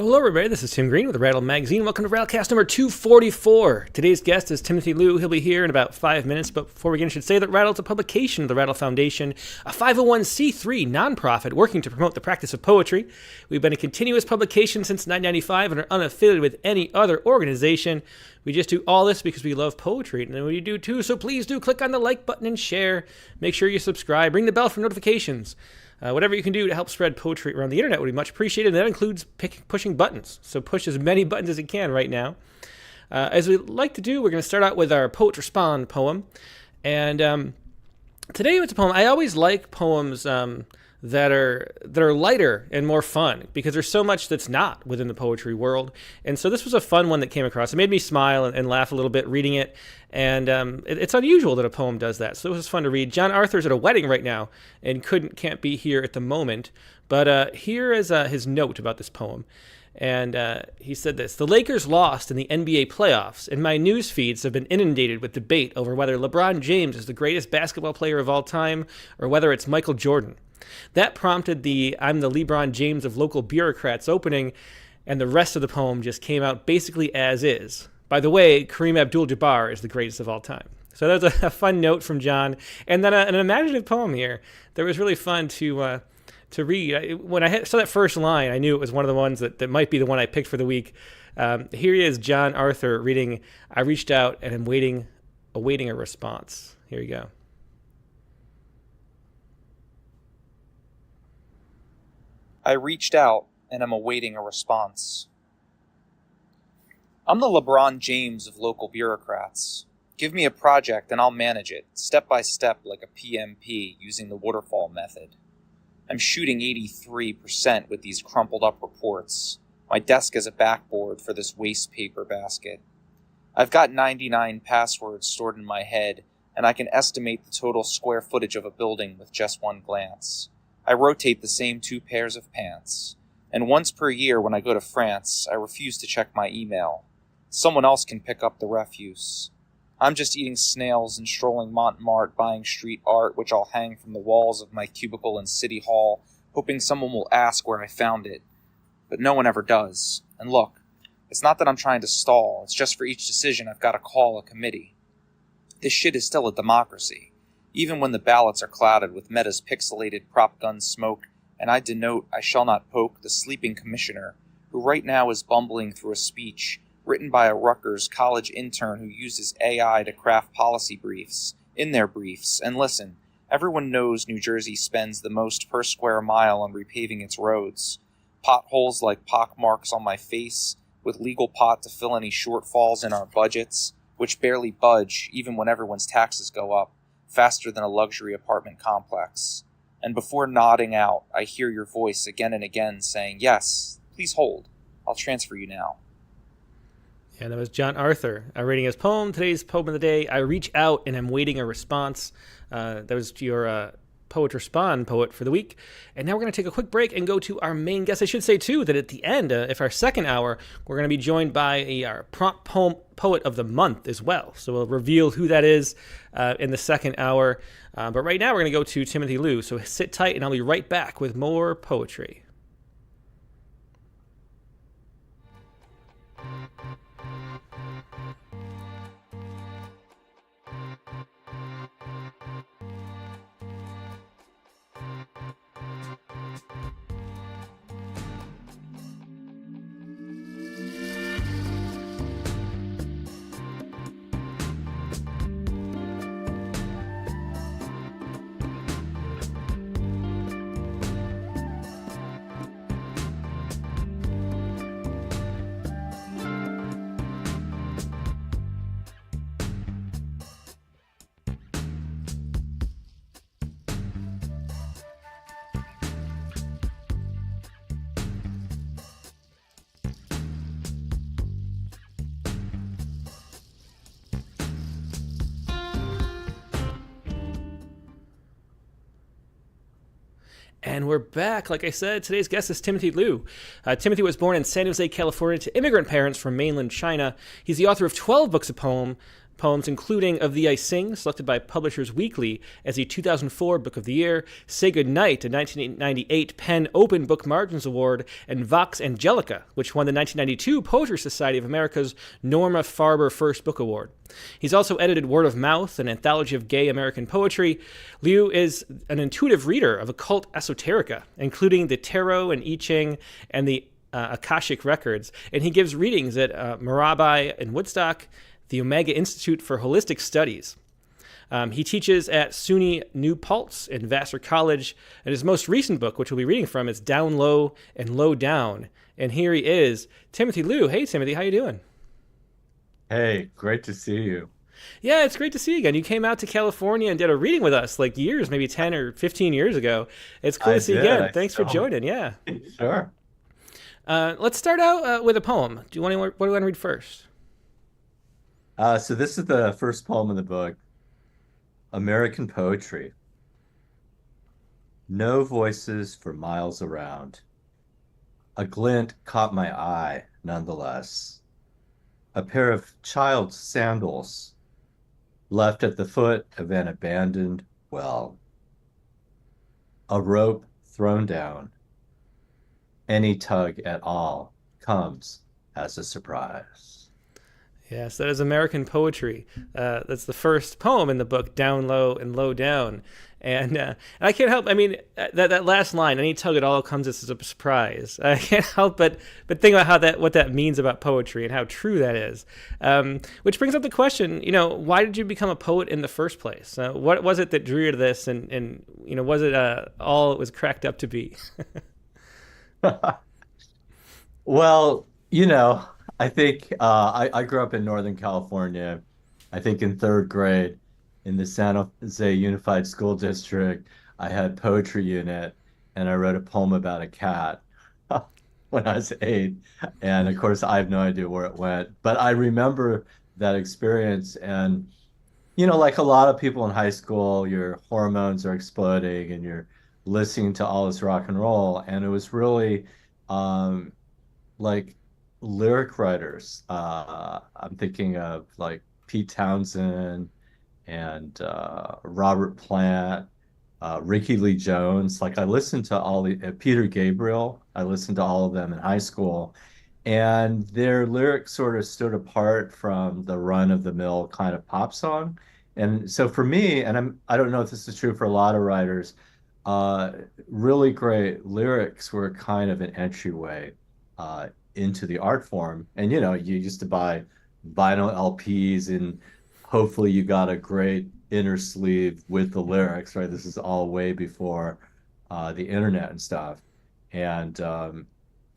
Well, hello everybody, this is Tim Green with the Rattle Magazine. Welcome to Rattlecast number 244. Today's guest is Timothy Liu. He'll be here in about 5 minutes, but before we begin, I should say that Rattle is a publication of the Rattle Foundation, a 501c3 nonprofit working to promote the practice of poetry. We've been a continuous publication since 1995 and are unaffiliated with any other organization. We just do all this because we love poetry, and we do too, so please do click on the like button and share. Make sure you subscribe. Ring the bell for notifications. Whatever you can do to help spread poetry around the internet would be much appreciated, and that includes pushing buttons. So push as many buttons as you can right now. As we like to do, we're going to start out with our Poet Respond poem. And today it's a poem. I always like poems that are lighter and more fun, because there's so much that's not within the poetry world. And so this was a fun one that came across. It made me smile and laugh a little bit reading it. And it's unusual that a poem does that. So it was fun to read. John Arthur's at a wedding right now and can't be here at the moment. But here is his note about this poem. And he said this: "The Lakers lost in the NBA playoffs, and my news feeds have been inundated with debate over whether LeBron James is the greatest basketball player of all time or whether it's Michael Jordan. That prompted the 'I'm the LeBron James of local bureaucrats' opening, and the rest of the poem just came out basically as is. By the way, Kareem Abdul-Jabbar is the greatest of all time." So that was a fun note from John. And then an imaginative poem here that was really fun to read. When I saw that first line, I knew it was one of the ones that might be the one I picked for the week. Here he is, John Arthur, reading, "I reached out and am awaiting a response." Here you go. I reached out and am awaiting a response. I'm the LeBron James of local bureaucrats. Give me a project and I'll manage it, step by step like a PMP using the waterfall method. I'm shooting 83% with these crumpled up reports. My desk is a backboard for this waste paper basket. I've got 99 passwords stored in my head, and I can estimate the total square footage of a building with just one glance. I rotate the same 2 pairs of pants. And once per year when I go to France, I refuse to check my email. Someone else can pick up the refuse. I'm just eating snails and strolling Montmartre buying street art which I'll hang from the walls of my cubicle in City Hall, hoping someone will ask where I found it. But no one ever does. And look, it's not that I'm trying to stall, it's just for each decision I've got to call a committee. This shit is still a democracy, even when the ballots are clouded with Meta's pixelated prop gun smoke, and I denote I shall not poke the sleeping commissioner, who right now is bumbling through a speech written by a Rutgers college intern who uses AI to craft policy briefs. In their briefs, and listen, everyone knows New Jersey spends the most per square mile on repaving its roads. Potholes like pockmarks on my face, with legal pot to fill any shortfalls in our budgets, which barely budge even when everyone's taxes go up, faster than a luxury apartment complex. And before nodding out, I hear your voice again and again saying, "Yes, please hold. I'll transfer you now." Yeah, that was John Arthur reading his poem. Today's poem of the day, "I reach out and I'm waiting a response." That was your Poet Respond poet for the week. And now we're going to take a quick break and go to our main guest. I should say, too, that at the end, if our second hour, we're going to be joined by our prompt poem poet of the month as well. So we'll reveal who that is in the second hour. But right now, we're going to go to Timothy Liu. So sit tight, and I'll be right back with more poetry. And we're back. Like I said, today's guest is Timothy Liu. Timothy was born in San Jose, California, to immigrant parents from mainland China. He's the author of 12 books of poems poems, including Of the I-Ching, selected by Publishers Weekly as the 2004 Book of the Year, Say Goodnight, a 1998 Penn Open Book Margins Award, and Vox Angelica, which won the 1992 Poetry Society of America's Norma Farber First Book Award. He's also edited Word of Mouth, an anthology of gay American poetry. Liu is an intuitive reader of occult esoterica, including the Tarot and I-Ching and the Akashic Records, and he gives readings at Mirabai in Woodstock, the Omega Institute for Holistic Studies. He teaches at SUNY New Paltz in Vassar College, and his most recent book, which we'll be reading from, is Down Low and Low Down. And here he is, Timothy Liu. Hey, Timothy, how you doing? Hey, great to see you. Yeah, it's great to see you again. You came out to California and did a reading with us like years, maybe 10 or 15 years ago. It's cool to see you again. Thanks for joining. Yeah. Sure. Let's start out with a poem. What do you want to read first? So this is the first poem in the book, American Poetry. No voices for miles around. A glint caught my eye, nonetheless. A pair of child's sandals left at the foot of an abandoned well. A rope thrown down. Any tug at all comes as a surprise. Yes, that is American poetry. That's the first poem in the book, Down Low and Low Down. And I can't help, I mean, that last line, any tug at all comes as a surprise. I can't help but think about what that means about poetry and how true that is. Which brings up the question, why did you become a poet in the first place? What was it that drew you to this? And was it all it was cracked up to be? Well, I think I grew up in Northern California. I think in third grade in the San Jose Unified School District, I had poetry unit and I wrote a poem about a cat when I was 8. And of course, I have no idea where it went, but I remember that experience. And, like a lot of people in high school, your hormones are exploding and you're listening to all this rock and roll. And it was really like lyric writers. I'm thinking of like Pete Townsend and Robert Plant, Ricky Lee Jones. Like I listened to all the Peter Gabriel. I listened to all of them in high school, and their lyrics sort of stood apart from the run-of-the-mill kind of pop song. And so for me, and I don't know if this is true for a lot of writers, really great lyrics were kind of an entryway into the art form. And you used to buy vinyl LPs and hopefully you got a great inner sleeve with the lyrics, right? This is all way before the internet and stuff. And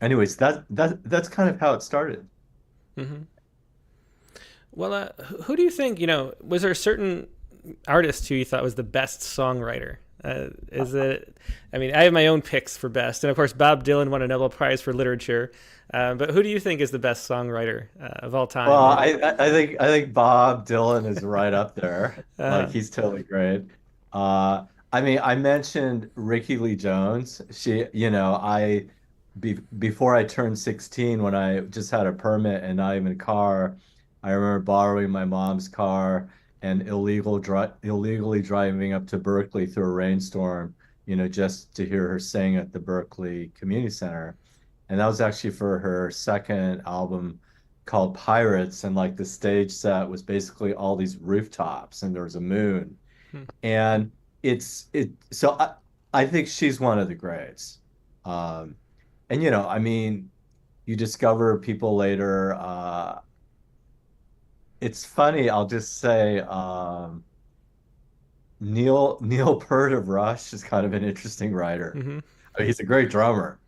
anyways, that's kind of how it started. Mm-hmm. Well, who do you think, was there a certain artist who you thought was the best songwriter? Is it? I mean, I have my own picks for best, and of course, Bob Dylan won a Nobel Prize for Literature. But who do you think is the best songwriter of all time? Well, I think Bob Dylan is right up there. Like he's totally great. I mean, I mentioned Ricky Lee Jones. Before I turned 16, when I just had a permit and not even a car, I remember borrowing my mom's car and illegally driving up to Berkeley through a rainstorm, just to hear her sing at the Berkeley Community Center. And that was actually for her second album called Pirates. And like the stage set was basically all these rooftops and there was a moon. And so I think she's one of the greats. And, I mean, you discover people later. It's funny, I'll just say Neil Peart of Rush is kind of an interesting writer. Mm-hmm. I mean, he's a great drummer.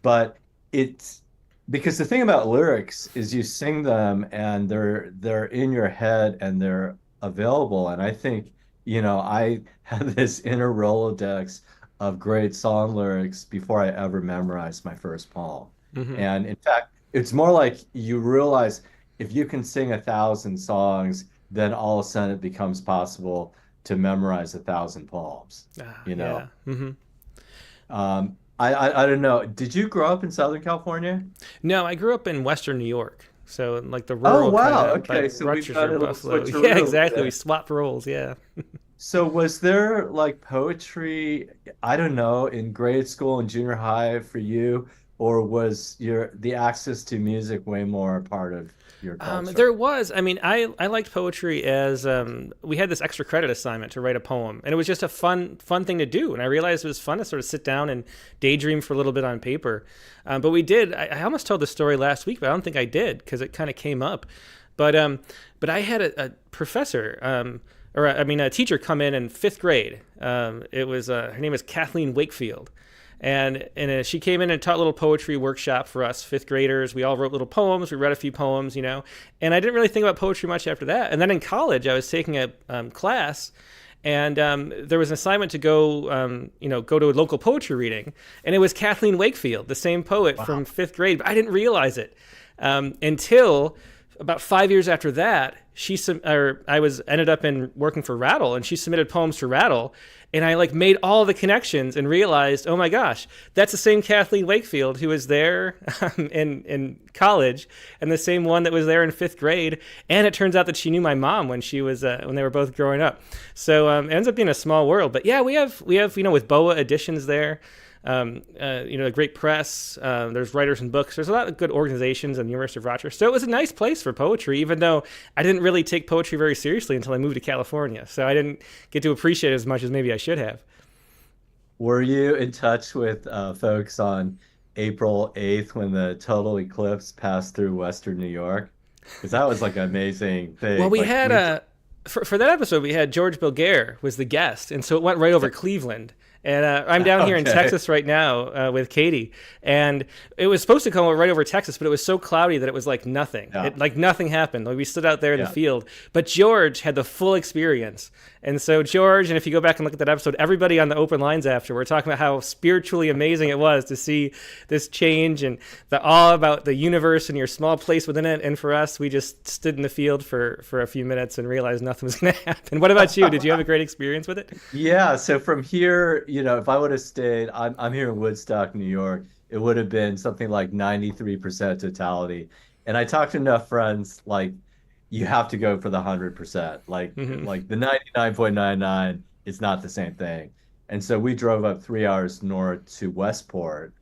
But it's because the thing about lyrics is you sing them and they're in your head and they're available. And I think, I had this inner Rolodex of great song lyrics before I ever memorized my first poem. Mm-hmm. And in fact, it's more like you realize if you can sing 1,000 songs, then all of a sudden it becomes possible to memorize 1,000 poems. Yeah. Mm-hmm. I don't know. Did you grow up in Southern California? No, I grew up in Western New York. So like the Oh, rural kind wow. of by Okay. So we've got Rochester, a little Buffalo. Yeah, switcheroo exactly. We there. swap roles. Yeah. So was there like poetry, I don't know, in grade school and junior high for you, or was the access to music way more a part of your There culture? was. I mean, I liked poetry as we had this extra credit assignment to write a poem, and it was just a fun thing to do. And I realized it was fun to sort of sit down and daydream for a little bit on paper. But we did. I almost told the story last week, but I don't think I did because it kind of came up. But I had a professor, a teacher come in fifth grade. It was her name is Kathleen Wakefield. And she came in and taught a little poetry workshop for us fifth graders. We all wrote little poems. We read a few poems, And I didn't really think about poetry much after that. And then in college, I was taking a class, and there was an assignment to go to a local poetry reading, and it was Kathleen Wakefield, the same poet from fifth grade. But I didn't realize it until about 5 years after that. Ended up in working for Rattle, and she submitted poems to Rattle, and I like made all the connections and realized, oh my gosh, that's the same Kathleen Wakefield who was there in college, and the same one that was there in fifth grade. And it turns out that she knew my mom when she was when they were both growing up. So it ends up being a small world. But yeah, we have with BOA Editions there. A great press. There's writers and books. There's a lot of good organizations in the University of Rochester. So it was a nice place for poetry, even though I didn't really take poetry very seriously until I moved to California. So I didn't get to appreciate it as much as maybe I should have. Were you in touch with folks on April 8th when the total eclipse passed through Western New York? Because that was like an amazing Well, thing. we Like had for that episode, we had George Bilger was the guest, and so it went right over Cleveland. And I'm down here in Okay. Texas right now with Katie, and it was supposed to come right over Texas, but it was so cloudy that it was like nothing. Yeah. Like nothing happened. Like we stood out there in the Yeah. field, but George had the full experience. And so George, and if you go back and look at that episode, everybody on the open lines after, we're talking about how spiritually amazing it was to see this change and the awe about the universe and your small place within it. And for us, we just stood in the field for a few minutes and realized nothing was going to happen. What about you? Did you have a great experience with it? Yeah, so from here, if I would have stayed, I'm here in Woodstock, New York, it would have been something like 93% totality. And I talked to enough friends, like, you have to go for the 100%. Like the 99.99 is not the same thing. And so we drove up 3 hours north to Westport,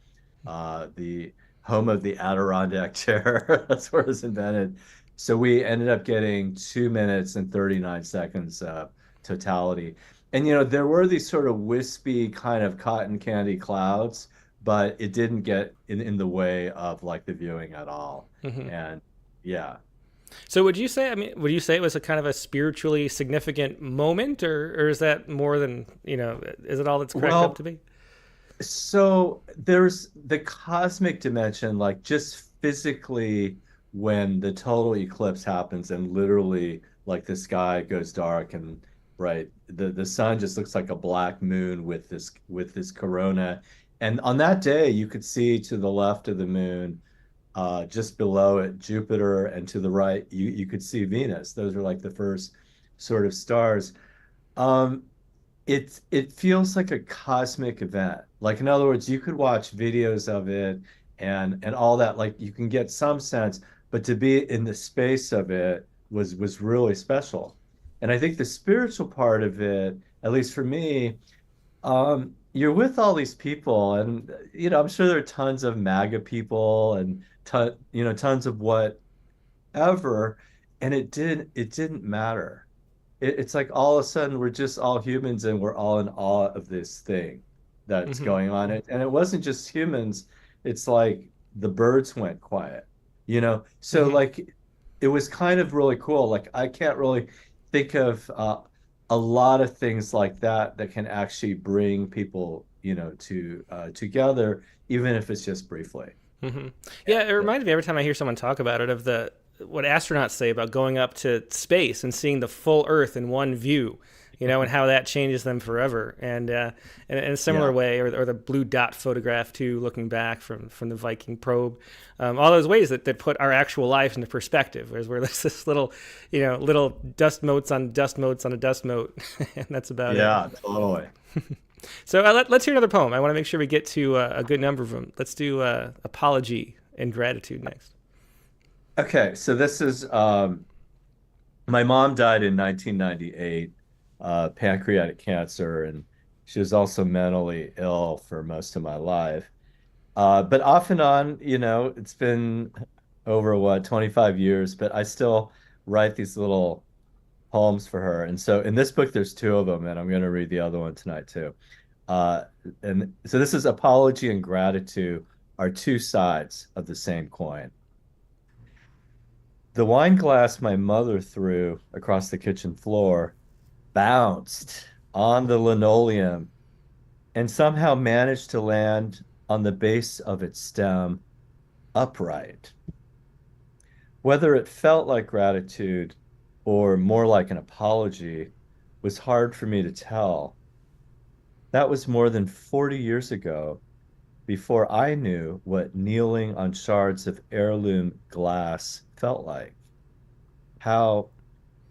the home of the Adirondack chair. That's where it was invented. So we ended up getting 2 minutes and 39 seconds totality. And there were these sort of wispy kind of cotton candy clouds, but it didn't get in the way of like the viewing at all. And yeah. So would you say it was a kind of a spiritually significant moment, or is that more than, is it all that's cracked up to be? So there's the cosmic dimension, like just physically when the total eclipse happens and literally like the sky goes dark and right, the sun just looks like a black moon with this corona. And on that day, you could see to the left of the moon, just below it, Jupiter, and to the right, you could see Venus. Those are like the first sort of stars. Um, it feels like a cosmic event. Like in other words, you could watch videos of it and all that. Like you can get some sense, but to be in the space of it was really special. And I think the spiritual part of it, at least for me, you're with all these people, and I'm sure there are tons of MAGA people and tons of whatever, and it didn't matter. It's like all of a sudden we're just all humans and we're all in awe of this thing that's going on. And it wasn't just humans, it's like the birds went quiet, So like it was kind of really cool. Like I can't really think of a lot of things like that can actually bring people, together, even if it's just briefly. Yeah, it reminds me every time I hear someone talk about it of what astronauts say about going up to space and seeing the full Earth in one view, and how that changes them forever. And in a similar way, or the blue dot photograph too, looking back from the Viking probe, all those ways that put our actual life into perspective. Where there's this little dust motes on dust motes on a dust mote, and that's about it. Yeah, totally. So let's hear another poem. I want to make sure we get to a good number of them. Let's do Apology and Gratitude next. Okay, so this is my mom died in 1998, pancreatic cancer, and she was also mentally ill for most of my life. But off and on, it's been over what, 25 years, but I still write these little poems for her. And so in this book, there's two of them, and I'm going to read the other one tonight too. And so this is apology and gratitude are two sides of the same coin. The wine glass my mother threw across the kitchen floor bounced on the linoleum and somehow managed to land on the base of its stem upright. Whether it felt like gratitude or more like an apology was hard for me to tell. That was more than 40 years ago, before I knew what kneeling on shards of heirloom glass felt like. How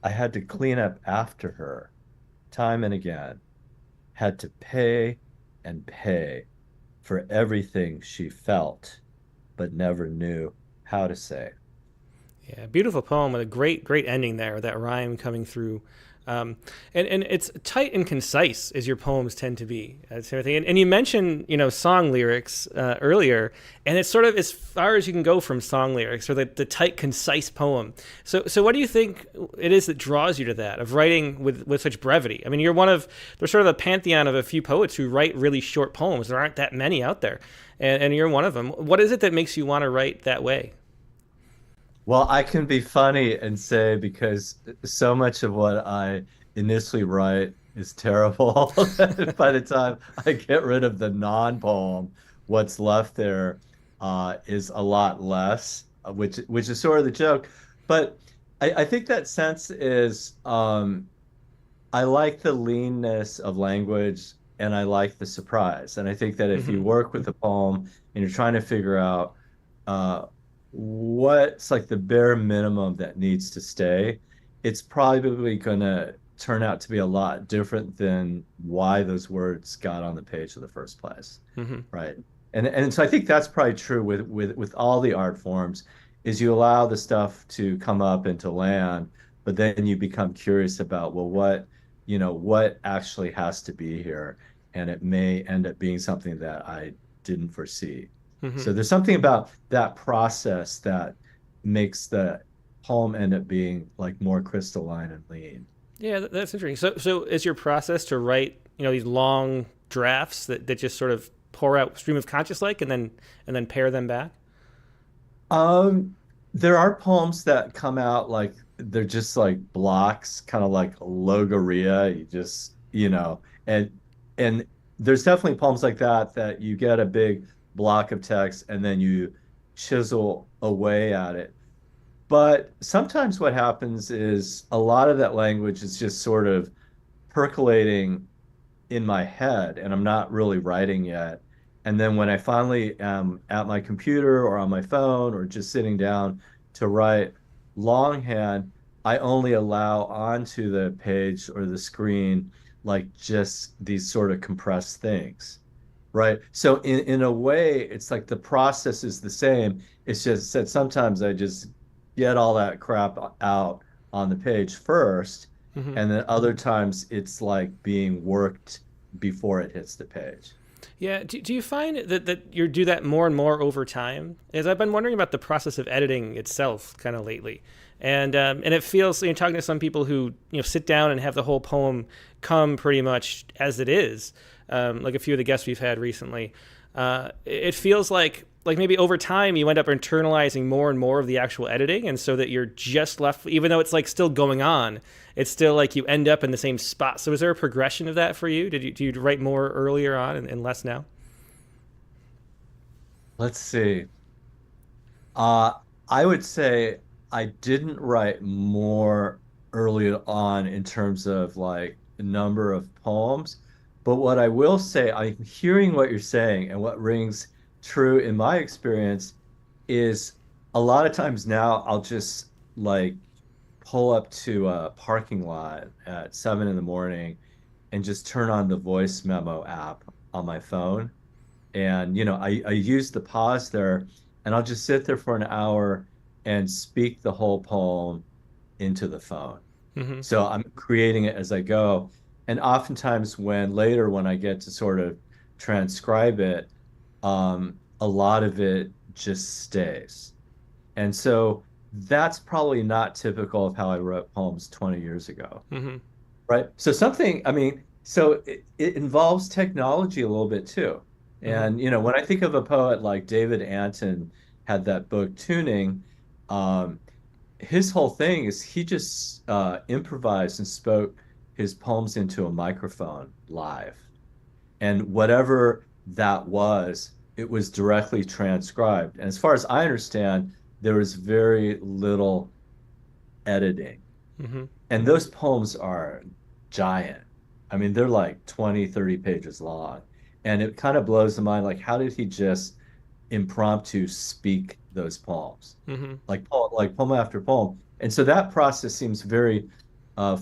I had to clean up after her time and again, had to pay and pay for everything she felt, but never knew how to say. Yeah, beautiful poem with a great ending there, with that rhyme coming through. And it's tight and concise as your poems tend to be. Timothy. And you mentioned, song lyrics earlier, and it's sort of as far as you can go from song lyrics, or the tight, concise poem. So what do you think it is that draws you to that, of writing with such brevity? I mean, there's sort of a pantheon of a few poets who write really short poems. There aren't that many out there, and you're one of them. What is it that makes you want to write that way? Well, I can be funny and say because so much of what I initially write is terrible. By the time I get rid of the non-poem, what's left there is a lot less, which is sort of the joke. But I think that sense is I like the leanness of language and I like the surprise. And I think that if you Hmm. work with a poem and you're trying to figure out uh, what's like the bare minimum that needs to stay, it's probably going to turn out to be a lot different than why those words got on the page in the first place, Hmm. right? And so I think that's probably true with all the art forms, is you allow the stuff to come up and to land, but then you become curious about, well, what actually has to be here, and it may end up being something that I didn't foresee. Hmm. So there's something about that process that makes the poem end up being like more crystalline and lean. Yeah, that's interesting. So is your process to write, these long drafts that just sort of pour out stream of conscious like, and then pare them back? Um, there are poems that come out like they're just like blocks, kind of like logorrhea. And there's definitely poems like that you get a big block of text and then you chisel away at it. But sometimes what happens is a lot of that language is just sort of percolating in my head and I'm not really writing yet. And then when I finally am at my computer or on my phone or just sitting down to write longhand, I only allow onto the page or the screen like just these sort of compressed things. Right. So in a way, it's like the process is the same. It's just that sometimes I just get all that crap out on the page first, Hmm. and then other times it's like being worked before it hits the page. Yeah. Do you find that you do that more and more over time? As I've been wondering about the process of editing itself, kind of lately, and it feels, you're talking to some people who sit down and have the whole poem come pretty much as it is, like a few of the guests we've had recently. It feels like maybe over time you end up internalizing more and more of the actual editing, and so that you're just left, even though it's like still going on, it's still like you end up in the same spot. So is there a progression of that for you? Do you write more earlier on and less now? Let's see. Uh, I would say I didn't write more early on in terms of like number of poems, but what I will say, I'm hearing what you're saying, and what rings true in my experience is a lot of times now I'll just like pull up to a parking lot at 7 in the morning and just turn on the voice memo app on my phone. And I use the pause there and I'll just sit there for an hour and speak the whole poem into the phone. Mm-hmm. So I'm creating it as I go. And oftentimes when I get to sort of transcribe it, a lot of it just stays. And so that's probably not typical of how I wrote poems 20 years ago. Mm-hmm. Right. So something, I mean, so it involves technology a little bit too. Mm-hmm. And, when I think of a poet like David Anton had that book Tuning, um, his whole thing is he just improvised and spoke his poems into a microphone live. And whatever that was, it was directly transcribed. And as far as I understand, there was very little editing. Mm-hmm. And those poems are giant. I mean, they're like 20, 30 pages long. And it kind of blows the mind, like, how did he just impromptu speak those poems? Mm-hmm. Like poem after poem. And so that process seems very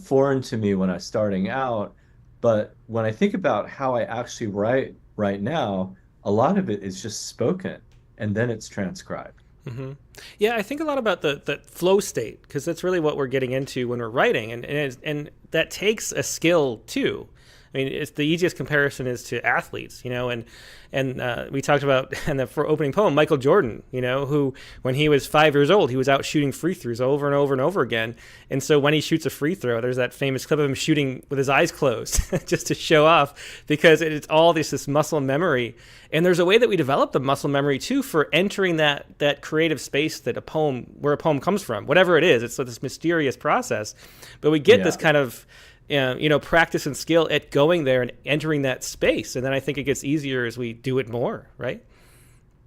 foreign to me when I'm starting out. But when I think about how I actually write right now, a lot of it is just spoken and then it's transcribed. Mm-hmm. Yeah, I think a lot about the flow state because that's really what we're getting into when we're writing, and that takes a skill too. I mean, it's the easiest comparison is to athletes, and we talked about in the for opening poem Michael Jordan, who when he was 5 years old, he was out shooting free throws over and over and over again, and so when he shoots a free throw, there's that famous clip of him shooting with his eyes closed just to show off because it's all this muscle memory, and there's a way that we develop the muscle memory too for entering that creative space that where a poem comes from, whatever it is. It's this mysterious process, but we get this kind of practice and skill at going there and entering that space. And then I think it gets easier as we do it more, right?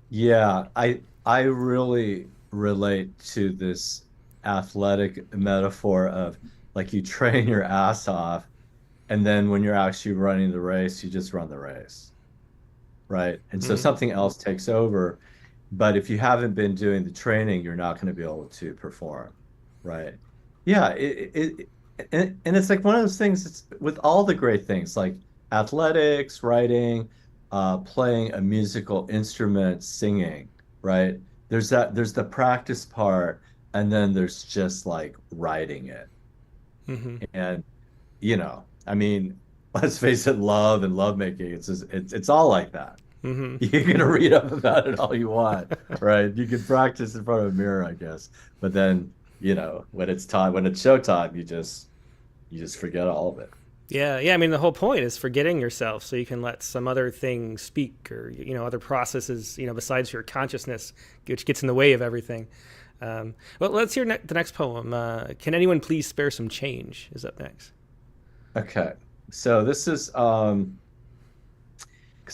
Yeah, I really relate to this athletic metaphor of like you train your ass off, and then when you're actually running the race, you just run the race, right? And so Mm-hmm. something else takes over. But if you haven't been doing the training, you're not going to be able to perform, right? Yeah, and it's like one of those things. It's with all the great things like athletics, writing, playing a musical instrument, singing, right? There's the practice part, and then there's just like writing it. Mm-hmm. And I mean, let's face it, love and lovemaking, it's all like that. Mm-hmm. You're gonna read up about it all you want, right? You can practice in front of a mirror, I guess, but then when it's showtime, you just forget all of it. Yeah. I mean, the whole point is forgetting yourself so you can let some other thing speak, or other processes, besides your consciousness, which gets in the way of everything. Well, let's hear the next poem. Can anyone please spare some change? Is up next. Okay, so this is because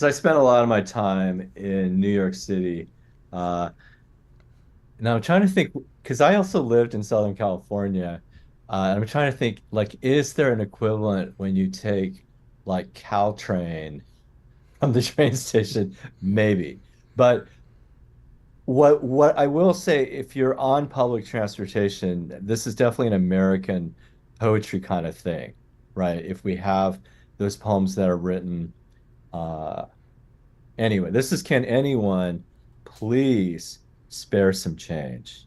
I spent a lot of my time in New York City. Now I'm trying to think because I also lived in Southern California. And I'm trying to think, like, is there an equivalent when you take like Caltrain from the train station? Maybe. But what I will say, if you're on public transportation, this is definitely an American poetry kind of thing, right? If we have those poems that are written, uh, anyway, this is Can anyone please spare some change?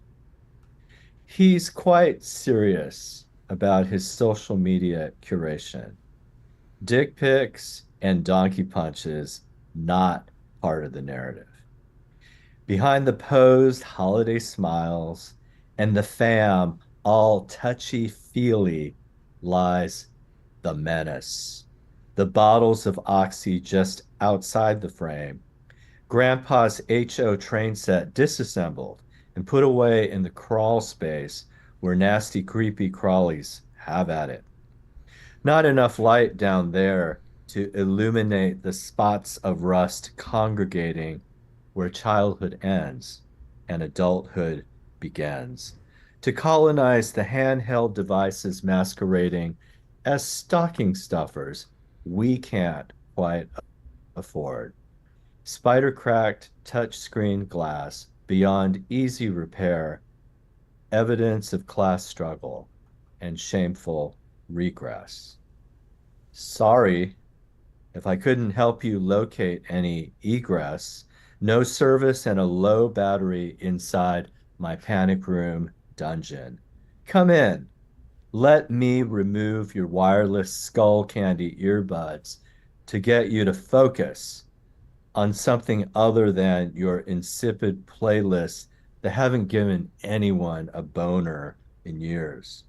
He's quite serious about his social media curation. Dick pics and donkey punches, not part of the narrative. Behind the posed holiday smiles and the fam all touchy-feely lies the menace. The bottles of Oxy just outside the frame. Grandpa's HO train set disassembled and put away in the crawl space where nasty, creepy crawlies have at it. Not enough light down there to illuminate the spots of rust congregating where childhood ends and adulthood begins, to colonize the handheld devices masquerading as stocking stuffers we can't quite afford. Spider cracked touchscreen glass beyond easy repair, evidence of class struggle and shameful regress. Sorry if I couldn't help you locate any egress, no service and a low battery inside my panic room dungeon. Come in. Let me remove your wireless skull candy earbuds to get you to focus on something other than your insipid playlists that haven't given anyone a boner in years.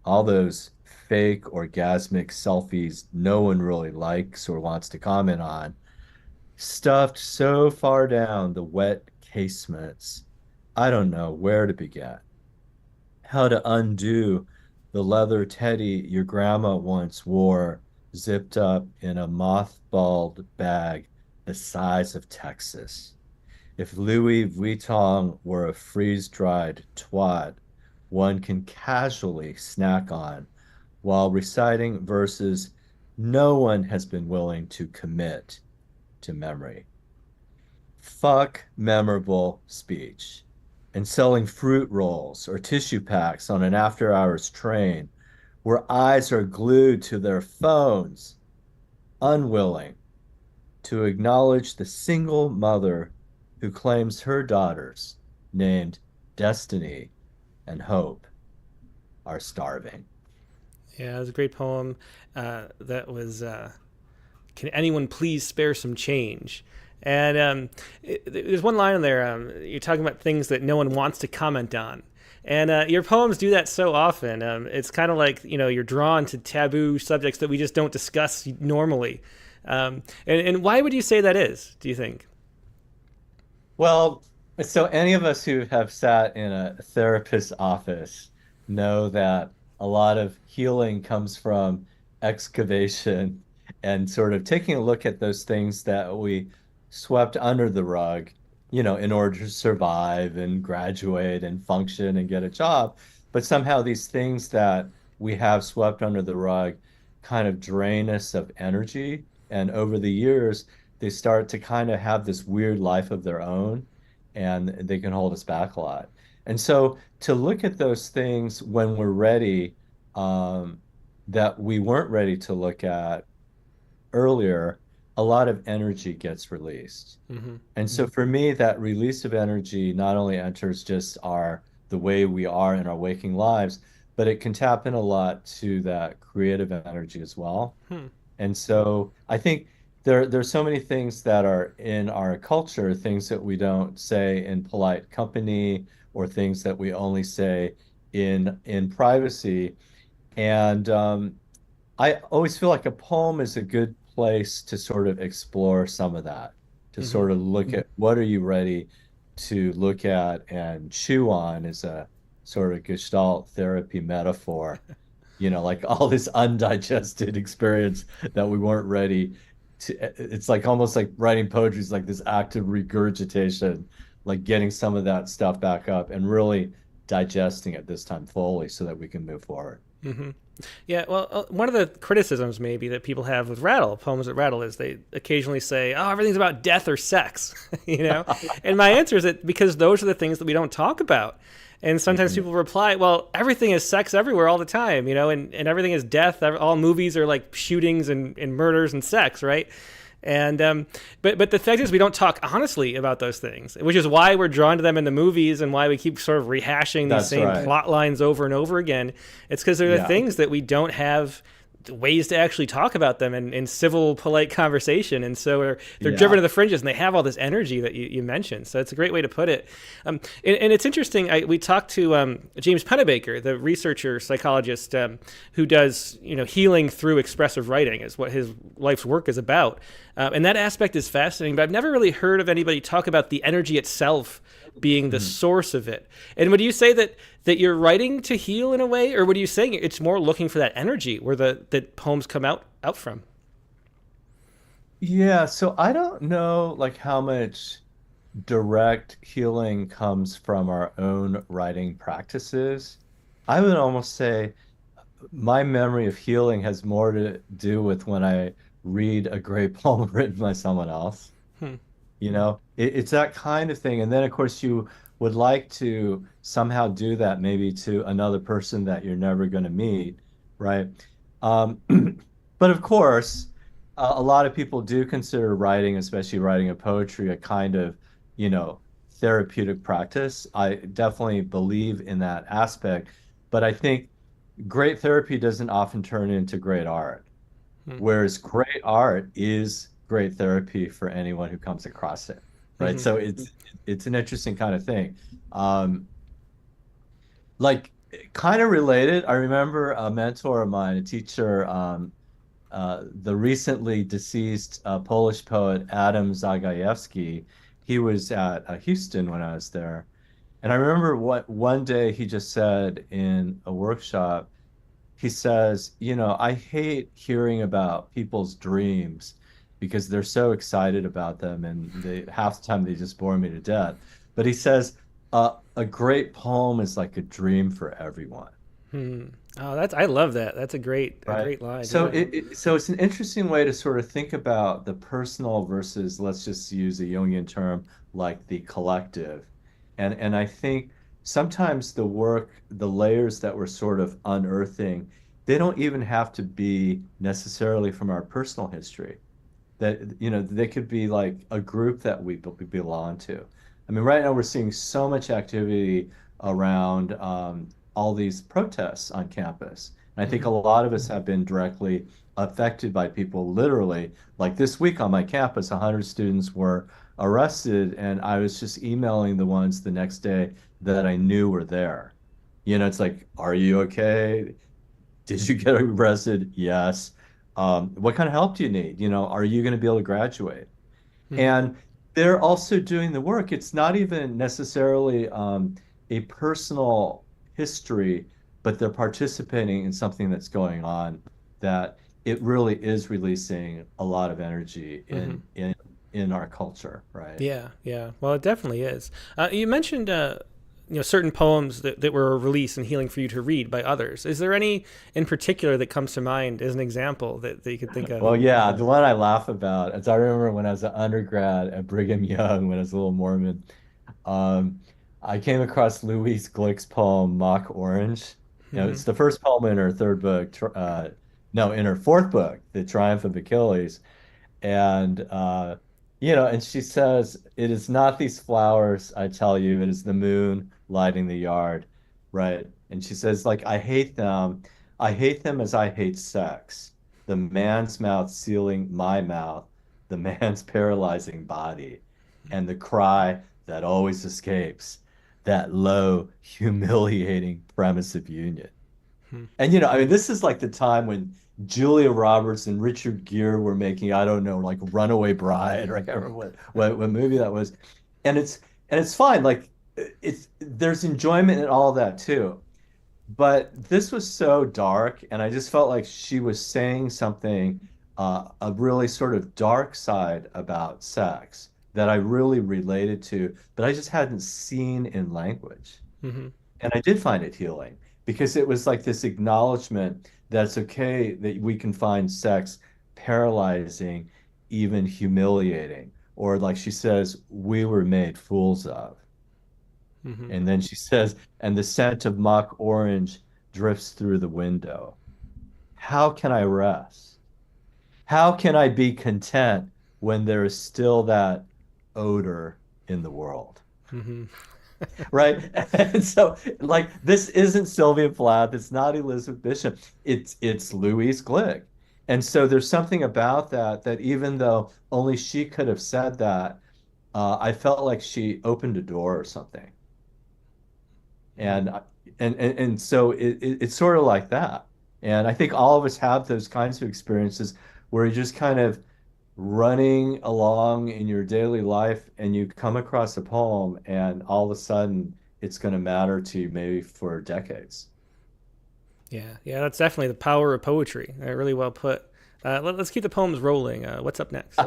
All those fake orgasmic selfies no one really likes or wants to comment on, stuffed so far down the wet casements, I don't know where to begin. How to undo the leather teddy your grandma once wore, zipped up in a mothballed bag the size of Texas. If Louis Vuitton were a freeze-dried twat, one can casually snack on while reciting verses no one has been willing to commit to memory. Fuck memorable speech and selling fruit rolls or tissue packs on an after hours train where eyes are glued to their phones, unwilling to acknowledge the single mother who claims her daughters, named Destiny and Hope, are starving. Yeah, it was a great poem. That was "Can anyone please spare some change?" And there's one line in there. You're talking about things that no one wants to comment on, and your poems do that so often. It's kind of like you're drawn to taboo subjects that we just don't discuss normally. And why would you say that is? Do you think? Well, so any of us who have sat in a therapist's office know that a lot of healing comes from excavation and sort of taking a look at those things that we swept under the rug, in order to survive and graduate and function and get a job. But somehow these things that we have swept under the rug kind of drain us of energy. And over the years, they start to kind of have this weird life of their own, and they can hold us back a lot. And so to look at those things when we're ready, um, that we weren't ready to look at earlier, a lot of energy gets released. Mm-hmm. And so for me, that release of energy not only enters just the way we are in our waking lives, but it can tap in a lot to that creative energy as well. Hmm. And so I think there's so many things that are in our culture, things that we don't say in polite company or things that we only say in privacy. And I always feel like a poem is a good place to sort of explore some of that, to Mm-hmm. sort of look at what are you ready to look at and chew on as a sort of Gestalt therapy metaphor, like all this undigested experience that we weren't ready to. It's like almost like writing poetry is like this active regurgitation, like getting some of that stuff back up and really digesting it this time fully so that we can move forward. Mm-hmm. Yeah, well, one of the criticisms maybe that people have with poems that rattle, is they occasionally say, "Oh, everything's about death or sex," And my answer is that because those are the things that we don't talk about. And sometimes people reply, "Well, everything is sex everywhere all the time, and everything is death. All movies are like shootings and murders and sex, right?" And but the fact is, we don't talk honestly about those things, which is why we're drawn to them in the movies and why we keep sort of rehashing these That's same right. plot lines over and over again. It's because they're the Yeah. things that we don't have ways to actually talk about them in civil, polite conversation. And so they're Yeah. driven to the fringes, and they have all this energy that you mentioned. So it's a great way to put it. And it's interesting. We talked to James Pennebaker, the researcher, psychologist, who does healing through expressive writing, is what his life's work is about. And that aspect is fascinating, but I've never really heard of anybody talk about the energy itself being the source of it. And would you say that you're writing to heal in a way, or would you saying it's more looking for that energy where that poems come out from? Yeah, so I don't know like how much direct healing comes from our own writing practices. I would almost say my memory of healing has more to do with when I read a great poem written by someone else. Hmm. It's that kind of thing. And then, of course, you would like to somehow do that maybe to another person that you're never going to meet, right? Um, but of course, a lot of people do consider writing, especially writing a poetry, a kind of, you know, therapeutic practice. I definitely believe in that aspect, but I think great therapy doesn't often turn into great art, whereas great art is great therapy for anyone who comes across it, right? Mm-hmm. So it's an interesting kind of thing. Um, like kind of related, I remember a mentor of mine, a teacher, the recently deceased Polish poet Adam Zagajewski. He was at Houston when I was there. And I remember what one day he just said in a workshop, he says, I hate hearing about people's dreams because they're so excited about them and they half the time they just bore me to death. But he says, a great poem is like a dream for everyone. Hmm. Oh, I love that. That's a Right. great line. So Yeah. so it's an interesting way to sort of think about the personal versus, let's just use a Jungian term, like the collective. And I think sometimes the work, the layers that we're sort of unearthing, they don't even have to be necessarily from our personal history. That, they could be like a group that we belong to. I mean, right now we're seeing so much activity around all these protests on campus. And I think a Hmm. lot of us have been directly affected by people, literally. Like this week on my campus, 100 students were arrested, and I was just emailing the ones the next day that I knew were there. It's like, are you okay? Did you get arrested? Yes. What kind of help do you need? Are you going to be able to graduate? Hmm. And they're also doing the work. It's not even necessarily a personal history, but they're participating in something that's going on that it really is releasing a lot of energy Hmm. in our culture, right? Yeah, yeah. Well, it definitely is. You mentioned, certain poems that were released and healing for you to read by others. Is there any in particular that comes to mind as an example that you could think of? Well, yeah, the one I laugh about is I remember when I was an undergrad at Brigham Young, when I was a little Mormon, um, I came across Louise Glick's poem Mock Orange. Hmm. It's the first poem in her third book, no, in her fourth book, The Triumph of Achilles. And and she says, "It is not these flowers, I tell you, it is the moon lighting the yard," right? And she says, like, I hate them. I hate them as I hate sex. The man's mouth sealing my mouth, the man's paralyzing body, and the cry that always escapes, that low, humiliating premise of union. And I mean, this is like the time when Julia Roberts and Richard Gere were making, I don't know, like Runaway Bride, or I can't remember what movie that was. And it's fine. Like there's enjoyment in all of that too. But this was so dark, and I just felt like she was saying something, a really sort of dark side about sex that I really related to, but I just hadn't seen in language. Hmm. And I did find it healing because it was like this acknowledgement that it's okay that we can find sex paralyzing, even humiliating. Or like she says, we were made fools of. Hmm. And then she says, and the scent of mock orange drifts through the window. How can I rest? How can I be content when there is still that odor in the world? Hmm. Right? And so, like, this isn't Sylvia Plath, it's not Elizabeth Bishop, it's Louise Glick. And so there's something about that even though only she could have said that, I felt like she opened a door or something. And and so it's sort of like that. And I think all of us have those kinds of experiences where you're just kind of running along in your daily life and you come across a poem and all of a sudden it's going to matter to you maybe for decades. Yeah, yeah. That's definitely the power of poetry. Really well put. Let's keep the poems rolling. What's up next?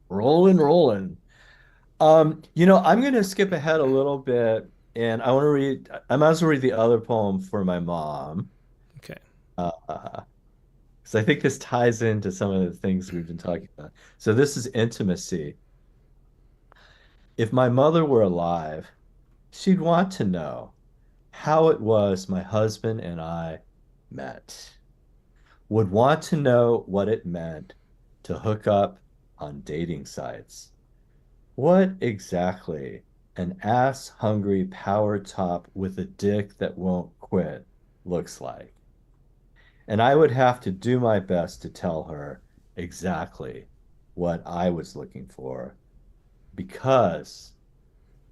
Rolling, rolling. I'm going to skip ahead a little bit and I might as well read the other poem for my mom. Okay. Because I think this ties into some of the things we've been talking about. So this is intimacy. If my mother were alive, she'd want to know how it was my husband and I met. Would want to know what it meant to hook up on dating sites. What exactly an ass-hungry power top with a dick that won't quit looks like. And I would have to do my best to tell her exactly what I was looking for, because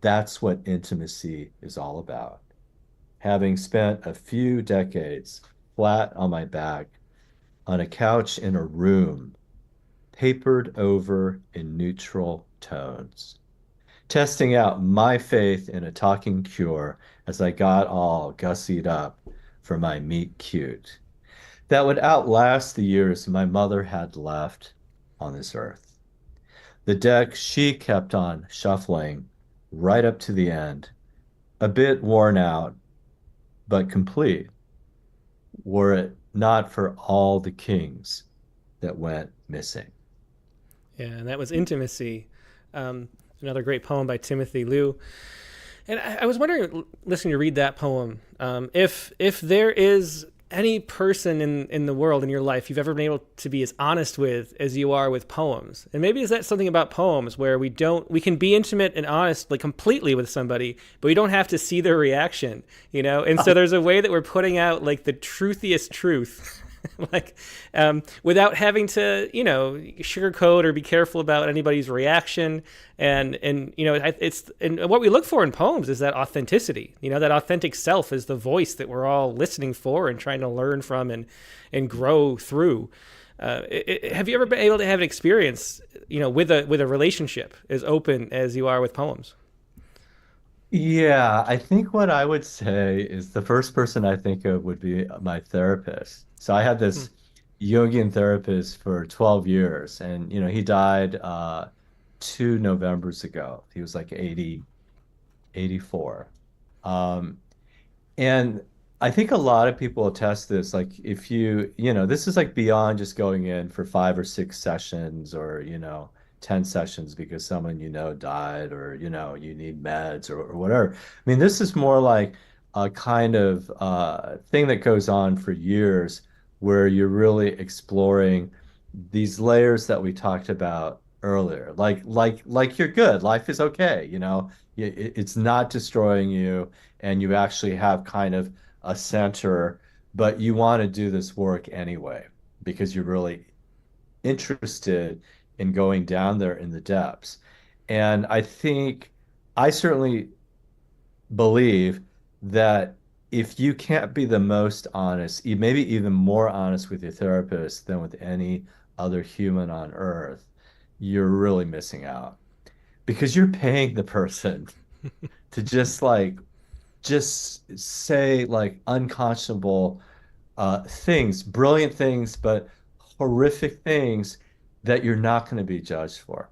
that's what intimacy is all about. Having spent a few decades flat on my back on a couch in a room, papered over in neutral tones, testing out my faith in a talking cure as I got all gussied up for my meet cute that would outlast the years my mother had left on this earth. The deck she kept on shuffling right up to the end, a bit worn out, but complete, were it not for all the kings that went missing. Yeah, and that was Intimacy, another great poem by Timothy Liu. And I was wondering, listening to read that poem, if there is any person in the world, in your life, you've ever been able to be as honest with as you are with poems. And maybe is that something about poems where we can be intimate and honest, like completely with somebody, but we don't have to see their reaction, you know? And so there's a way that we're putting out like the truthiest truth, like, without having to, you know, sugarcoat or be careful about anybody's reaction. And you know, and what we look for in poems is that authenticity, you know, that authentic self is the voice that we're all listening for and trying to learn from and grow through. Have you ever been able to have an experience, you know, with a relationship as open as you are with poems? Yeah, I think what I would say is the first person I think of would be my therapist. So I had this Jungian therapist for 12 years, and he died 2 Novembers ago. He was like 84. Um, and I think a lot of people attest this. Like if this is like beyond just going in for 5 or 6 sessions or, 10 sessions because someone died or, you need meds or whatever. I mean, this is more like a kind of thing that goes on for years where you're really exploring these layers that we talked about earlier. Like you're good. Life is okay. It's not destroying you, and you actually have kind of a center, but you want to do this work anyway because you're really interested in going down there in the depths. And I certainly believe that if you can't be the most honest, maybe even more honest with your therapist than with any other human on earth, you're really missing out because you're paying the person to just say like unconscionable things, brilliant things, but horrific things that you're not going to be judged for.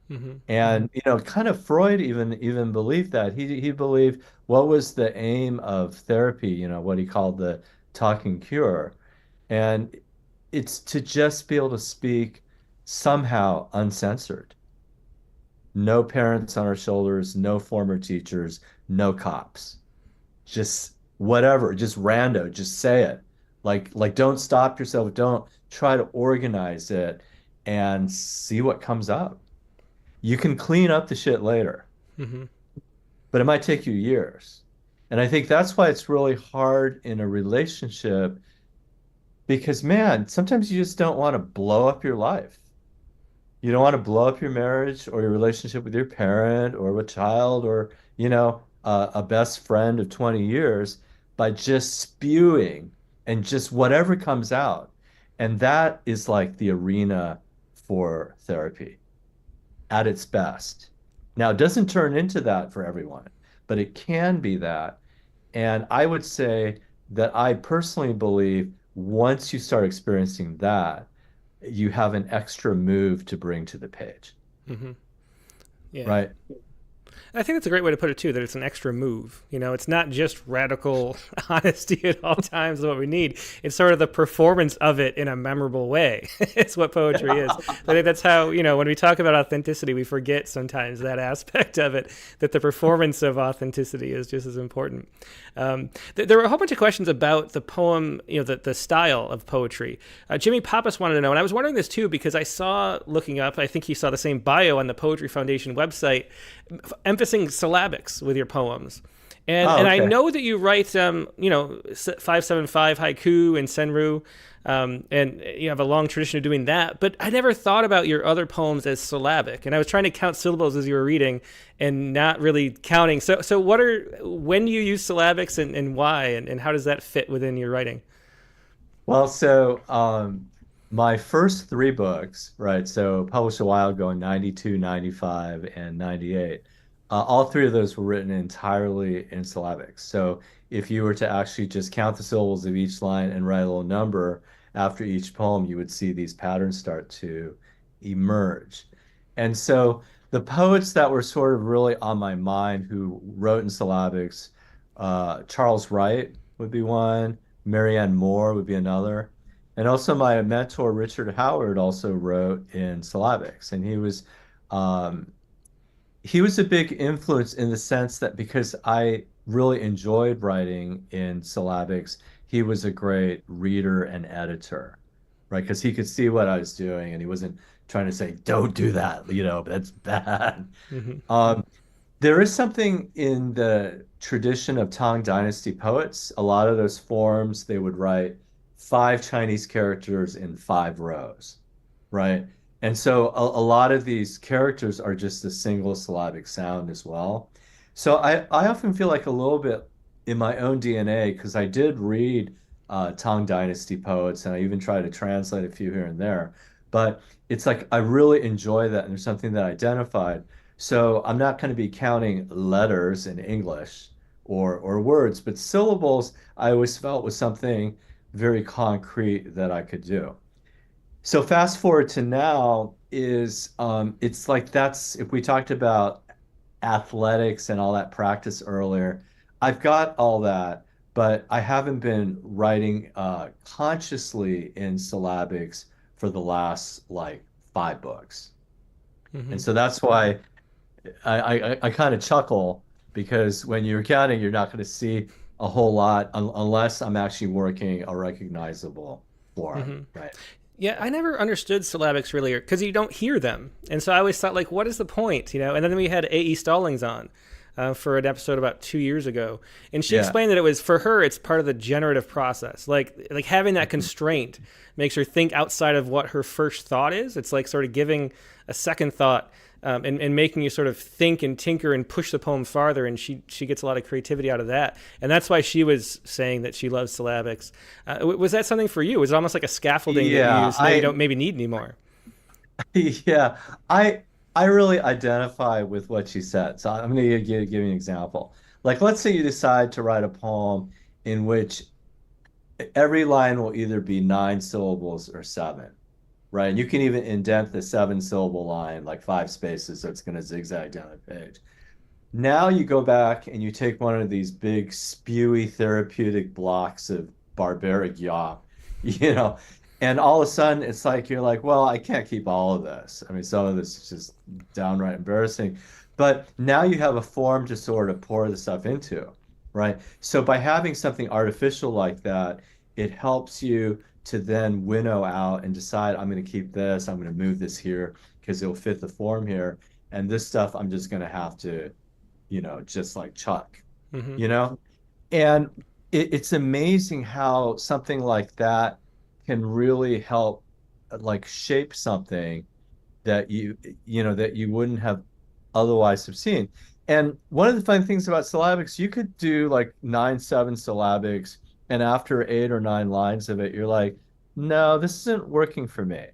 Mm-hmm. And kind of Freud even believed that. He believed what was the aim of therapy, what he called the talking cure. And it's to just be able to speak somehow uncensored. No parents on our shoulders, no former teachers, no cops. Just whatever, just rando, just say it. Like don't stop yourself, don't try to organize it and see what comes up. You can clean up the shit later, Mm-hmm. but it might take you years. And I think that's why it's really hard in a relationship because, man, sometimes you just don't want to blow up your life. You don't want to blow up your marriage or your relationship with your parent or with child or, a best friend of 20 years by just spewing and just whatever comes out. And that is like the arena for therapy at its best. Now, it doesn't turn into that for everyone, but it can be that. And I would say that I personally believe once you start experiencing that, you have an extra move to bring to the page. Mm-hmm. Yeah. Right? I think that's a great way to put it too, that it's an extra move. It's not just radical honesty at all times what we need. It's sort of the performance of it in a memorable way. It's what poetry is. I think that's how, when we talk about authenticity, we forget sometimes that aspect of it, that the performance of authenticity is just as important. There were a whole bunch of questions about the poem, the style of poetry. Jimmy Pappas wanted to know, and I was wondering this too, because I saw, looking up, I think he saw the same bio on the Poetry Foundation website, emphasizing syllabics with your poems. Oh, And I okay. know that you write, 575 haiku and senru, and you have a long tradition of doing that. But I never thought about your other poems as syllabic, and I was trying to count syllables as you were reading, and not really counting. So when do you use syllabics, and why, and how does that fit within your writing? Well, so my first three books, right? So published a while ago in 92, 95, and 98. All three of those were written entirely in syllabics. So if you were to actually just count the syllables of each line and write a little number after each poem, you would see these patterns start to emerge. And so the poets that were sort of really on my mind who wrote in syllabics, Charles Wright would be one, Marianne Moore would be another. And also my mentor, Richard Howard, also wrote in syllabics. And um, he was a big influence in the sense that because I really enjoyed writing in syllabics, he was a great reader and editor, right? Because he could see what I was doing and he wasn't trying to say, don't do that, that's bad. Hmm. Um, there is something in the tradition of Tang Dynasty poets. A lot of those forms, they would write five Chinese characters in five rows, right? And so a lot of these characters are just a single syllabic sound as well. So I often feel like a little bit in my own DNA, because I did read Tang Dynasty poets and I even try to translate a few here and there. But it's like I really enjoy that and there's something that I identified. So I'm not going to be counting letters in English or words, but syllables I always felt was something very concrete that I could do. So fast forward to now is it's like that's if we talked about athletics and all that practice earlier, I've got all that, but I haven't been writing consciously in syllabics for the last like five books. Hmm. And so that's why I kind of chuckle because when you're counting, you're not going to see a whole lot unless I'm actually working a recognizable form, Hmm. right? Yeah, I never understood syllabics really because you don't hear them, and so I always thought like, what is the point, And then we had A.E. Stallings on for an episode about 2 years ago, and she Yeah. explained that it was for her, it's part of the generative process, like having that constraint makes her think outside of what her first thought is. It's like sort of giving a second thought. And making you sort of think and tinker and push the poem farther, and she gets a lot of creativity out of that, and that's why she was saying that she loves syllabics. Was that something for you? Was it almost like a scaffolding that you Yeah, use now you don't maybe need anymore? yeah, I I really identify with what she said. So I'm going to give you an example. Like, let's say you decide to write a poem in which every line will either be nine syllables or seven, right? And you can even indent the seven syllable line like five spaces, so it's going to zigzag down the page. Now you go back and you take one of these big spewy therapeutic blocks of barbaric yawp, you know, and all of a sudden it's like you're like, well, I can't keep all of this. I mean, some of this is just downright embarrassing. But now you have a form to sort of pour the stuff into, right? So by having something artificial like that, it helps you to then winnow out and decide, I'm going to keep this, I'm going to move this here because it'll fit the form here. And this stuff I'm just going to have to just like Chuck, Hmm. you know? And it's amazing how something like that can really help like shape something that that you wouldn't have otherwise have seen. And one of the fun things about syllabics, you could do like 9/7 syllabics, and after 8 or 9 lines of it, you're like, no, this isn't working for me.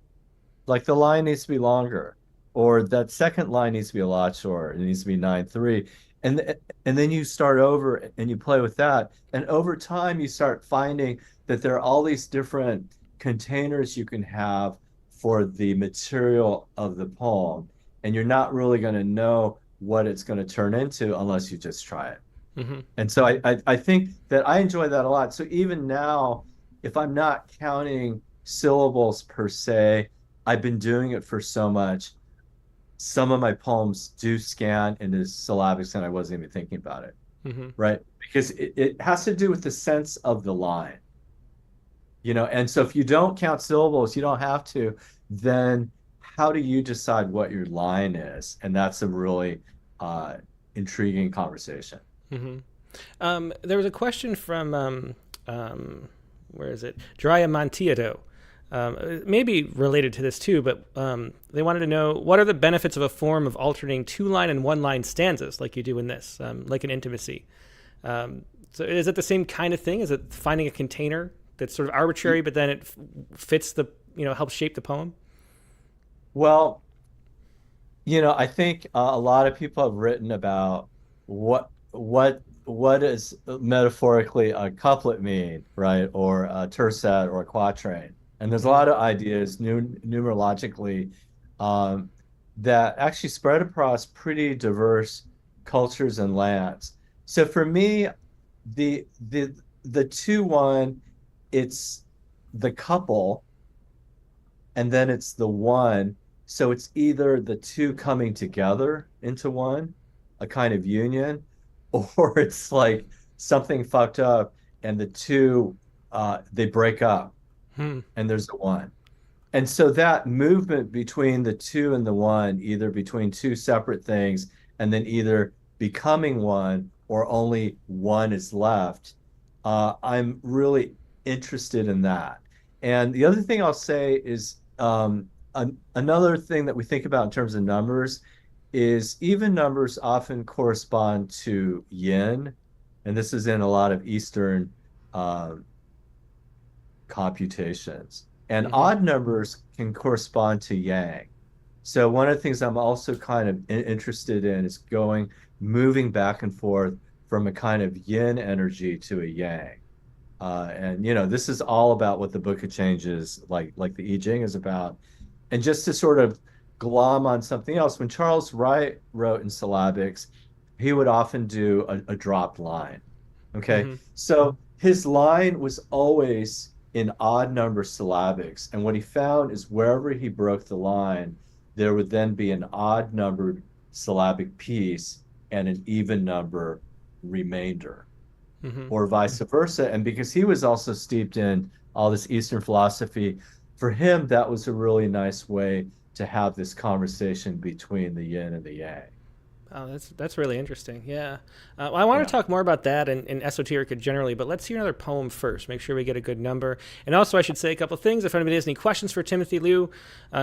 Like the line needs to be longer, or that second line needs to be a lot shorter. It needs to be 9/3. And then you start over and you play with that. And over time, you start finding that there are all these different containers you can have for the material of the poem. And you're not really going to know what it's going to turn into unless you just try it. Hmm. And so I think that I enjoy that a lot. So even now, if I'm not counting syllables per se, I've been doing it for so much. Some of my poems do scan into syllabics and I wasn't even thinking about it, Hmm. right? Because it has to do with the sense of the line, and so if you don't count syllables, you don't have to, then how do you decide what your line is? And that's a really intriguing conversation. Hmm. There was a question from where is it? Drya Montiado. Maybe related to this too, but they wanted to know what are the benefits of a form of alternating 2-line and 1-line stanzas like you do in this, like an intimacy. So is it the same kind of thing? Is it finding a container that's sort of arbitrary, but then it fits the, helps shape the poem? Well, I think a lot of people have written about what does metaphorically a couplet mean, right? Or a tercet or a quatrain. And there's a Mm-hmm. lot of ideas numerologically um, that actually spread across pretty diverse cultures and lands. So for me, the 2-1, it's the couple and then it's the one. So it's either the two coming together into one, a kind of union, or it's like something fucked up and the two they break up Hmm. and there's the one. And so that movement between the two and the one, either between two separate things and then either becoming one or only one is left, I'm really interested in that. And the other thing I'll say is another thing that we think about in terms of numbers is even numbers often correspond to yin. And this is in a lot of Eastern uh, computations. And Mm-hmm. odd numbers can correspond to yang. So one of the things I'm also kind of interested in is moving back and forth from a kind of yin energy to a yang. And this is all about what the Book of Changes, like the I-Ching, is about. And just to sort of glom on something else, when Charles Wright wrote in syllabics, he would often do a dropped line. Okay, Mm-hmm. so his line was always in odd number syllabics, and what he found is wherever he broke the line, there would then be an odd numbered syllabic piece and an even number remainder, Mm-hmm. or vice versa. And because he was also steeped in all this Eastern philosophy, for him, that was a really nice way to have this conversation between the yin and the yang. Oh, that's really interesting. Yeah, well, I want to Yeah. talk more about that and esoterica generally, but let's hear another poem first. Make sure we get a good number. And also, I should say a couple of things. If anybody has any questions for Timothy Liu,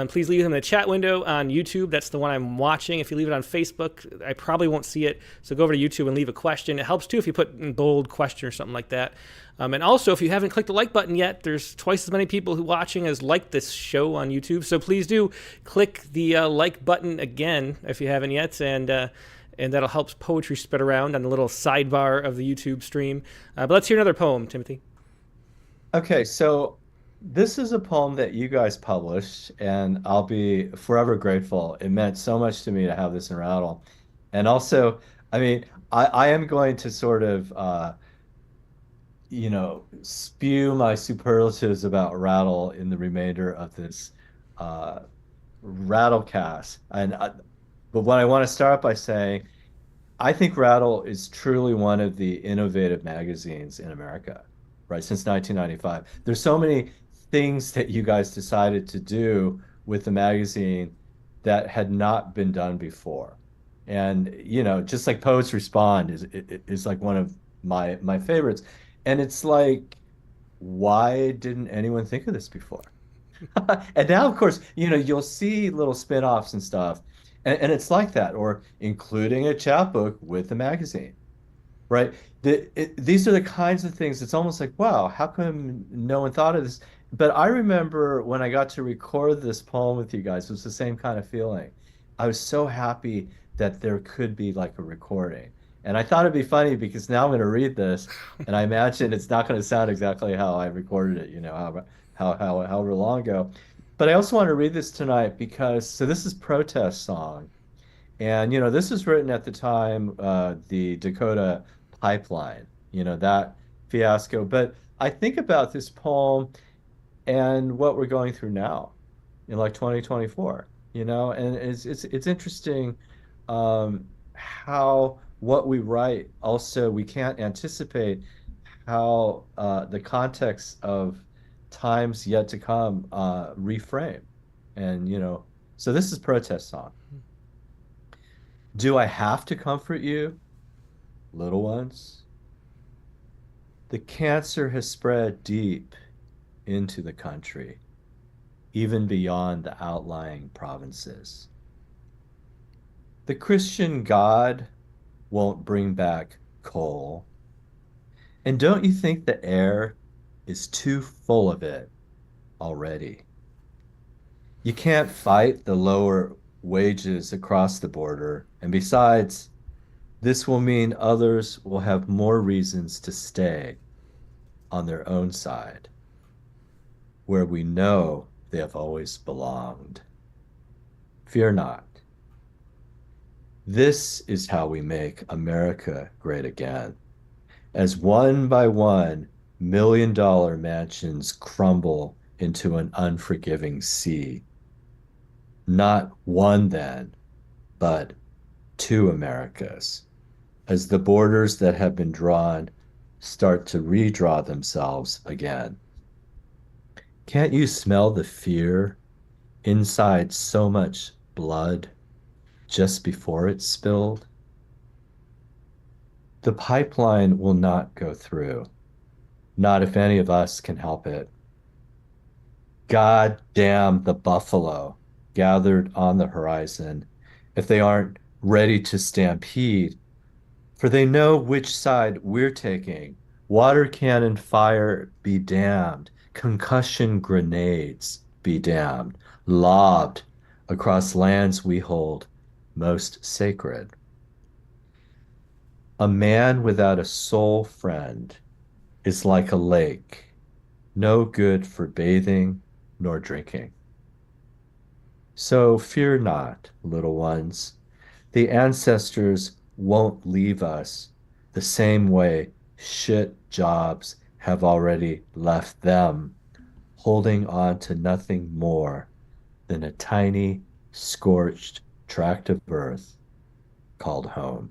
please leave them in the chat window on YouTube. That's the one I'm watching. If you leave it on Facebook, I probably won't see it. So go over to YouTube and leave a question. It helps too if you put in bold question or something like that. And also, if you haven't clicked the like button yet, there's twice as many people who watching as like this show on YouTube. So please do click the like button again if you haven't yet, and that'll help poetry spread around on the little sidebar of the YouTube stream. But let's hear another poem, Timothy. Okay, so this is a poem that you guys published, and I'll be forever grateful. It meant so much to me to have this in Rattle. And also, I mean, I am going to sort of spew my superlatives about Rattle in the remainder of this uh, Rattlecast. But what I want to start by saying, I think Rattle is truly one of the innovative magazines in America, right? Since 1995. There's so many things that you guys decided to do with the magazine that had not been done before. And, just like Poets Respond is like one of my favorites. And it's like, why didn't anyone think of this before? And now, of course, you'll see little spin-offs and stuff. And it's like that, or including a chapbook with the magazine, right? These are the kinds of things. It's almost like, wow, how come no one thought of this? But I remember when I got to record this poem with you guys, it was the same kind of feeling. I was so happy that there could be like a recording. And I thought it'd be funny because now I'm going to read this, and I imagine it's not going to sound exactly how I recorded it, however long ago. But I also want to read this tonight because so this is protest song. And this was written at the time the Dakota pipeline, that fiasco. But I think about this poem and what we're going through now in like 2024, and it's interesting how what we write also we can't anticipate how the context of times yet to come reframe. And so this is protest song. Do I have to comfort you, little ones? The cancer has spread deep into the country, even beyond the outlying provinces. The Christian God won't bring back coal. And don't you think the air is too full of it already? You can't fight the lower wages across the border. And besides, this will mean others will have more reasons to stay on their own side, where we know they have always belonged. Fear not. This is how we make America great again. As one by one, $1 million mansions crumble into an unforgiving sea. Not one then, but two Americas, as the borders that have been drawn start to redraw themselves again. Can't you smell the fear inside so much blood just before it's spilled? The pipeline will not go through, not if any of us can help it. God damn the buffalo gathered on the horizon if they aren't ready to stampede, for they know which side we're taking. Water cannon fire be damned, concussion grenades be damned, lobbed across lands we hold most sacred. A man without a soul friend is like a lake, no good for bathing nor drinking. So fear not, little ones. The ancestors won't leave us the same way shit jobs have already left them, holding on to nothing more than a tiny, scorched tract of earth called home.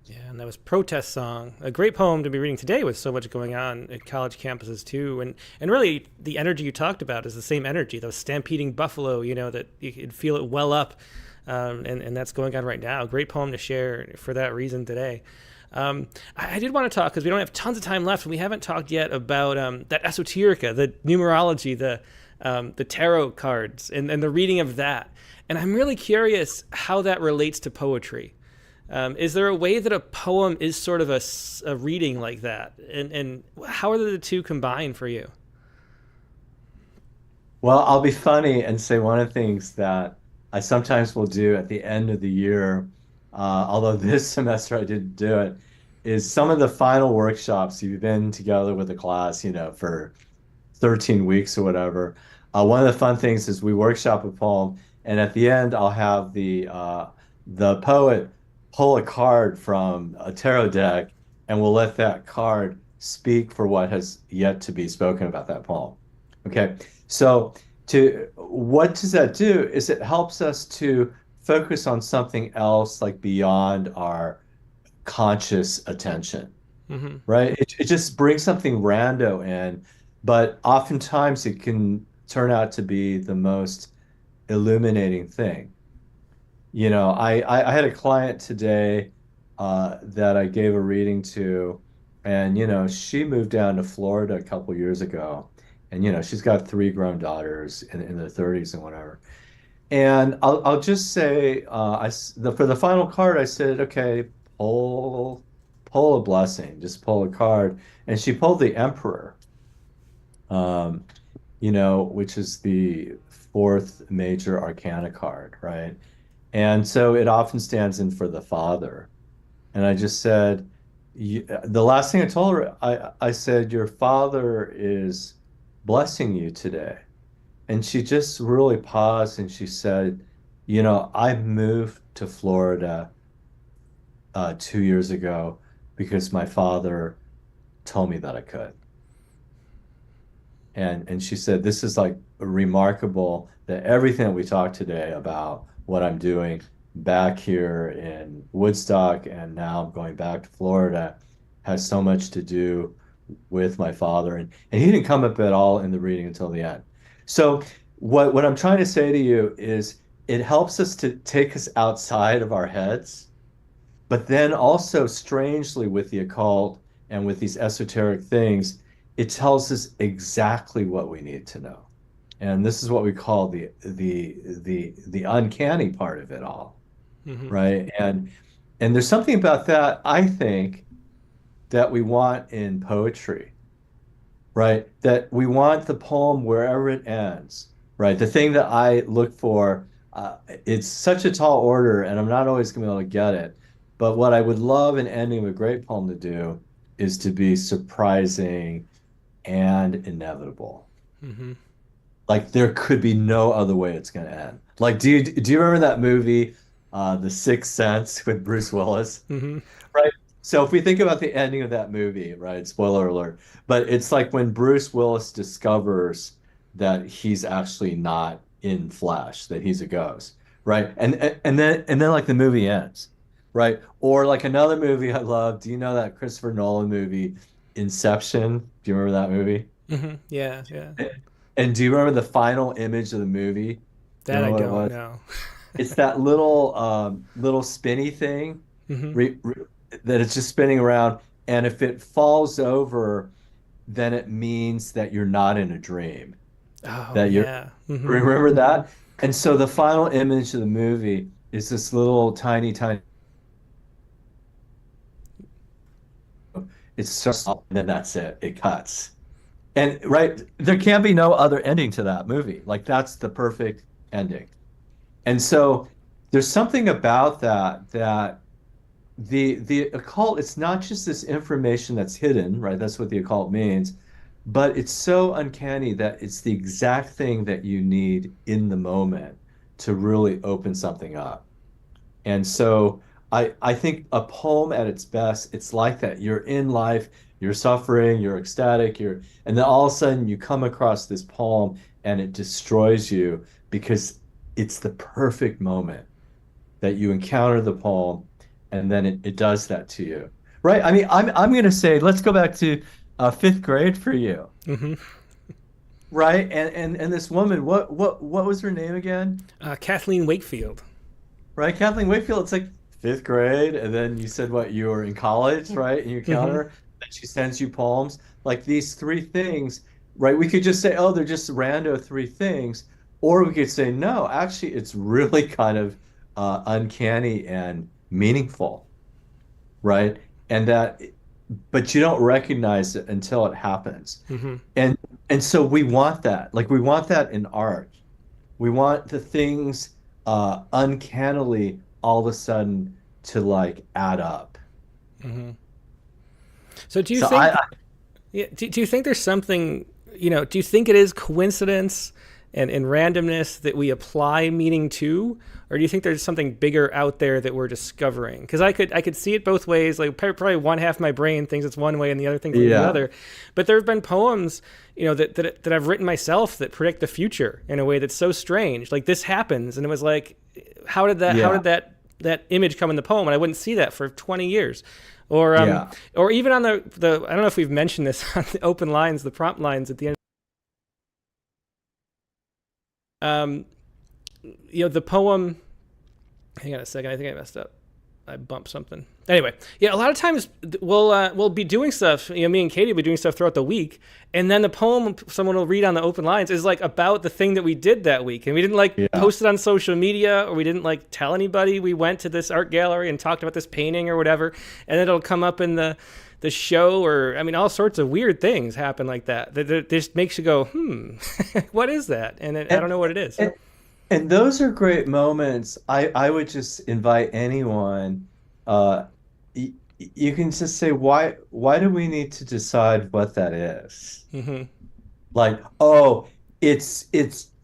Yeah, and that was Protest Song, a great poem to be reading today with so much going on at college campuses too. And really the energy you talked about is the same energy, those stampeding buffalo, that you could feel it well up. And that's going on right now. Great poem to share for that reason today. I did want to talk, because we don't have tons of time left, and we haven't talked yet about that esoterica, the numerology, the tarot cards, and the reading of that. And I'm really curious how that relates to poetry. Is there a way that a poem is sort of a reading like that? And how are the two combined for you? Well, I'll be funny and say one of the things that I sometimes will do at the end of the year, although this semester I didn't do it, is some of the final workshops you've been together with the class, for 13 weeks or whatever. One of the fun things is we workshop a poem, and at the end I'll have the poet pull a card from a tarot deck, and we'll let that card speak for what has yet to be spoken about that poem. Okay, so to what does that do is it helps us to focus on something else, like beyond our conscious attention, Mm-hmm. right? It just brings something rando in, but oftentimes it can turn out to be the most illuminating thing. I had a client today that I gave a reading to, and she moved down to Florida a couple years ago, and she's got three grown daughters in their 30s and whatever. And I'll just say, for the final card, I said, okay, pull a blessing, just pull a card, and she pulled the Emperor, um, which is the fourth major arcana card, right? And so it often stands in for the father. And I just said, the last thing I told her, I said, your father is blessing you today. And she just really paused and she said, I moved to Florida 2 years ago because my father told me that I could. And she said, this is like remarkable that everything that we talked today about what I'm doing back here in Woodstock and now I'm going back to Florida has so much to do with my father. And he didn't come up at all in the reading until the end. So what I'm trying to say to you is it helps us to take us outside of our heads, but then also strangely with the occult and with these esoteric things, it tells us exactly what we need to know. And this is what we call the uncanny part of it all, Hmm. right? And there's something about that, I think, that we want in poetry, right? That we want the poem wherever it ends, right? The thing that I look for, it's such a tall order, and I'm not always going to be able to get it. But what I would love an ending of a great poem to do is to be surprising and inevitable. Hmm. Like there could be no other way it's going to end. Like, do you remember that movie, The Sixth Sense with Bruce Willis? Hmm. Right. So if we think about the ending of that movie, right? Spoiler alert, but it's like when Bruce Willis discovers that he's actually not in flesh, that he's a ghost, right? And then like the movie ends, right? Or like another movie I love. Do you know that Christopher Nolan movie, Inception? Do you remember that movie? Hmm. Yeah, yeah. And do you remember the final image of the movie? Do you That I remember what it don't was? know. It's that little spinny thing Hmm. re, re, that it's just spinning around. And if it falls over, then it means that you're not in a dream. Oh, That you're yeah. Hmm. remember that? And so the final image of the movie is this little tiny, tiny. It's so small, and then that's it. It cuts. And right, there can be no other ending to that movie. Like that's the perfect ending. And so there's something about that the occult, it's not just this information that's hidden, right? That's what the occult means, but it's so uncanny that it's the exact thing that you need in the moment to really open something up. And so I think a poem at its best, it's like that. You're in life, you're suffering, you're ecstatic, and then all of a sudden you come across this poem and it destroys you because it's the perfect moment that you encounter the poem and then it does that to you. Right? I mean, I'm gonna say, let's go back to fifth grade for you. Hmm. Right? And this woman, what was her name again? Kathleen Wakefield. Right? Kathleen Wakefield, it's like fifth grade, and then you said what, you were in college, right? And you Hmm. encounter her, and she sends you poems. Like these three things, right? We could just say, oh, they're just rando three things, or we could say, no, actually, it's really kind of uncanny and meaningful, right? And that, but you don't recognize it until it happens. Hmm. And and so we want that. Like we want that in art. We want the things uncannily all of a sudden to like add up. Hmm. So do you So think, yeah, do you think there's something, do you think it is coincidence and randomness that we apply meaning to, or do you think there's something bigger out there that we're discovering? Because I could see it both ways. Like probably one half of my brain thinks it's one way and the other thinks it's the yeah, other. But there have been poems, that I've written myself that predict the future in a way that's so strange. Like this happens, and it was like, how yeah, did that image come in the poem? And I wouldn't see that for 20 years. Or yeah. or even on the I don't know if we've mentioned this on the open lines, the prompt lines at the end. Um, the poem. Hang on a second. I think I messed up. I bumped something. Anyway, yeah, a lot of times we'll be doing stuff. Me and Katie will be doing stuff throughout the week, and then the poem someone will read on the open lines is like about the thing that we did that week, and we didn't like Yeah. post it on social media, or we didn't like tell anybody we went to this art gallery and talked about this painting or whatever, and then it'll come up in the show, or I mean, all sorts of weird things happen like that just makes you go, what is that? And I And, don't know what it is. and and those are great moments. I would just invite anyone. Uh, you can just say, why do we need to decide what that is? Hmm. Like, oh, it's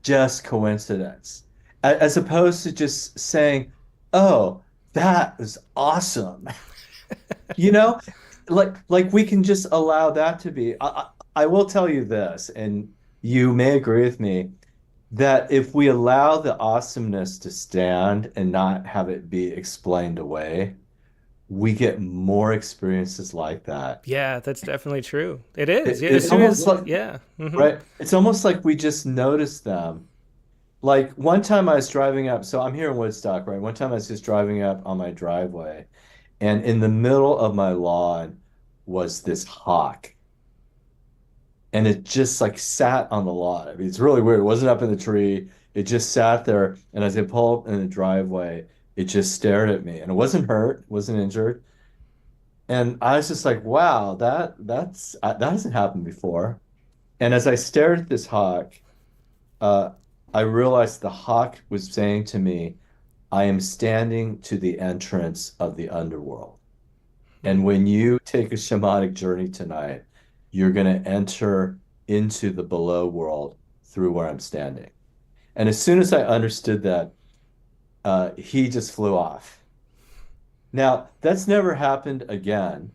just coincidence, as opposed to just saying, oh, that is awesome. You know, like we can just allow that to be. I will tell you this, and you may agree with me, that if we allow the awesomeness to stand and not have it be explained away, we get more experiences like that. Yeah, that's definitely true. It is. Yeah, as It's soon almost as like, yeah. Hmm. right? It's almost like we just notice them Like one time I was driving up, so I'm here in Woodstock, right? One time I was just driving up on my driveway, and in the middle of my lawn was this hawk. And it just like sat on the lawn. I mean, it's really weird. It wasn't up in the tree. It just sat there. And as I pulled up in the driveway, it just stared at me. And it wasn't hurt, wasn't injured. And I was just like, wow, that hasn't happened before. And as I stared at this hawk, uh, I realized the hawk was saying to me, I am standing to the entrance of the underworld. And when you take a shamanic journey tonight, you're going to enter into the below world through where I'm standing. And as soon as I understood that, he just flew off. Now, that's never happened again,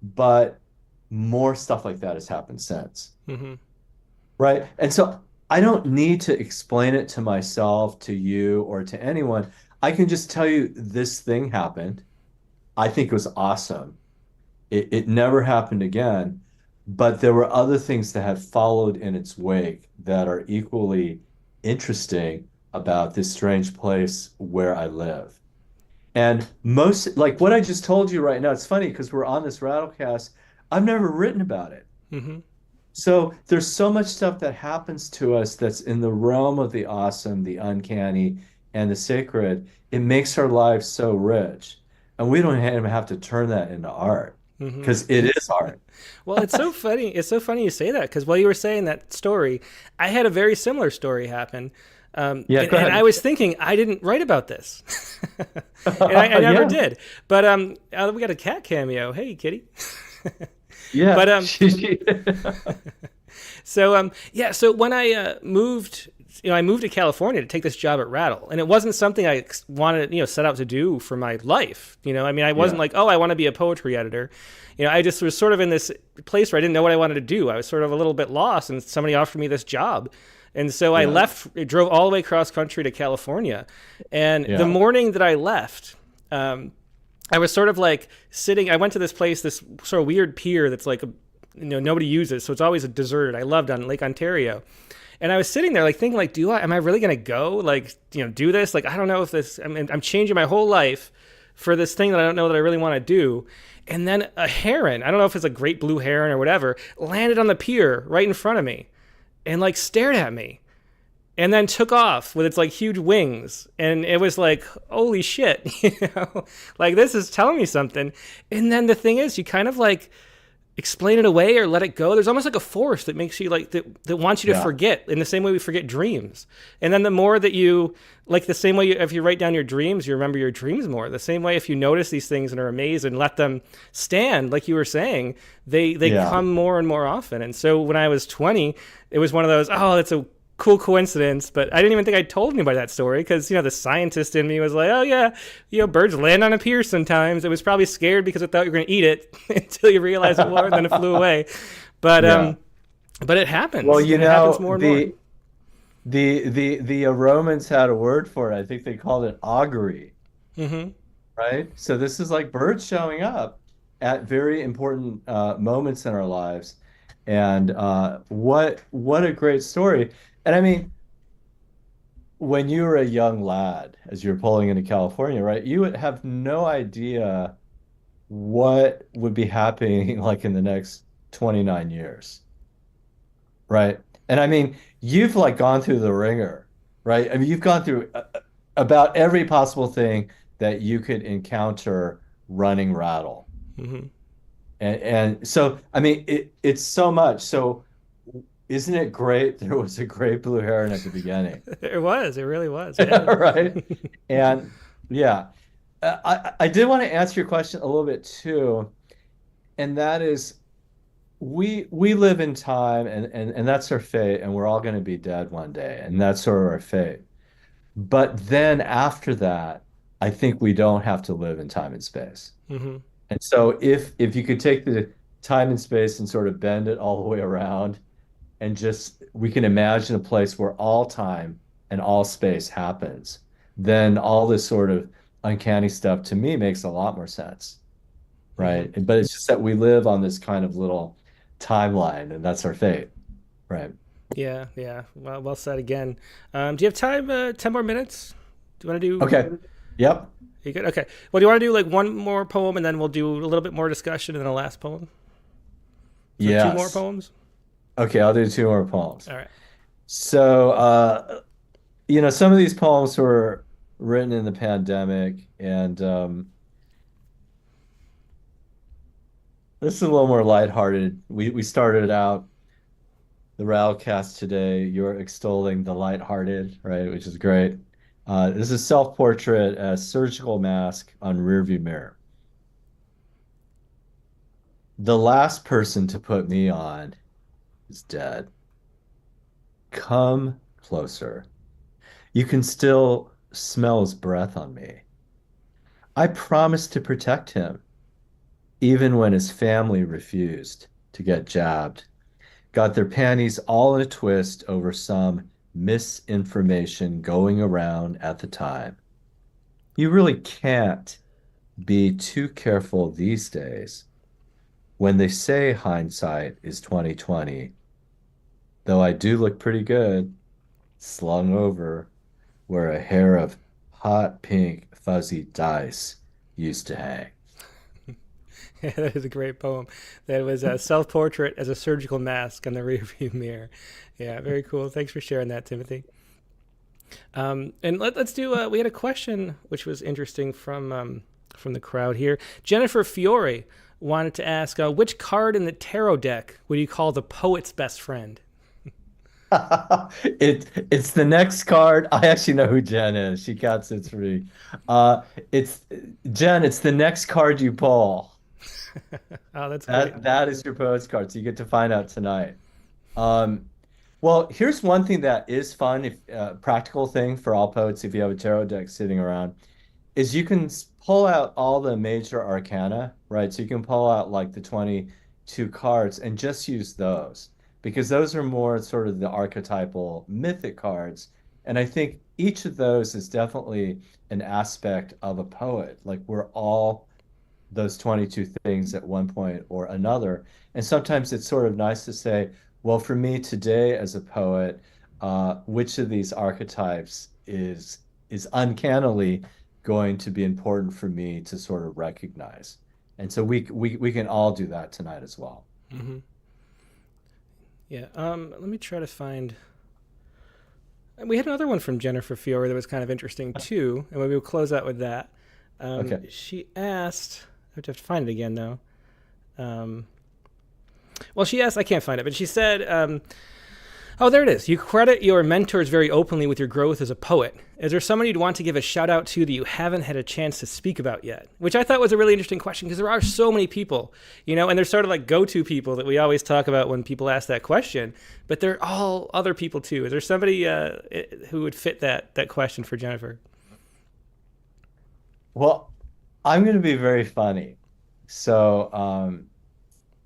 but more stuff like that has happened since. Hmm. Right. And so I don't need to explain it to myself, to you, or to anyone. I can just tell you this thing happened. I think it was awesome. It never happened again, but there were other things that have followed in its wake that are equally interesting about this strange place where I live. And most, like what I just told you right now, it's funny because we're on this Rattlecast. I've never written about it. Hmm. So there's so much stuff that happens to us that's in the realm of the awesome, the uncanny, and the sacred. It makes our lives so rich. And we don't even have to turn that into art Hmm. because it is art. Well, it's so funny. It's so funny you say that because while you were saying that story, I had a very similar story happen. Yeah, go And I ahead. was thinking I didn't write about this, and I never Yeah, did. But we got a cat cameo. Hey, kitty. yeah. But yeah. So when I moved, I moved to California to take this job at Rattle, and it wasn't something I wanted, set out to do for my life. I mean, I wasn't Yeah, like, oh, I want to be a poetry editor. I just was sort of in this place where I didn't know what I wanted to do. I was sort of a little bit lost, and somebody offered me this job. And so I yeah, left, drove all the way cross country to California. And the yeah, morning that I left, I was sort of like sitting. I went to this place, this sort of weird pier that's like, nobody uses. So it's always a deserted. I loved on Lake Ontario. And I was sitting there like thinking like, am I really going to go like, do this? Like, I don't know if this, I'm changing my whole life for this thing that I don't know that I really want to do. And then a heron, I don't know if it's a great blue heron or whatever, landed on the pier right in front of me and like stared at me and then took off with its like huge wings. And it was like, holy shit, like this is telling me something. And then the thing is, you kind of like explain it away or let it go. There's almost like a force that makes you like that wants you to yeah, forget in the same way we forget dreams. And then the more that you like the same way if you write down your dreams, you remember your dreams more. The same way if you notice these things and are amazed and let them stand, like you were saying, they yeah, come more and more often. And so when I was 20, it was one of those, oh, that's a cool coincidence, but I didn't even think I told anybody that story because the scientist in me was like, oh yeah, birds land on a pier sometimes. It was probably scared because it thought you were going to eat it until you realized it was, and then it flew away. But yeah. but it happens, Well, and it happens more and more. the Romans had a word for it. I think they called it augury, Hmm. right? So this is like birds showing up at very important moments in our lives. And what a great story. And I mean, when you were a young lad, as you're pulling into California, right, you would have no idea what would be happening like in the next 29 years, right? And I mean, you've like gone through the ringer, right? I mean, you've gone through about every possible thing that you could encounter running Rattle. Hmm. And so, I mean, it's so much. So, isn't it great? There was a great blue heron at the beginning, It really was, yeah. right? And yeah, I did want to answer your question a little bit too, and that is we live in time, and that's our fate, and we're all going to be dead one day, and that's sort of our fate. But then after that, I think we don't have to live in time and space. Hmm. And so if you could take the time and space and sort of bend it all the way around and just we can imagine a place where all time and all space happens, then all this sort of uncanny stuff to me makes a lot more sense, Hmm. right? But it's just that we live on this kind of little timeline and that's our fate, right? Yeah, yeah. Well said again. Do you have time? 10 more minutes? Do you want to do? Okay. Yep. You good? Okay. Well, do you want to do like one more poem and then we'll do a little bit more discussion and then a last poem? So two more Yes. poems. Okay, I'll do two more poems. All right. So, some of these poems were written in the pandemic, and this is a little more lighthearted. We started out the Rattlecast today. You're extolling the lighthearted, right? Which is great. This is self-portrait as surgical mask on rearview mirror. The last person to put me on is dead. Come closer. You can still smell his breath on me. I promised to protect him, even when his family refused to get jabbed. Got their panties all in a twist over some misinformation going around at the time. You really can't be too careful these days when they say hindsight is 2020, though I do look pretty good, slung over where a hair of hot pink fuzzy dice used to hang. Yeah, that is a great poem. That was a self-portrait as a surgical mask on the rearview mirror. Yeah, very cool. Thanks for sharing that, Timothy. And let's do. We had a question which was interesting from the crowd here. Jennifer Fiore wanted to ask, which card in the tarot deck would you call the poet's best friend? It's the next card. I actually know who Jen is. She cat sits for me. It's Jen. It's the next card you pull. Oh, that's great. That is your poet's card. So you get to find out tonight. Um, well, here's one thing that is fun, if practical thing for all poets, if you have a tarot deck sitting around, is you can pull out all the major arcana, right? So you can pull out like the 22 cards and just use those because those are more sort of the archetypal mythic cards. And I think each of those is definitely an aspect of a poet. Like we're all those 22 things at one point or another. And sometimes it's sort of nice to say, well, for me today as a poet, which of these archetypes is uncannily going to be important for me to sort of recognize. And so we can all do that tonight as well. Hmm. Yeah. Let me try to find. We had another one from Jennifer Fiore that was kind of interesting too, and maybe we'll close out with that. Okay. She asked. I have to find it again though. Well, she asked. I can't find it, but she said, "Oh, there it is. You credit your mentors very openly with your growth as a poet. Is there someone you'd want to give a shout out to that you haven't had a chance to speak about yet?" Which I thought was a really interesting question because there are so many people, and there's sort of like go-to people that we always talk about when people ask that question, but they're all other people too. Is there somebody who would fit that question for Jennifer? Well, I'm going to be very funny. So,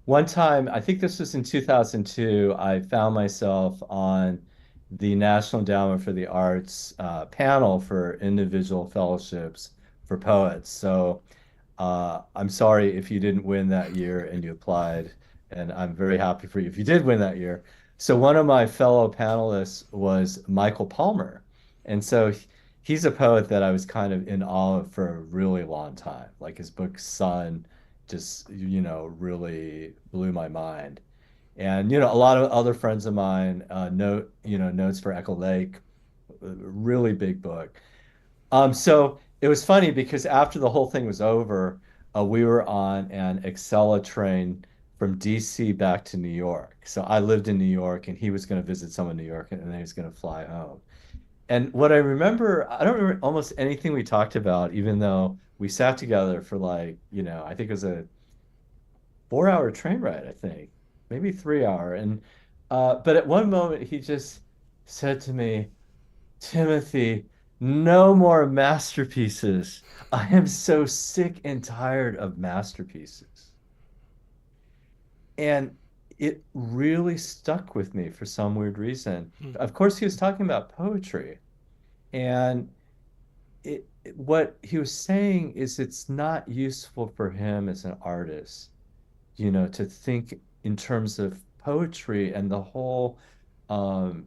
one time, I think this was in 2002, I found myself on the National Endowment for the Arts panel for individual fellowships for poets. So I'm sorry if you didn't win that year and you applied, and I'm very happy for you if you did win that year. So one of my fellow panelists was Michael Palmer. And so he's a poet that I was kind of in awe of for a really long time. Like his book Sun just, really blew my mind. And, a lot of other friends of mine, Notes for Echo Lake, really big book. So it was funny because after the whole thing was over, we were on an Excella train from DC back to New York. So I lived in New York and he was going to visit someone in New York and then he was going to fly home. And what I remember, I don't remember almost anything we talked about, even though we sat together for like, I think it was a 4 hour train ride, I think, maybe 3 hour. And but at one moment he just said to me, Timothy, no more masterpieces. I am so sick and tired of masterpieces. And it really stuck with me for some weird reason. Hmm. Of course, he was talking about poetry. And what he was saying is it's not useful for him as an artist, to think in terms of poetry and the whole um,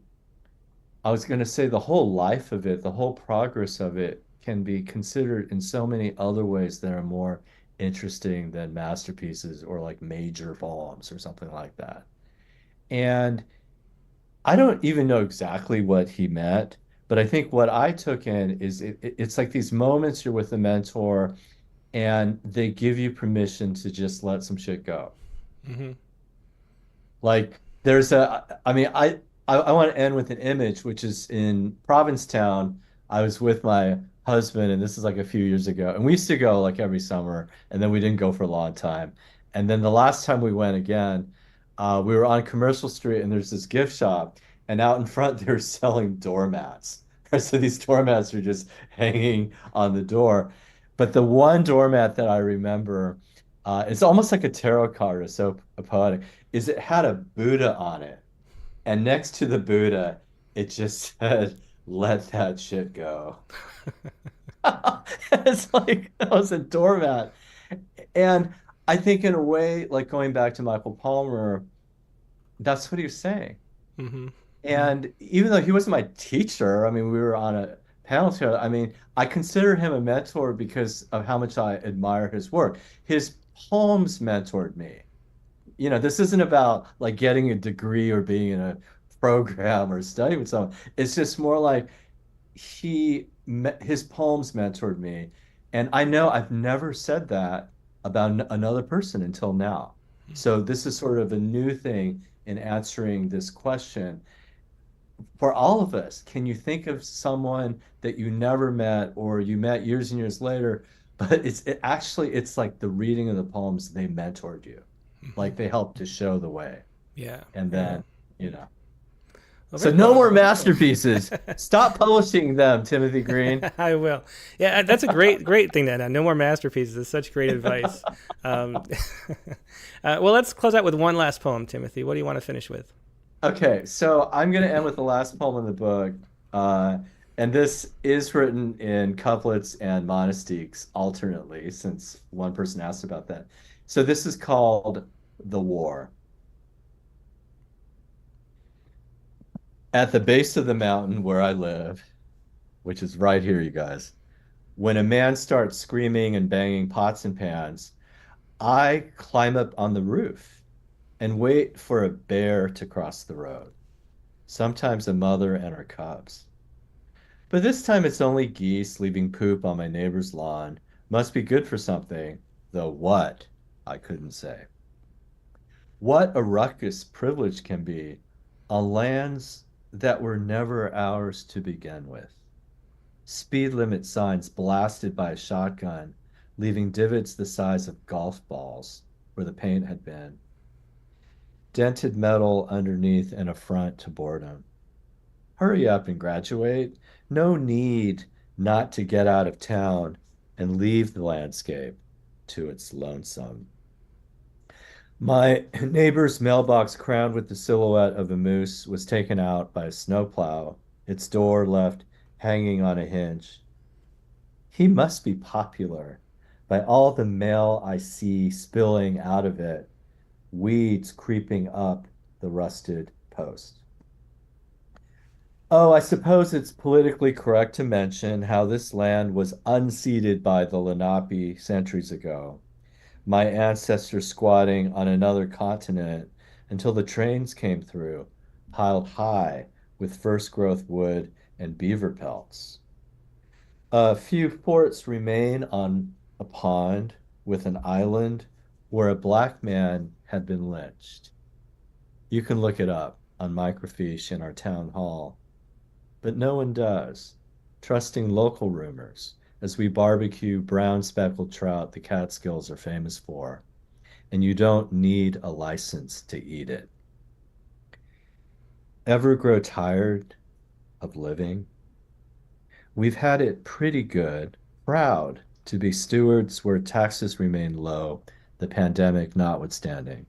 I was going to say the whole life of it, the whole progress of it can be considered in so many other ways that are more interesting than masterpieces or like major poems or something like that. And I don't even know exactly what he meant, but I think what I took in is it's like these moments you're with a mentor and they give you permission to just let some shit go. Hmm. Like there's I mean, I want to end with an image, which is in Provincetown. I was with my husband, and this is like a few years ago, and we used to go like every summer, and then we didn't go for a long time. And then the last time we went again, we were on Commercial Street, and there's this gift shop, and out in front they're selling doormats. So these doormats are just hanging on the door. But the one doormat that I remember, it's almost like a tarot card, or so poetic is it had a Buddha on it. And next to the Buddha, it just said, let that shit go. It's like I was a doormat. And I think in a way, like going back to Michael Palmer, that's what he was saying. Hmm. And even though he wasn't my teacher, I mean, we were on a panel together. I mean, I consider him a mentor because of how much I admire his work. His poems mentored me. This isn't about like getting a degree or being in a program or studying with someone. It's just more like his poems mentored me. And I know I've never said that about another person until now. So this is sort of a new thing in answering this question. For all of us, can you think of someone that you never met or you met years and years later, but it's like the reading of the poems, they mentored you. Hmm. Like they help to show the way. Yeah. And Yeah. then, you know. Well, So very no cool. more masterpieces. Stop publishing them, Timothy Green. I will. Yeah, that's a great thing to end on. No more masterpieces. That's such great advice. Um, well, let's close out with one last poem, Timothy. What do you want to finish with? Okay, so I'm going to end with the last poem in the book. Uh, and this is written in couplets and monostiches alternately, since one person asked about that. So this is called The War. At the base of the mountain where I live, which is right here, you guys, when a man starts screaming and banging pots and pans, I climb up on the roof and wait for a bear to cross the road, sometimes a mother and her cubs. But this time it's only geese leaving poop on my neighbor's lawn. Must be good for something, though what, I couldn't say. What a ruckus privilege can be on lands that were never ours to begin with. Speed limit signs blasted by a shotgun, leaving divots the size of golf balls where the paint had been. Dented metal underneath an affront to boredom. Hurry up and graduate. No need not to get out of town and leave the landscape to its lonesome. My neighbor's mailbox, crowned with the silhouette of a moose, was taken out by a snowplow, its door left hanging on a hinge. He must be popular by all the mail I see spilling out of it, weeds creeping up the rusted post. Oh, I suppose it's politically correct to mention how this land was unceded by the Lenape centuries ago, my ancestors squatting on another continent until the trains came through, piled high with first growth wood and beaver pelts. A few forts remain on a pond with an island where a black man had been lynched. You can look it up on microfiche in our town hall, but no one does, trusting local rumors as we barbecue brown speckled trout the Catskills are famous for, and you don't need a license to eat it. Ever grow tired of living? We've had it pretty good, proud to be stewards where taxes remain low, the pandemic notwithstanding.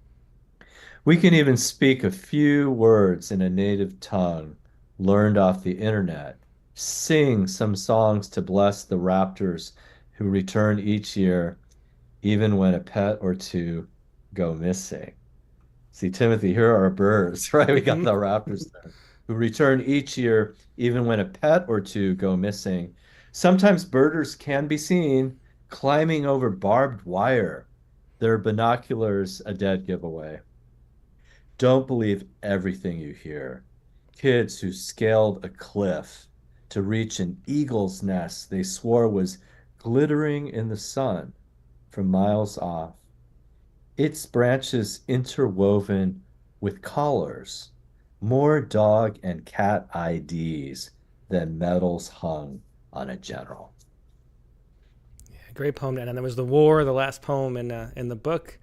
We can even speak a few words in a native tongue learned off the internet, sing some songs to bless the raptors who return each year, even when a pet or two go missing. See, Timothy, here are birds, right? We got the raptors there, who return each year, even when a pet or two go missing. Sometimes birders can be seen climbing over barbed wire. Their binoculars a dead giveaway. Don't believe everything you hear. Kids who scaled a cliff to reach an eagle's nest they swore was glittering in the sun from miles off. Its branches interwoven with collars, more dog and cat IDs than medals hung on a general. Great poem, and that was "The War," the last poem in the book,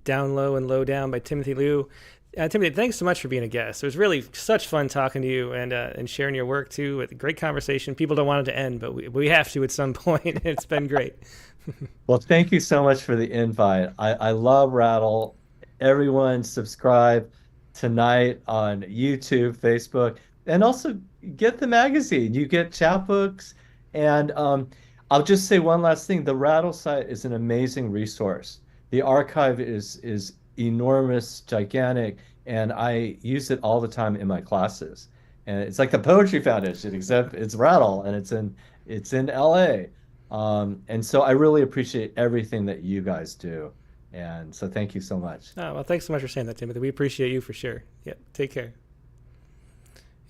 "Down Low and Low Down" by Timothy Liu. Timothy, thanks so much for being a guest. It was really such fun talking to you and sharing your work too. A great conversation. People don't want it to end, but we have to at some point. It's been great. Well, thank you so much for the invite. I love Rattle. Everyone subscribe tonight on YouTube, Facebook, and also get the magazine. You get chapbooks. And I'll just say one last thing. The Rattle site is an amazing resource. The archive is enormous, gigantic, and I use it all the time in my classes. And it's like the Poetry Foundation, except it's Rattle, and it's in LA. And so I really appreciate everything that you guys do. And so thank you so much. Oh, well, thanks so much for saying that, Timothy. We appreciate you for sure. Yeah, take care.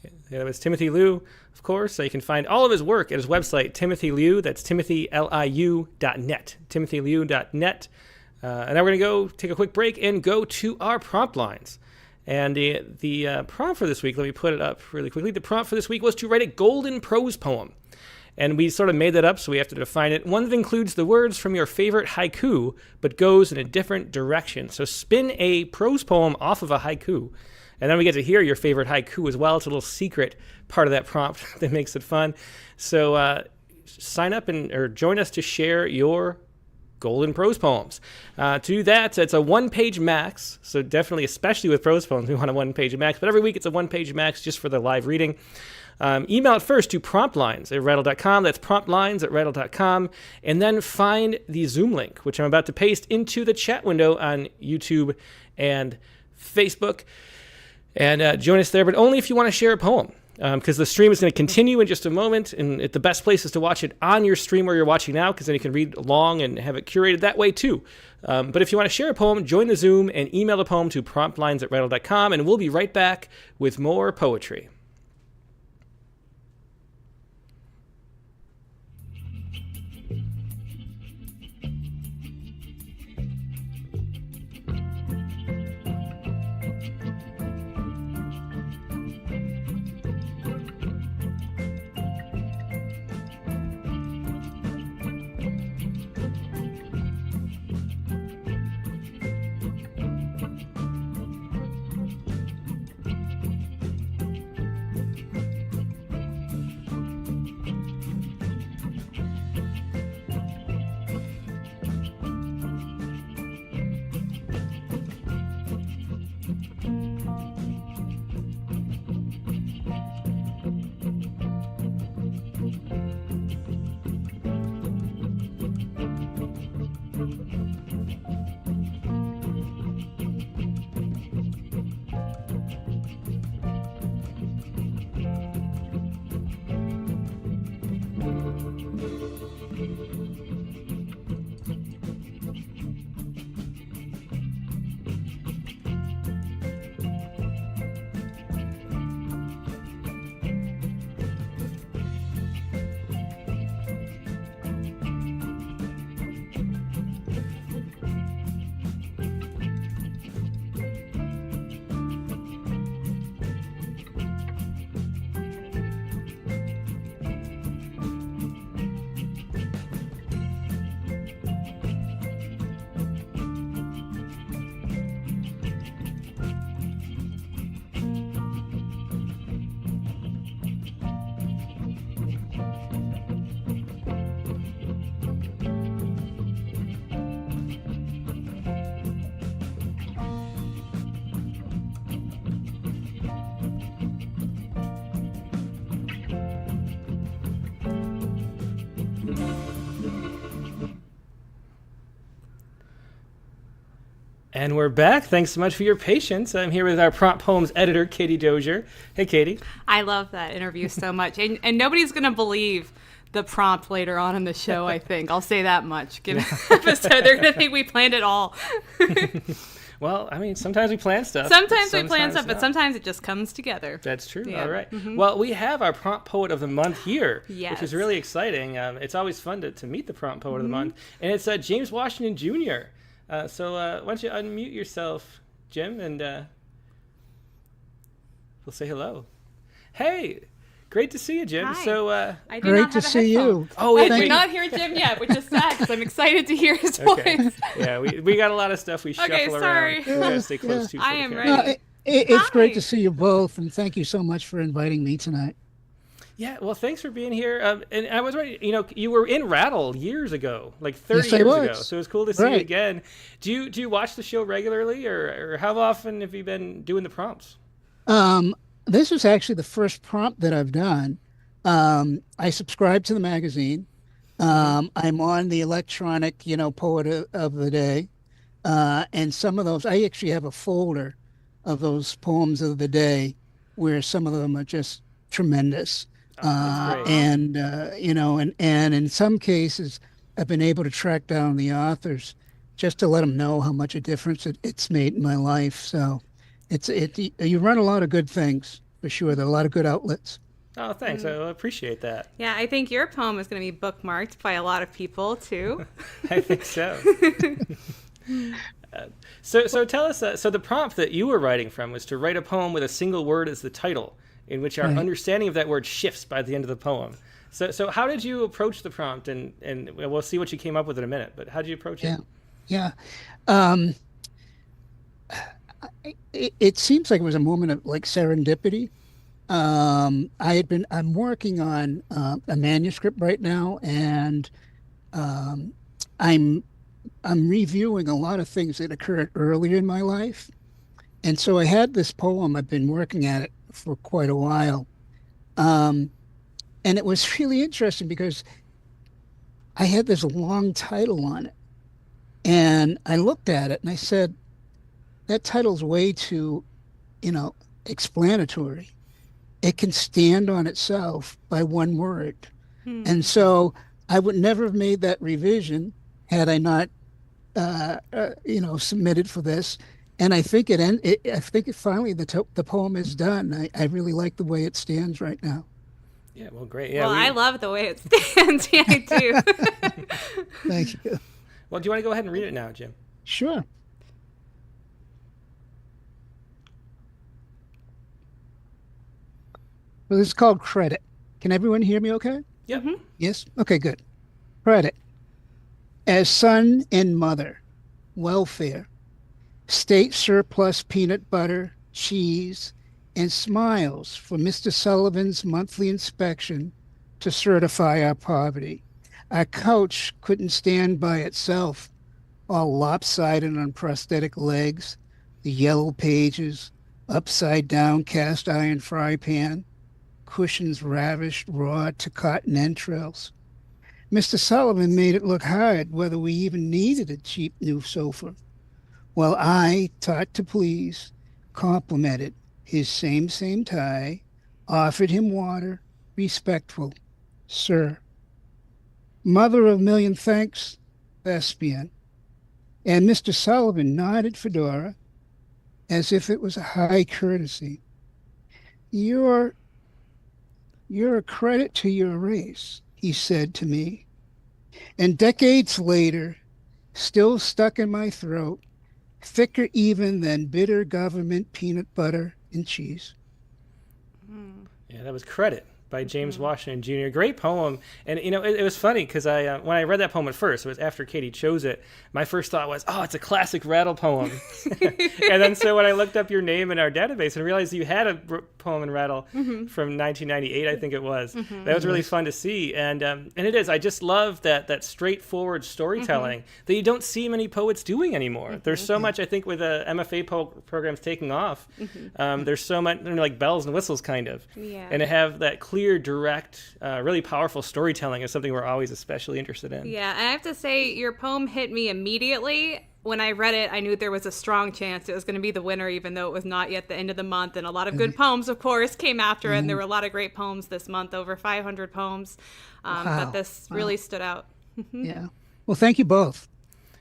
Yeah, that was Timothy Liu, of course. So you can find all of his work at his website, Timothy Liu. That's timothyliu.net, timothyliu.net. And now we're going to go take a quick break and go to our prompt lines. And the prompt for this week, let me put it up really quickly. The prompt for this week was to write a golden prose poem. And we sort of made that up, so we have to define it. One that includes the words from your favorite haiku, but goes in a different direction. So spin a prose poem off of a haiku. And then we get to hear your favorite haiku as well. It's a little secret part of that prompt that makes it fun. So sign up or join us to share your golden prose poems. To do that, it's a one-page max. So definitely, especially with prose poems, we want a one-page max. But every week it's a one-page max just for the live reading. Email it first to promptlines@rattle.com. That's promptlines@rattle.com. And then find the Zoom link, which I'm about to paste into the chat window on YouTube and Facebook. And join us there, but only if you want to share a poem. Because the stream is going to continue in just a moment, and the best place is to watch it on your stream where you're watching now, because then you can read along and have it curated that way too. But if you want to share a poem, join the Zoom and email the poem to promptlines@rattle.com, and we'll be right back with more poetry. And we're back. Thanks so much for your patience. I'm here with our Prompt Poems editor, Katie Dozier. Hey, Katie. I love that interview so much. And nobody's going to believe the prompt later on in the show, I think. I'll say that much. Given the episode, they're going to think we planned it all. Well, I mean, sometimes we plan stuff. Sometimes we plan stuff, but sometimes it just comes together. That's true. Yeah. All right. Well, we have our Prompt Poet of the Month here, Yes. which is really exciting. It's always fun to meet the Prompt Poet of the Month. And it's James Washington Jr. So why don't you unmute yourself, Jim, and we'll say hello. Hey, great to see you, Jim. Hi. So I do Great not to have a see headphone. you. Oh, I yeah, do wait. not hear Jim yet, which is sad because I'm excited to hear his Okay. voice. Yeah, we got a lot of stuff we shuffle Okay, around. sorry. We gotta stay close to. I am the ready. camera. No, it's Hi. great to see you both, and thank you so much for inviting me tonight. Yeah, well, thanks for being here. And I was wondering, you were in Rattle years ago, like 30 Yes, I years was. ago. So it's cool to see you Right. again. Do you watch the show regularly, or how often have you been doing the prompts? This is actually the first prompt that I've done. I subscribe to the magazine. I'm on the electronic, poet of the day. And some of those, I actually have a folder of those poems of the day where some of them are just tremendous. That's great. And in some cases, I've been able to track down the authors just to let them know how much a difference it's made in my life. So you run a lot of good things for sure. There are a lot of good outlets. Oh, thanks. I appreciate that. Yeah, I think your poem is going to be bookmarked by a lot of people, too. I think so. So tell us, so the prompt that you were writing from was to write a poem with a single word as the title, in which our Right. understanding of that word shifts by the end of the poem. So how did you approach the prompt? And we'll see what you came up with in a minute, but how did you approach it? Yeah. It seems like it was a moment of like serendipity. I'm working on a manuscript right now, and I'm reviewing a lot of things that occurred earlier in my life. And so I had this poem, I've been working at it for quite a while. And it was really interesting because I had this long title on it. And I looked at it and I said, that title's way too, explanatory. It can stand on itself by one word. And so I would never have made that revision had I not, submitted for this. And I think finally the poem is done. I really like the way it stands right now. Yeah, well, great. Yeah, Well, I love the way it stands. Yeah, I do. Thank you. Well, do you want to go ahead and read it now, Jim? Sure. Well, this is called Credit. Can everyone hear me okay? Yep. Yes? Okay, good. Credit. As son and mother, welfare, state surplus peanut butter, cheese, and smiles for Mr. Sullivan's monthly inspection to certify our poverty. Our couch couldn't stand by itself, all lopsided on prosthetic legs, the yellow pages, upside down cast iron fry pan, cushions ravished raw to cotton entrails. Mr. Sullivan made it look hard whether we even needed a cheap new sofa, while I, taught to please, complimented his same tie, offered him water, respectful, sir. Mother of million thanks, thespian. And Mr. Sullivan nodded fedora as if it was a high courtesy. You're a credit to your race, he said to me. And decades later, still stuck in my throat, thicker even than bitter government peanut butter and cheese. Yeah, that was Credit by James Washington Jr. Great poem. And, it was funny because when I read that poem at first, it was after Katie chose it, my first thought was, oh, it's a classic Rattle poem. And then so when I looked up your name in our database and realized you had a poem in Rattle from 1998, I think it was. That was really fun to see. And it is. I just love that straightforward storytelling that you don't see many poets doing anymore. There's so much, I think, with MFA programs taking off. There's so much, like bells and whistles kind of. Yeah. And to have that clear, direct, really powerful storytelling is something we're always especially interested in. Yeah, and I have to say, your poem hit me immediately. when I read it, I knew there was a strong chance it was going to be the winner, even though it was not yet the end of the month. And a lot of good poems, of course, came after it. And there were a lot of great poems this month, over 500 poems. But this really stood out. Yeah. Well, thank you both.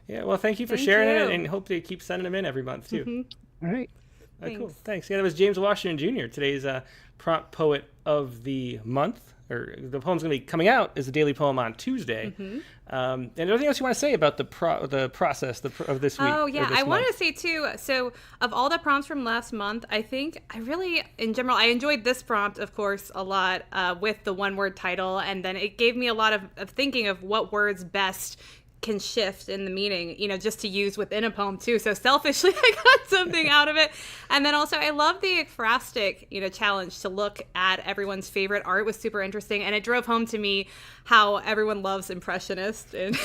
Yeah, well, thank you for sharing it, and hope to keep sending them in every month, too. All right. Cool. Thanks. Yeah, that was James Washington Jr., today's prompt poet of the month. Or the poem's going to be coming out as a daily poem on Tuesday. And anything else you want to say about the process of this week? Oh, yeah. I wanted to say, too, so of all the prompts from last month, I think I really, in general, I enjoyed this prompt, of course, a lot with the one-word title. And then it gave me a lot of thinking of what words best can shift in the meaning, just to use within a poem too. So selfishly, I got something out of it. And then also I love the ekphrastic, challenge to look at everyone's favorite art was super interesting. And it drove home to me how everyone loves Impressionist. And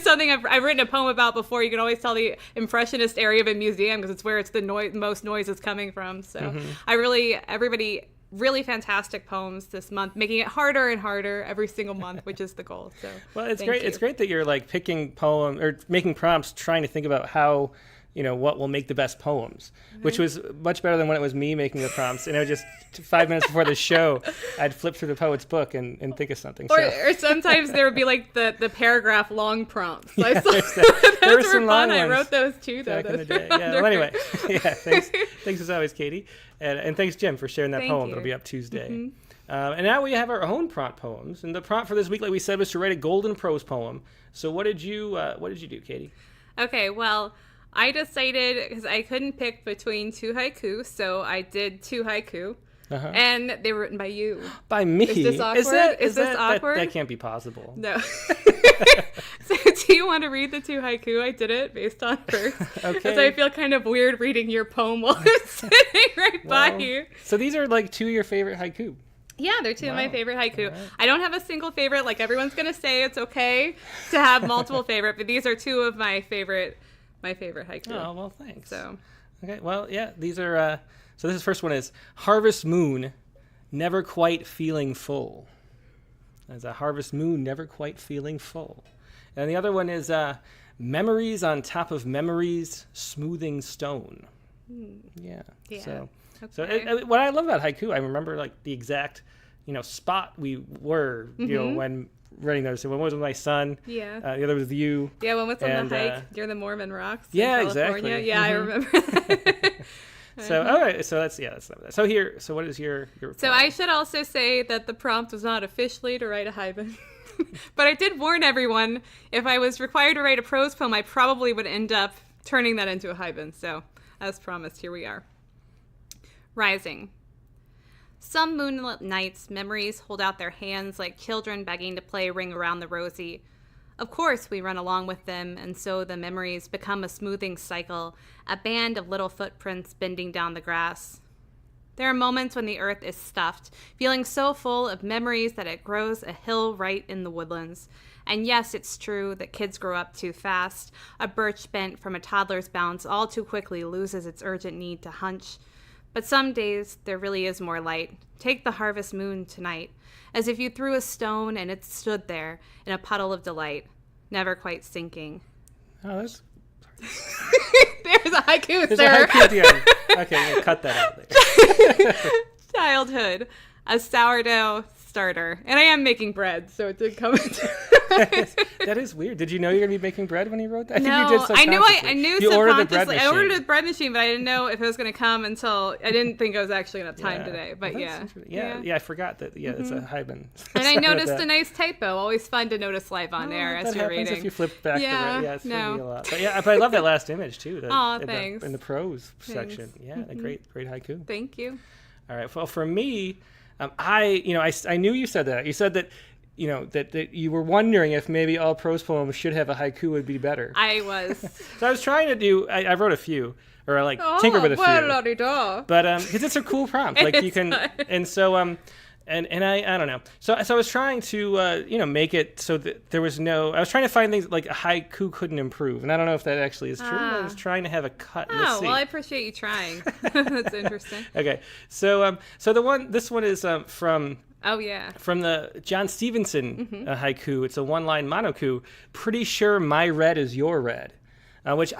something I've written a poem about before. You can always tell the Impressionist area of a museum because it's where it's the most noise is coming from. So everybody really fantastic poems this month, making it harder and harder every single month, which is the goal. So well, it's great. It's great that you're like picking poem or making prompts, trying to think about how, what will make the best poems, which was much better than when it was me making the prompts. And it was just 5 minutes before the show, I'd flip through the poet's book and think of something. Or sometimes there would be like the paragraph long prompts. Yeah, Those were fun. I wrote those too, though. Back in the day. Yeah. Well, anyway, thanks as always, Katie. And thanks, Jim, for sharing that poem. It'll be up Tuesday. And now we have our own prompt poems. And the prompt for this week, like we said, was to write a golden prose poem. So what did you do, Katie? Okay, well, I decided, because I couldn't pick between 2 haiku, so I did 2 haiku. And they were written by you. By me? Is this awkward? Is this awkward? That can't be possible. No. So do you want to read the 2 haiku? I did it based on verse. Okay. Because I feel kind of weird reading your poem while I'm sitting by you. So these are like 2 of your favorite haiku? Yeah, they're 2 of my favorite haiku. Right. I don't have a single favorite. Like everyone's going to say it's okay to have multiple favorite, but these are 2 of my favorite haiku. Oh, well, thanks. So. Okay, well, yeah, these are... So this first one is Harvest Moon, Never Quite Feeling Full. That's a Harvest Moon, Never Quite Feeling Full. And the other one is Memories on Top of Memories, Smoothing Stone. Yeah. So what I love about haiku, I remember like the exact, spot we were, when writing those. So one was with my son. Yeah. The other was you. Yeah, one was on the hike near the Mormon rocks. Yeah, in California. exactly. Yeah, I remember that. So all right, so that's that. So what is your So I should also say that the prompt was not officially to write a haibun. But I did warn everyone, if I was required to write a prose poem, I probably would end up turning that into a haibun. So, as promised, here we are. Rising. Some moonlit nights, memories hold out their hands like children begging to play Ring Around the Rosie. Of course, we run along with them, and so the memories become a smoothing cycle, a band of little footprints bending down the grass. There are moments when the earth is stuffed, feeling so full of memories that it grows a hill right in the woodlands. And yes, it's true that kids grow up too fast. A birch bent from a toddler's bounce all too quickly loses its urgent need to hunch. But some days, there really is more light. Take the harvest moon tonight, as if you threw a stone and it stood there in a puddle of delight, never quite sinking. Oh, that's... There's a haiku, There's sir. a haiku at the end. Okay, we'll cut that out there. Childhood, a sourdough starter. And I am making bread, so it did come into That is weird. Did you know you were going to be making bread when you wrote that? No, I think you did subconsciously. I knew you ordered the bread subconsciously. machine. I ordered a bread machine, but I didn't know if it was going to come until I didn't think I was actually going to have time today. But yeah, I forgot that. Yeah, it's a haibun. And I noticed a nice typo. Always fun to notice live on air as you're reading. If you flip back the red. Yeah, it's me a lot. But yeah, but I love that last image too. Thanks. In the prose section. Yeah, a great haiku. Thank you. All right. Well, for me, I knew you said that. You said that. That you were wondering if maybe all prose poems should have a haiku would be better. I was. So I was trying to do. I wrote a few, or tinker with a few. But because it's a cool prompt, like you can, and so and I don't know. So I was trying to make it so that there was no. I was trying to find things like a haiku couldn't improve, and I don't know if that actually is true. I was trying to have a cut. Oh well, I appreciate you trying. That's interesting. Okay, so this one is from. Oh, yeah. From the John Stevenson haiku. It's a one-line monoku. Pretty sure my red is your red. which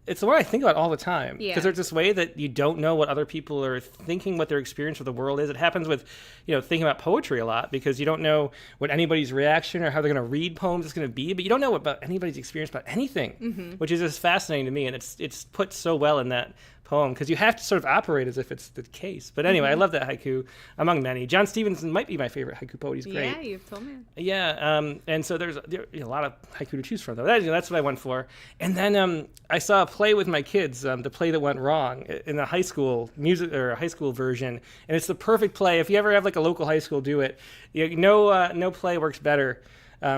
it's the one I think about all the time Yeah. because there's this way that you don't know what other people are thinking, what their experience of the world is. It happens with, thinking about poetry a lot because you don't know what anybody's reaction or how they're going to read poems is going to be, but you don't know about anybody's experience about anything, which is just fascinating to me. And it's put so well in that poem because you have to sort of operate as if it's the case. But anyway, I love that haiku among many. John Stevenson might be my favorite haiku poet. He's great. Yeah, you've told me. Yeah, and so there's a lot of haiku to choose from, though. That's what I went for. And then I saw a play with my kids, the play that went wrong in the high school music or high school version, and it's the perfect play. If you ever have like a local high school do it, no play works better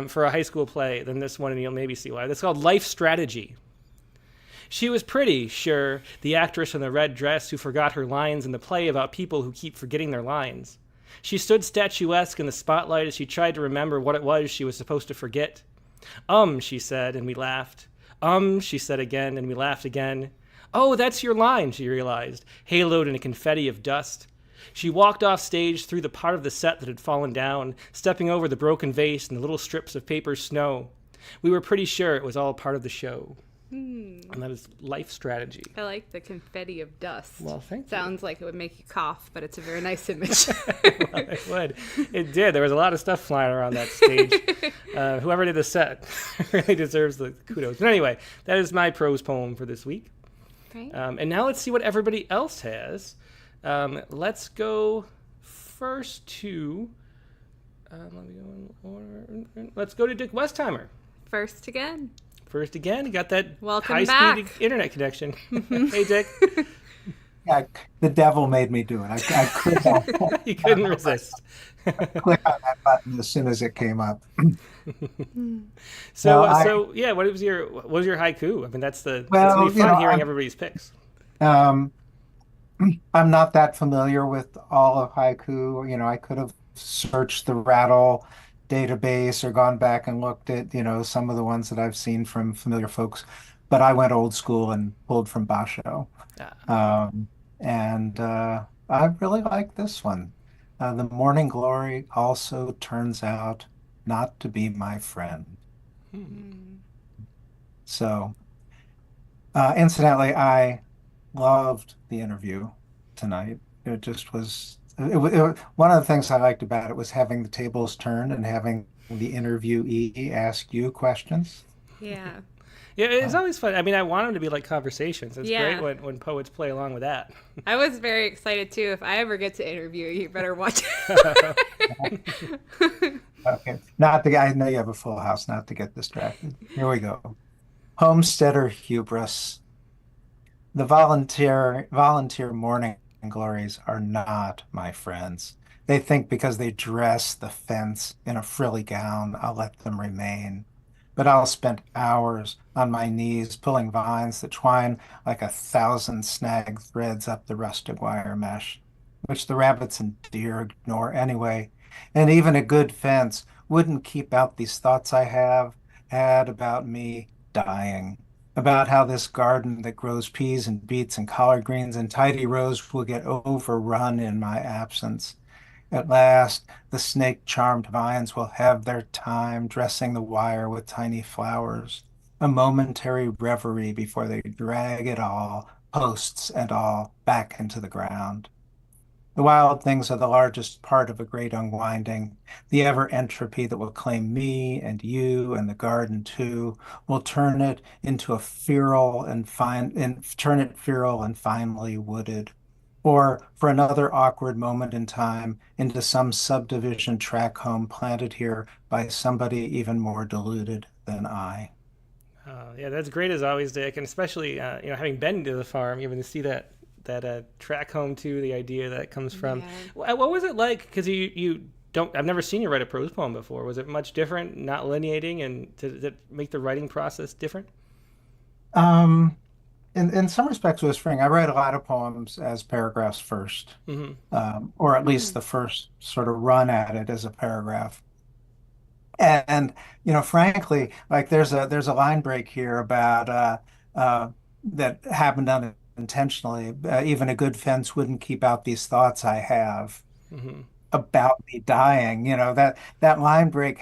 for a high school play than this one, and you'll maybe see why. It's called Life Strategy. She was pretty, sure, the actress in the red dress who forgot her lines in the play about people who keep forgetting their lines. She stood statuesque in the spotlight as she tried to remember what it was she was supposed to forget. She said, and we laughed. She said again, and we laughed again. Oh, that's your line, she realized, haloed in a confetti of dust. She walked off stage through the part of the set that had fallen down, stepping over the broken vase and the little strips of paper snow. We were pretty sure it was all part of the show. And that is Life Strategy. I like the confetti of dust. Well, thank you. Sounds like it would make you cough, but it's a very nice image. Well, it would. It did. There was a lot of stuff flying around that stage. Whoever did the set really deserves the kudos. But anyway, that is my prose poem for this week. Right. And now let's see what everybody else has. Let's go first to... let me go in order. Let's go to Dick Westheimer. First again. First again, you got that Welcome high-speed back. internet connection. Hey, Dick. Yeah, the devil made me do it. I could not You couldn't resist. click on that button as soon as it came up. So, No, yeah, what was your haiku? I mean, it's Well, gonna be fun hearing I'm everybody's picks. um, I'm not that familiar with all of haiku. I could have searched the Rattle database or gone back and looked at, some of the ones that I've seen from familiar folks, but I went old school and pulled from Basho. And I really like this one. The morning glory also turns out not to be my friend. So, incidentally, I loved the interview tonight. It just was, one of the things I liked about it was having the tables turned and having the interviewee ask you questions. Yeah. Yeah, it's always fun. I mean, I want them to be like conversations. It's Yeah. great when poets play along with that. I was very excited too. If I ever get to interview you, better watch it. Okay, not to, I know you have a full house, not to get distracted. Here we go. Homesteader hubris. The volunteer morning glories are not my friends. They think because they dress the fence in a frilly gown, I'll let them remain. But I'll spend hours on my knees pulling vines that twine like 1,000 snag threads up the rustic wire mesh, which the rabbits and deer ignore anyway. And even a good fence wouldn't keep out these thoughts I have had about me dying, about how this garden that grows peas and beets and collard greens in tidy rows will get overrun in my absence. At last, the snake-charmed vines will have their time dressing the wire with tiny flowers, a momentary reverie before they drag it all, posts and all, back into the ground. The wild things are the largest part of a great unwinding. The ever-entropy that will claim me and you and the garden too will turn it into a feral and feral and finely wooded. Or for another awkward moment in time, into some subdivision track home planted here by somebody even more deluded than I. Yeah, that's great as always, Dick, and especially having been to the farm, even to see that track home too, the idea that comes from. Yeah. What was it like? Because you don't. I've never seen you write a prose poem before. Was it much different, not lineating, and did it make the writing process different? In some respects, it was freeing. I write a lot of poems as paragraphs first, or at least the first sort of run at it as a paragraph. And frankly, like there's a line break here about that happened unintentionally. Even a good fence wouldn't keep out these thoughts I have about me dying. That line break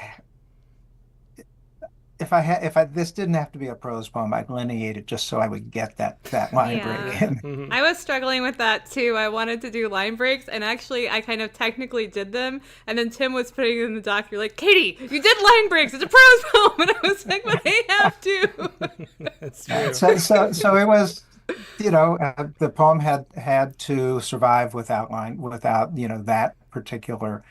this didn't have to be a prose poem, I'd lineate it just so I would get that line break Yeah. in. Mhm. I was struggling with that too. I wanted to do line breaks, and actually, I kind of technically did them. And then Tim was putting it in the doc. You're like, Katie, you did line breaks. It's a prose poem. And I was like, but I have to. That's true. So it was, the poem had to survive without that particular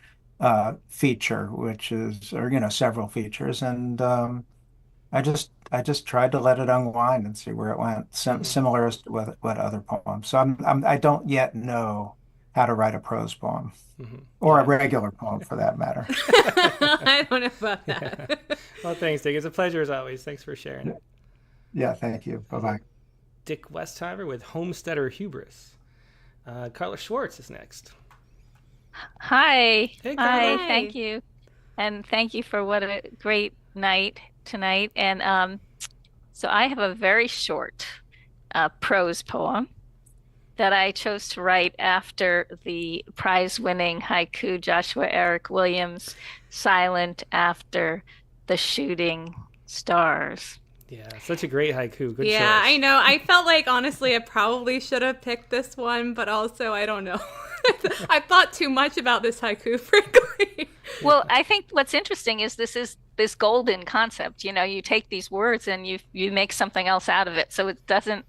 feature, which is, or several features, and I just tried to let it unwind and see where it went. Mhm. Similar as to what other poems. So I don't yet know how to write a prose poem Mhm. or a Yeah. regular poem for that matter. I don't know about that. Well, thanks, Dick. It's a pleasure as always. Thanks for sharing. Yeah, thank you. Bye-bye. Dick Westheimer with Homesteader Hubris. Carla Schwartz is next. Hi. Hey, Hi, Carla. thank you. And thank you for what a great night tonight. And so I have a very short prose poem that I chose to write after the prize-winning haiku Joshua Eric Williams' Silent After the Shooting Stars. Yeah, such a great haiku. Good Yeah, choice. I know. I felt like, honestly, I probably should have picked this one, but also, I don't know. I thought too much about this haiku, frankly. Well, I think what's interesting is this golden concept. You take these words and you make something else out of it. So it doesn't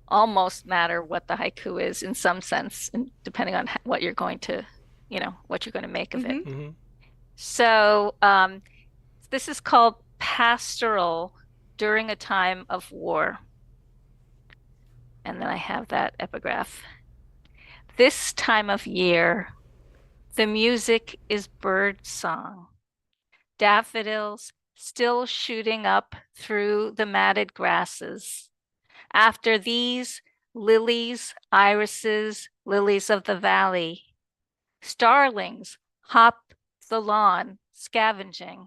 almost matter what the haiku is in some sense, and depending on what you're going to, what you're going to make of it. Hmm. So this is called Pastoral During a Time of War. And then I have that epigraph. This time of year, the music is bird song. Daffodils still shooting up through the matted grasses. After these, lilies, irises, lilies of the valley. Starlings hop the lawn, scavenging.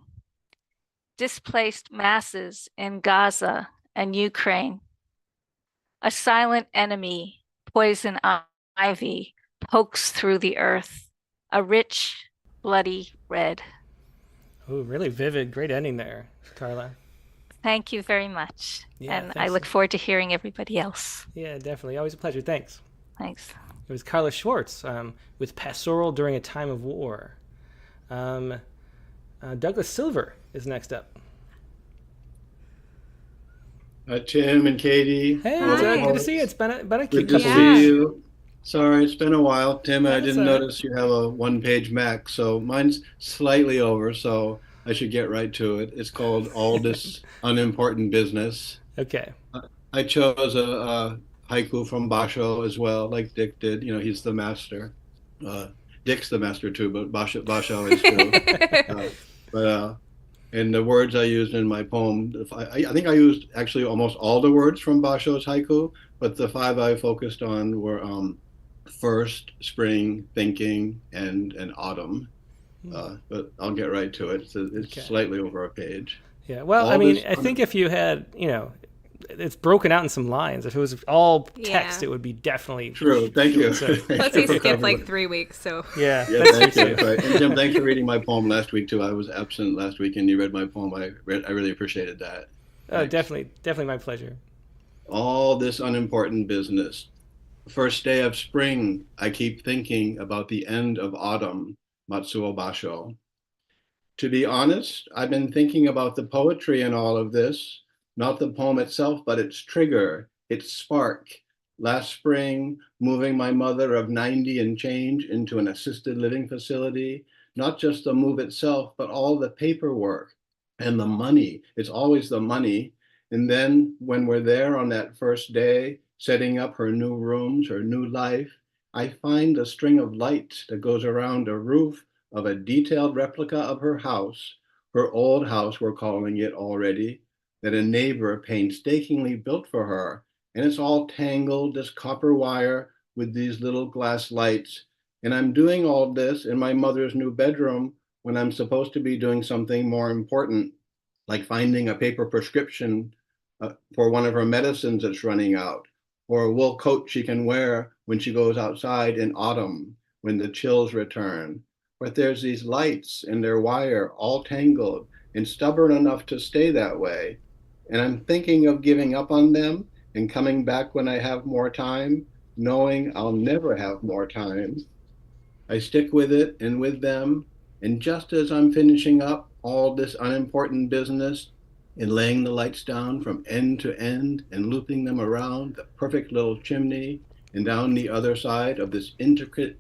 Displaced masses in Gaza and Ukraine. A silent enemy, poison ivy, pokes through the earth. A rich, bloody red. Oh, really vivid. Great ending there, Carla. Thank you very much. Yeah, And I thanks. look forward to hearing everybody else. Yeah, definitely. Always a pleasure. Thanks. Thanks. It was Carla Schwartz with Pastoral During a Time of War. Douglas Silver is next up. Tim and Katie. Hey, How's it's it good to going? see you. It's been a Good to Yeah. see you. Sorry, it's been a while, Tim. I That's didn't all right. notice you have a one-page Mac, so mine's slightly over, so I should get right to it. It's called All This Unimportant Business. Okay. I chose a haiku from Basho as well, like Dick did. He's the master. Dick's the master too, but Basho is too. But and the words I used in my poem, I think I used actually almost all the words from Basho's haiku, but the five I focused on were first, spring, thinking, and autumn. But I'll get right to it. It's Okay. slightly over a page. Yeah. Well, All I mean, this I think if you had, it's broken out in some lines. If it was all text, Yeah. it would be definitely True. Thank you. So- Plus, he skipped like 3 weeks, so. Yeah, Yeah, that's thank true you. too. Right. And Jim, thanks for reading my poem last week too. I was absent last week, and you read my poem. I really appreciated that. Oh, Thanks. definitely my pleasure. All this unimportant business. First day of spring, I keep thinking about the end of autumn, Matsuo Basho. To be honest, I've been thinking about the poetry in all of this, not the poem itself, but its trigger, its spark. Last spring, moving my mother of 90 and change into an assisted living facility, not just the move itself, but all the paperwork and the money. It's always the money. And then when we're there on that first day, setting up her new rooms, her new life, I find a string of lights that goes around a roof of a detailed replica of her house, her old house, we're calling it already, that a neighbor painstakingly built for her. And it's all tangled, this copper wire with these little glass lights. And I'm doing all this in my mother's new bedroom when I'm supposed to be doing something more important, like finding a paper prescription for one of her medicines that's running out, or a wool coat she can wear when she goes outside in autumn, when the chills return. But there's these lights and their wire all tangled, and stubborn enough to stay that way. And I'm thinking of giving up on them and coming back when I have more time, knowing I'll never have more time. I stick with it and with them. And just as I'm finishing up all this unimportant business and laying the lights down from end to end and looping them around the perfect little chimney and down the other side of this intricate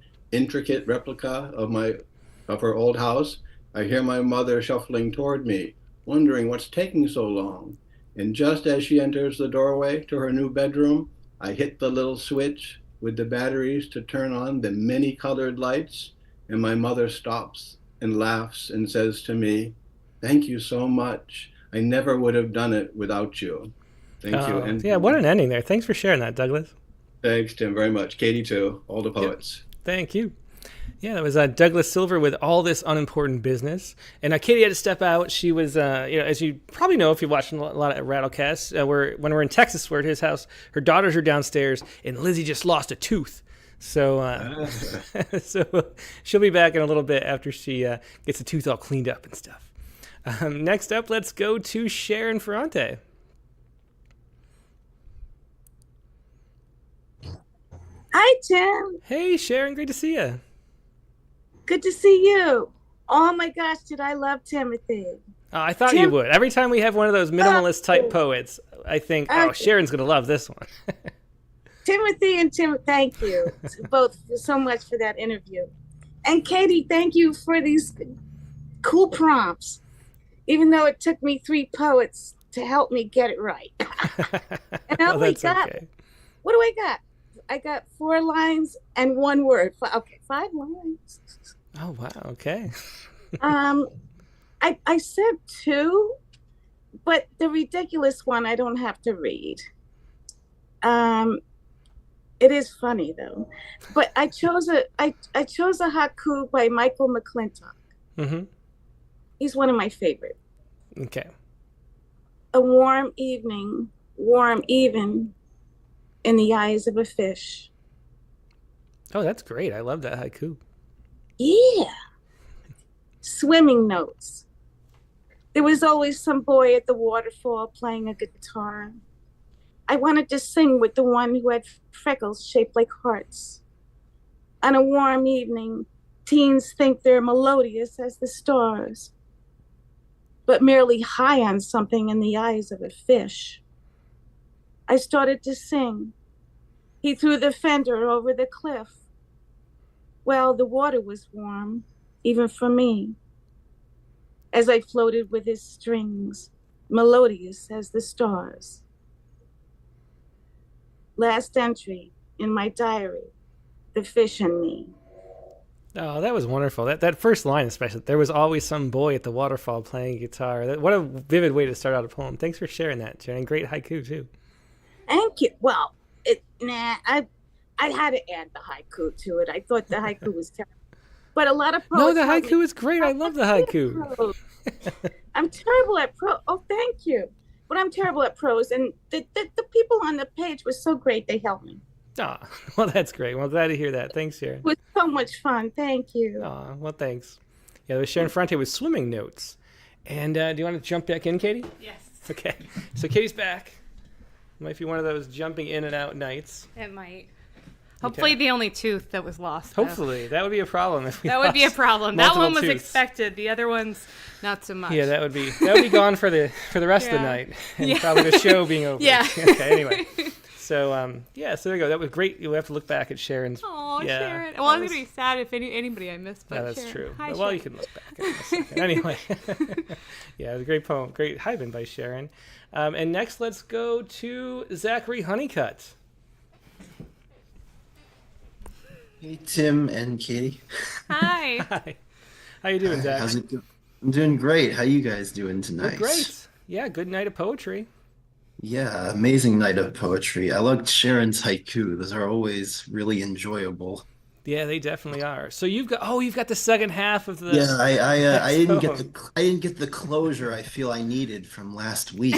replica of her old house, I hear my mother shuffling toward me, wondering what's taking so long. And just as she enters the doorway to her new bedroom, I hit the little switch with the batteries to turn on the many colored lights, and my mother stops and laughs and says to me, "Thank you so much. I never would have done it without you." Thank you. And yeah, what an ending there. Thanks for sharing that, Douglas. Thanks, Tim, very much. Katie, too. All the poets. Yep. Thank you. Yeah, that was Douglas Silver with All This Unimportant Business. And Katie had to step out. She was, as you probably know if you've watched a lot of Rattlecast, when we're in Texas, we're at his house, her daughters are downstairs, and Lizzie just lost a tooth. So, so she'll be back in a little bit after she gets the tooth all cleaned up and stuff. Next up, let's go to Sharon Ferrante. Hi, Tim. Hey, Sharon. Great to see you. Good to see you. Oh, my gosh, did I love Timothy. Oh, I thought you would. Every time we have one of those minimalist-type poets, I think, Sharon's going to love this one. Timothy and Tim, thank you both so much for that interview. And Katie, thank you for these cool prompts, even though it took me 3 poets to help me get it right. And I only got, okay. What do I got? I got 4 lines and 1 word. Okay, 5 lines. Oh, wow. Okay. I said 2, but the ridiculous one I don't have to read. It is funny though, but I chose a haiku by Michael McClintock. Mm-hmm. He's one of my favorite. Okay. A warm evening, warm even in the eyes of a fish. Oh, that's great. I love that haiku. Yeah. Swimming notes. There was always some boy at the waterfall playing a guitar. I wanted to sing with the one who had freckles shaped like hearts. On a warm evening, teens think they're melodious as the stars, but merely high on something in the eyes of a fish. I started to sing. He threw the fender over the cliff. Well, the water was warm, even for me, as I floated with his strings, melodious as the stars. Last entry in my diary, the fish and me. Oh, that was wonderful. That first line especially. There was always some boy at the waterfall playing guitar. What a vivid way to start out a poem. Thanks for sharing that, Jen. Great haiku, too. Thank you. Well, I had to add the haiku to it. I thought the haiku was terrible. But a lot of poets... No, the haiku is great. I love the haiku. I'm terrible at prose. Oh, thank you. But I'm terrible at prose. And the people on the page were so great. They helped me. Oh, well, that's great. Well, glad to hear that. Thanks, Sharon. It was so much fun. Thank you. Oh, well, thanks. Yeah, it was Sharon Ferrante with swimming notes. And do you want to jump back in, Katie? Yes. Okay. So Katie's back. Might be one of those jumping in and out nights. It might. Hopefully the only tooth that was lost. Hopefully. That would be a problem if we That would be a problem. That one was tooths. Expected. The other ones, not so much. Yeah, that would be gone for the rest of the night. And probably the show being over. Yeah. Okay, anyway. So, so there you go. That was great. You'll have to look back at Sharon's. Oh, Sharon. Well, I'm going to be sad if anybody I missed. But that's Sharon. true. Hi, well, Sharon. you can look back at it in a second. Anyway. Yeah, it was a great poem. Great hyphen by Sharon. And next, let's go to Zachary Honeycutt. Hey, Tim and Katie. Hi. Hi. How you doing, Zach? How's it going? I'm doing great. How you guys doing tonight? We're great. Yeah, good night of poetry. Yeah, amazing night of poetry. I loved Sharon's haiku. Those are always really enjoyable. Yeah, they definitely are. So you've got the second half of the. Yeah, I didn't get the closure I feel I needed from last week.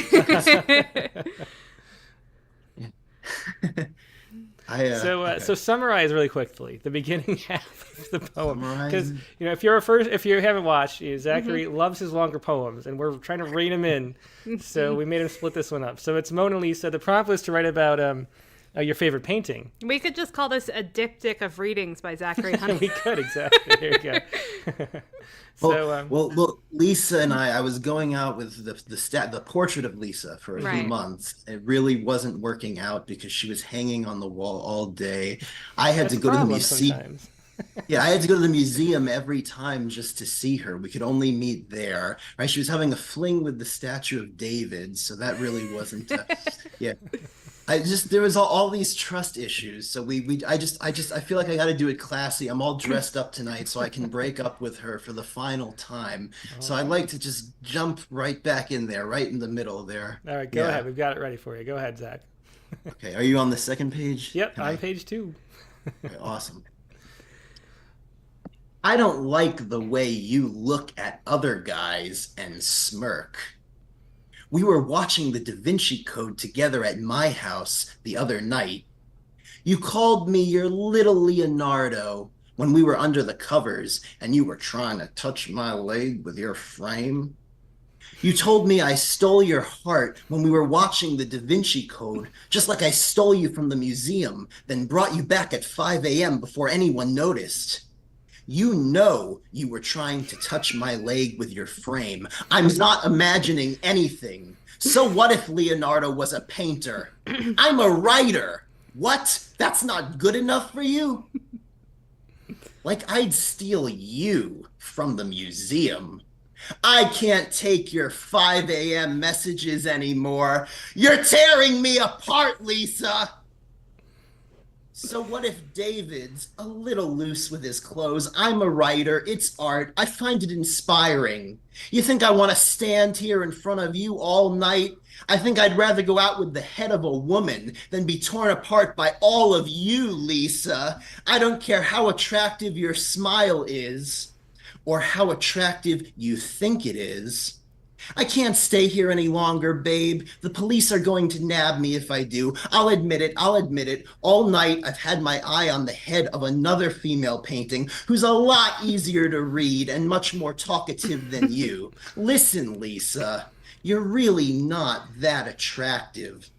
So summarize really quickly the beginning half of the poem, because Summarize. if you haven't watched, Zachary loves his longer poems, and we're trying to rein him in, so we made him split this one up. So it's Mona Lisa. The prompt was to write about your favorite painting. We could just call this a diptych of readings by Zachary Honey. We could, exactly. There you go. Well, Lisa and I was going out with the portrait of Lisa for a few months. It really wasn't working out because she was hanging on the wall all day. I had to go to the museum. Yeah, I had to go to the museum every time just to see her. We could only meet there, right? She was having a fling with the statue of David, so that really wasn't. Yeah. There was all these trust issues. So I feel like I got to do it classy. I'm all dressed up tonight so I can break up with her for the final time. So I'd like to just jump right back in there, right in the middle there. All right, go ahead. We've got it ready for you. Go ahead, Zach. Okay, are you on the second page? Yep, on page 2. Okay, awesome. I don't like the way you look at other guys and smirk. We were watching the Da Vinci Code together at my house the other night. You called me your little Leonardo when we were under the covers and you were trying to touch my leg with your frame. You told me I stole your heart when we were watching the Da Vinci Code, just like I stole you from the museum, then brought you back at 5 a.m. before anyone noticed. You know you were trying to touch my leg with your frame. I'm not imagining anything. So what if Leonardo was a painter? I'm a writer. What? That's not good enough for you? Like I'd steal you from the museum. I can't take your 5 a.m. messages anymore. You're tearing me apart, Lisa. So what if David's a little loose with his clothes? I'm a writer. It's art. I find it inspiring. You think I want to stand here in front of you all night? I think I'd rather go out with the head of a woman than be torn apart by all of you, Lisa. I don't care how attractive your smile is or how attractive you think it is. I can't stay here any longer, babe. The police are going to nab me if I do. I'll admit it. All night, I've had my eye on the head of another female painting who's a lot easier to read and much more talkative than you. Listen, Lisa, you're really not that attractive.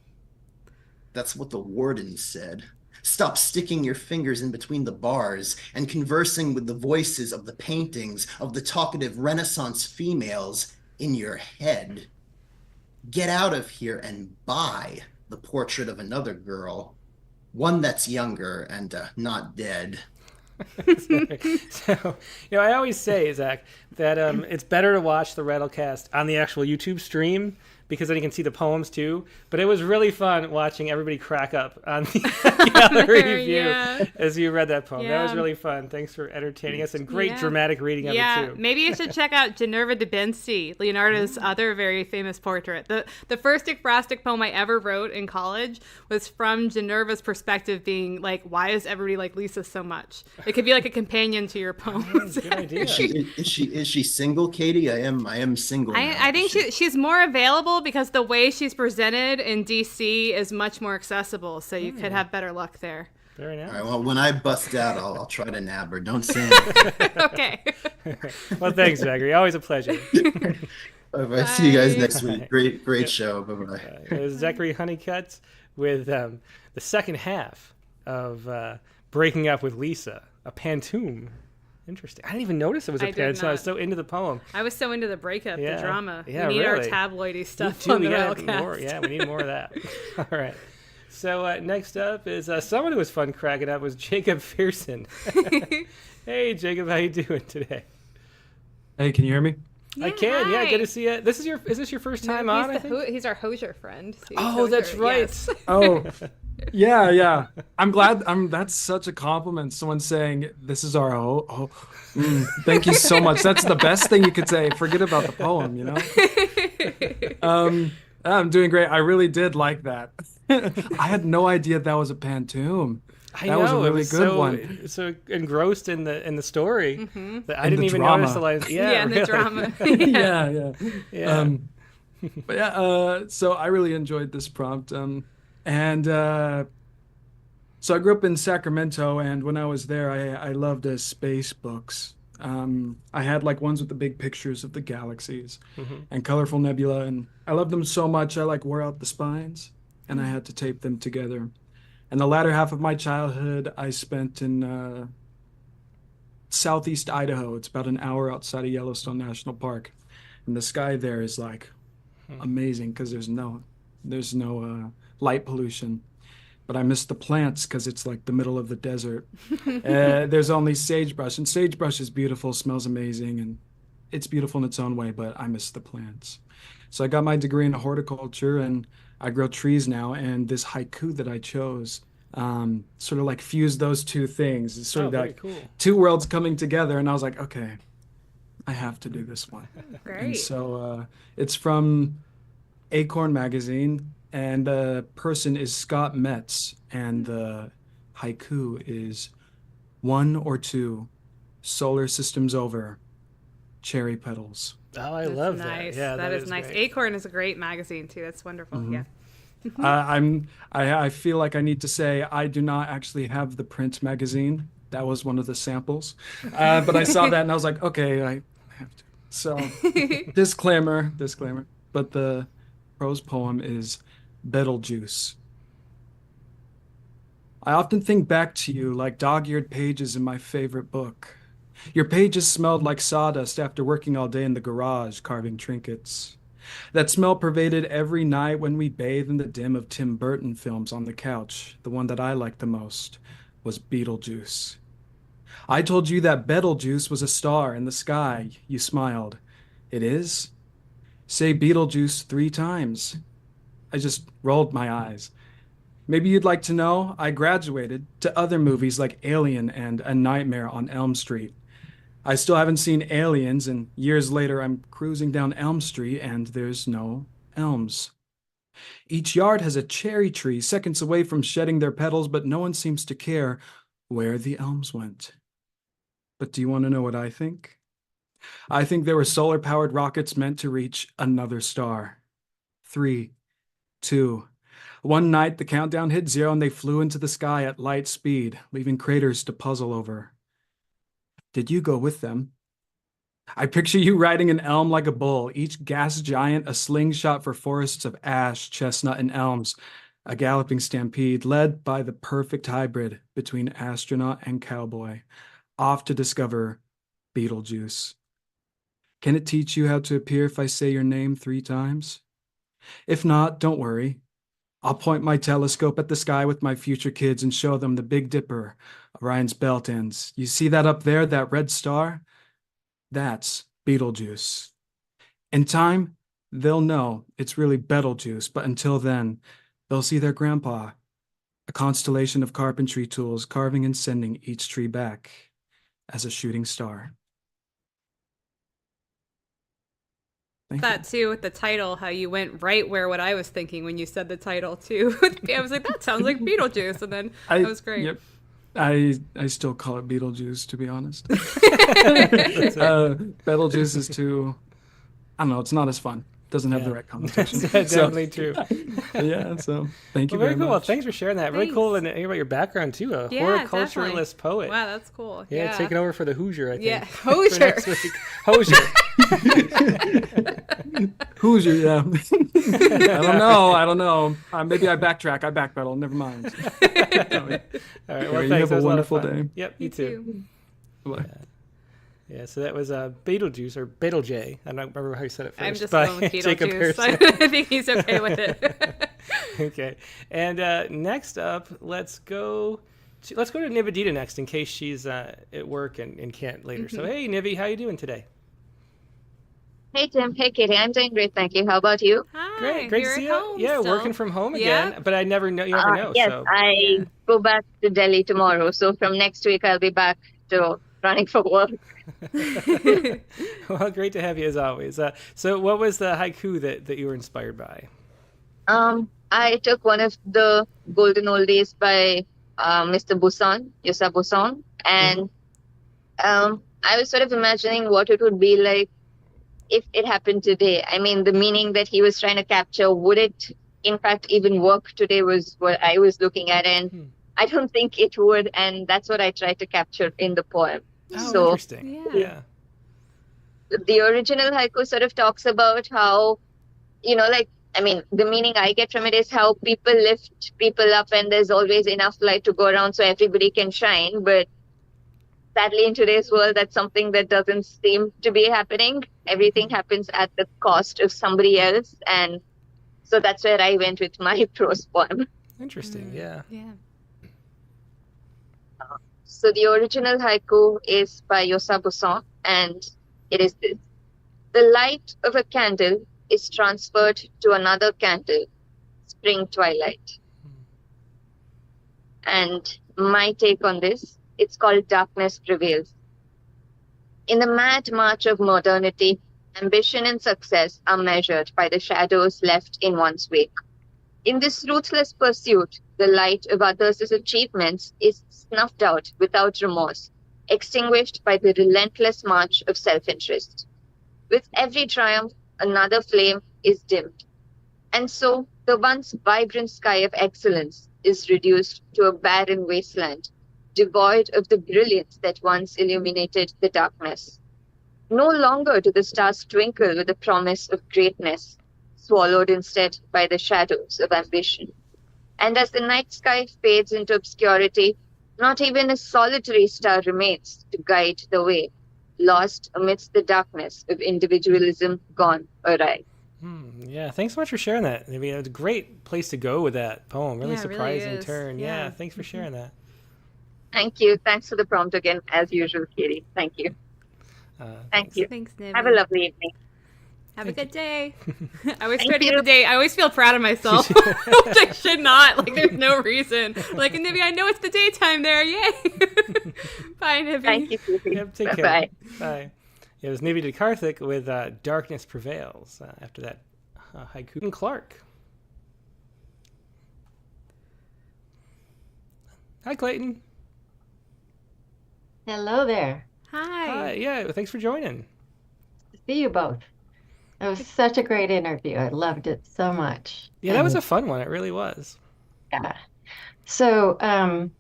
That's what the warden said. Stop sticking your fingers in between the bars and conversing with the voices of the paintings of the talkative Renaissance females in your head. Get out of here and buy the portrait of another girl, one that's younger and not dead. So, I always say, Zach, that it's better to watch the Rattlecast on the actual YouTube stream because then you can see the poems too. But it was really fun watching everybody crack up on the gallery view as you read that poem. That was really fun. Thanks for entertaining us and great dramatic reading of it too. Maybe you should check out Ginevra de Benci, Leonardo's other very famous portrait. The first ekphrastic poem I ever wrote in college was from Ginevra's perspective, being like, why is everybody like Lisa so much? It could be like a companion to your poems. Good idea. Is she single, Katie? I am single. I think she's more available because the way she's presented in DC is much more accessible, so you could have better luck there. Very nice. All right, well, when I bust out, I'll try to nab her. Don't say anything. Okay. Well, thanks, Zachary. Always a pleasure. Bye. See you guys next week. Great show. Bye-bye. It was Zachary Honeycutt with the second half of Breaking Up with Lisa, a pantoum. Interesting. I didn't even notice it was a pantoum. I was so into the poem. I was so into the breakup, the drama. Yeah, we need our tabloidy stuff on the Rattlecast. We need more of that. All right. So next up is someone who was fun cracking up was Jacob Fearson. Hey, Jacob, how you doing today? Hey, can you hear me? Yeah, I can. hi. Yeah, good to see you. Is this your first time on? He's our Hosier friend. That's right. Yes. Oh, yeah. I'm glad. That's such a compliment. Someone saying this is our thank you so much. That's the best thing you could say. Forget about the poem, I'm doing great. I really did like that. I had no idea that was a pantoum. That was a really good one. So engrossed in the story that I didn't even drama. notice the lines. Yeah, in the drama. Yeah. But so I really enjoyed this prompt. And So I grew up in Sacramento, and when I was there, I loved space books. I had like ones with the big pictures of the galaxies and colorful nebula, and I loved them so much I like wore out the spines, and I had to tape them together. And the latter half of my childhood I spent in southeast Idaho. It's about an hour outside of Yellowstone National Park, and the sky there is like amazing because there's no light pollution. But I miss the plants because it's like the middle of the desert. There's only sagebrush, and sagebrush is beautiful, smells amazing, and it's beautiful in its own way, but I miss the plants. So I got my degree in horticulture, and I grow trees now, and this haiku that I chose sort of like fused those two things. It's sort of very like cool. two worlds coming together, and I was like, okay, I have to do this one. Great. And so it's from Acorn Magazine, and the person is Scott Metz, and the haiku is 1 or 2 solar systems over, cherry petals. Oh, I That's love nice. that. Yeah, that is nice. great. Acorn is a great magazine too. That's wonderful. Yeah. I feel like I need to say I do not actually have the print magazine. That was one of the samples. But I saw that and I was like, okay, I have to. So disclaimer. But the prose poem is Betelgeuse. I often think back to you like dog-eared pages in my favorite book. Your pages smelled like sawdust after working all day in the garage carving trinkets. That smell pervaded every night when we bathed in the dim of Tim Burton films on the couch. The one that I liked the most was Beetlejuice. I told you that Betelgeuse was a star in the sky. You smiled. It is? Say Beetlejuice 3 times. I just rolled my eyes. Maybe you'd like to know, I graduated to other movies like Alien and A Nightmare on Elm Street. I still haven't seen Aliens, and years later I'm cruising down Elm Street and there's no elms. Each yard has a cherry tree seconds away from shedding their petals, but no one seems to care where the elms went. But do you want to know what I think? I think there were solar-powered rockets meant to reach another star. 3, 2. One night, the countdown hit 0 and they flew into the sky at light speed, leaving craters to puzzle over. Did you go with them? I picture you riding an elm like a bull, each gas giant a slingshot for forests of ash, chestnut, and elms, a galloping stampede led by the perfect hybrid between astronaut and cowboy, off to discover Beetlejuice. Can it teach you how to appear if I say your name 3 times? If not, don't worry. I'll point my telescope at the sky with my future kids and show them the Big Dipper, Orion's belt ends. You see that up there, that red star? That's Beetlejuice. In time, they'll know it's really Betelgeuse, but until then, they'll see their grandpa, a constellation of carpentry tools carving and sending each tree back as a shooting star. That too with the title, how you went right where what I was thinking when you said the title too. I was like, that sounds like Beetlejuice, and then that was great. Yep. I still call it Beetlejuice, to be honest. Betelgeuse is too, I don't know, it's not as fun. Doesn't have the right connotation. That's definitely true. Yeah, so thank you very very cool. much. Thanks for sharing that. Really cool and hear about your background too. A horticulturalist poet. Wow, that's cool. Yeah, taking over for the Hoosier, I think. Yeah, Hoosier. Hoosier. Hoosier, yeah. I don't know. Maybe I backtrack. I backpedal. Never mind. All right. Well, You thanks. have a wonderful day. Yep, you too. Bye. Yeah, so that was Beetlejuice or Betelgeuse. I don't remember how you said it first. I'm just by going with Jacob Beetlejuice. Pearson. I think he's okay with it. Okay, and next up, let's go to Nivedita next, in case she's at work and can't later. So hey, Nivi, how you doing today? Hey Tim, hey Katie, I'm doing great, thank you. How about you? Hi, Great to you're see at you. home Yeah, still. working from home again, but I never know. You never know. Yes, So. I go back to Delhi tomorrow, so from next week I'll be back to running for work. Well, great to have you as always. So what was the haiku that you were inspired by? I took one of the golden oldies by Mr. Busan, Yusa Busan, and I was sort of imagining what it would be like if it happened today. I mean, the meaning that he was trying to capture, would it in fact even work today was what I was looking at. And I don't think it would, and that's what I tried to capture in the poem. Oh, So interesting. Yeah. the original haiku sort of talks about how, the meaning I get from it is how people lift people up and there's always enough light to go around so everybody can shine. But sadly, in today's world, that's something that doesn't seem to be happening. Everything happens at the cost of somebody else. And so that's where I went with my prose poem. Interesting. Yeah. Yeah. So the original haiku is by Yosa Buson, and it is this. The light of a candle is transferred to another candle, spring twilight. And my take on this, it's called Darkness Prevails. In the mad march of modernity, ambition and success are measured by the shadows left in one's wake. In this ruthless pursuit, the light of others' achievements is snuffed out without remorse, extinguished by the relentless march of self-interest. With every triumph, another flame is dimmed. And so, the once vibrant sky of excellence is reduced to a barren wasteland, devoid of the brilliance that once illuminated the darkness. No longer do the stars twinkle with the promise of greatness, swallowed instead by the shadows of ambition. And as the night sky fades into obscurity, not even a solitary star remains to guide the way, lost amidst the darkness of individualism gone awry. Yeah, thanks so much for sharing that. I mean, it was a great place to go with that poem. Really surprising really turn. Yeah, thanks for sharing that. Thank you. Thanks for the prompt again, as usual, Katie. Thank you. Thank you. Thanks, Niv. Have a lovely evening. Have a good day. I always try to get the day. I always feel proud of myself, which I should not. Like, there's no reason. Like, Nibby, I know it's the daytime there. Yay. Bye, Nibby. Thank you, Katie. Yep, take care. Bye. Bye. It was Nibby to Karthik with Darkness Prevails after that haiku. And Clark. Hi, Clayton. Hello there. Hi. Yeah, thanks for joining. See you both. It was such a great interview. I loved it so much. Yeah, that was a fun one. It really was. Yeah. So,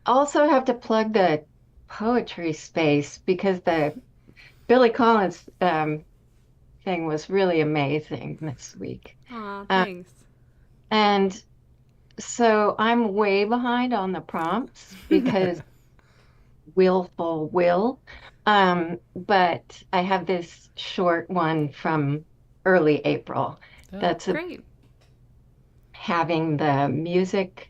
also have to plug the poetry space because the Billy Collins thing was really amazing this week. Aw, thanks. And so I'm way behind on the prompts because willful will. But I have this short one from early April. That's great. Having the music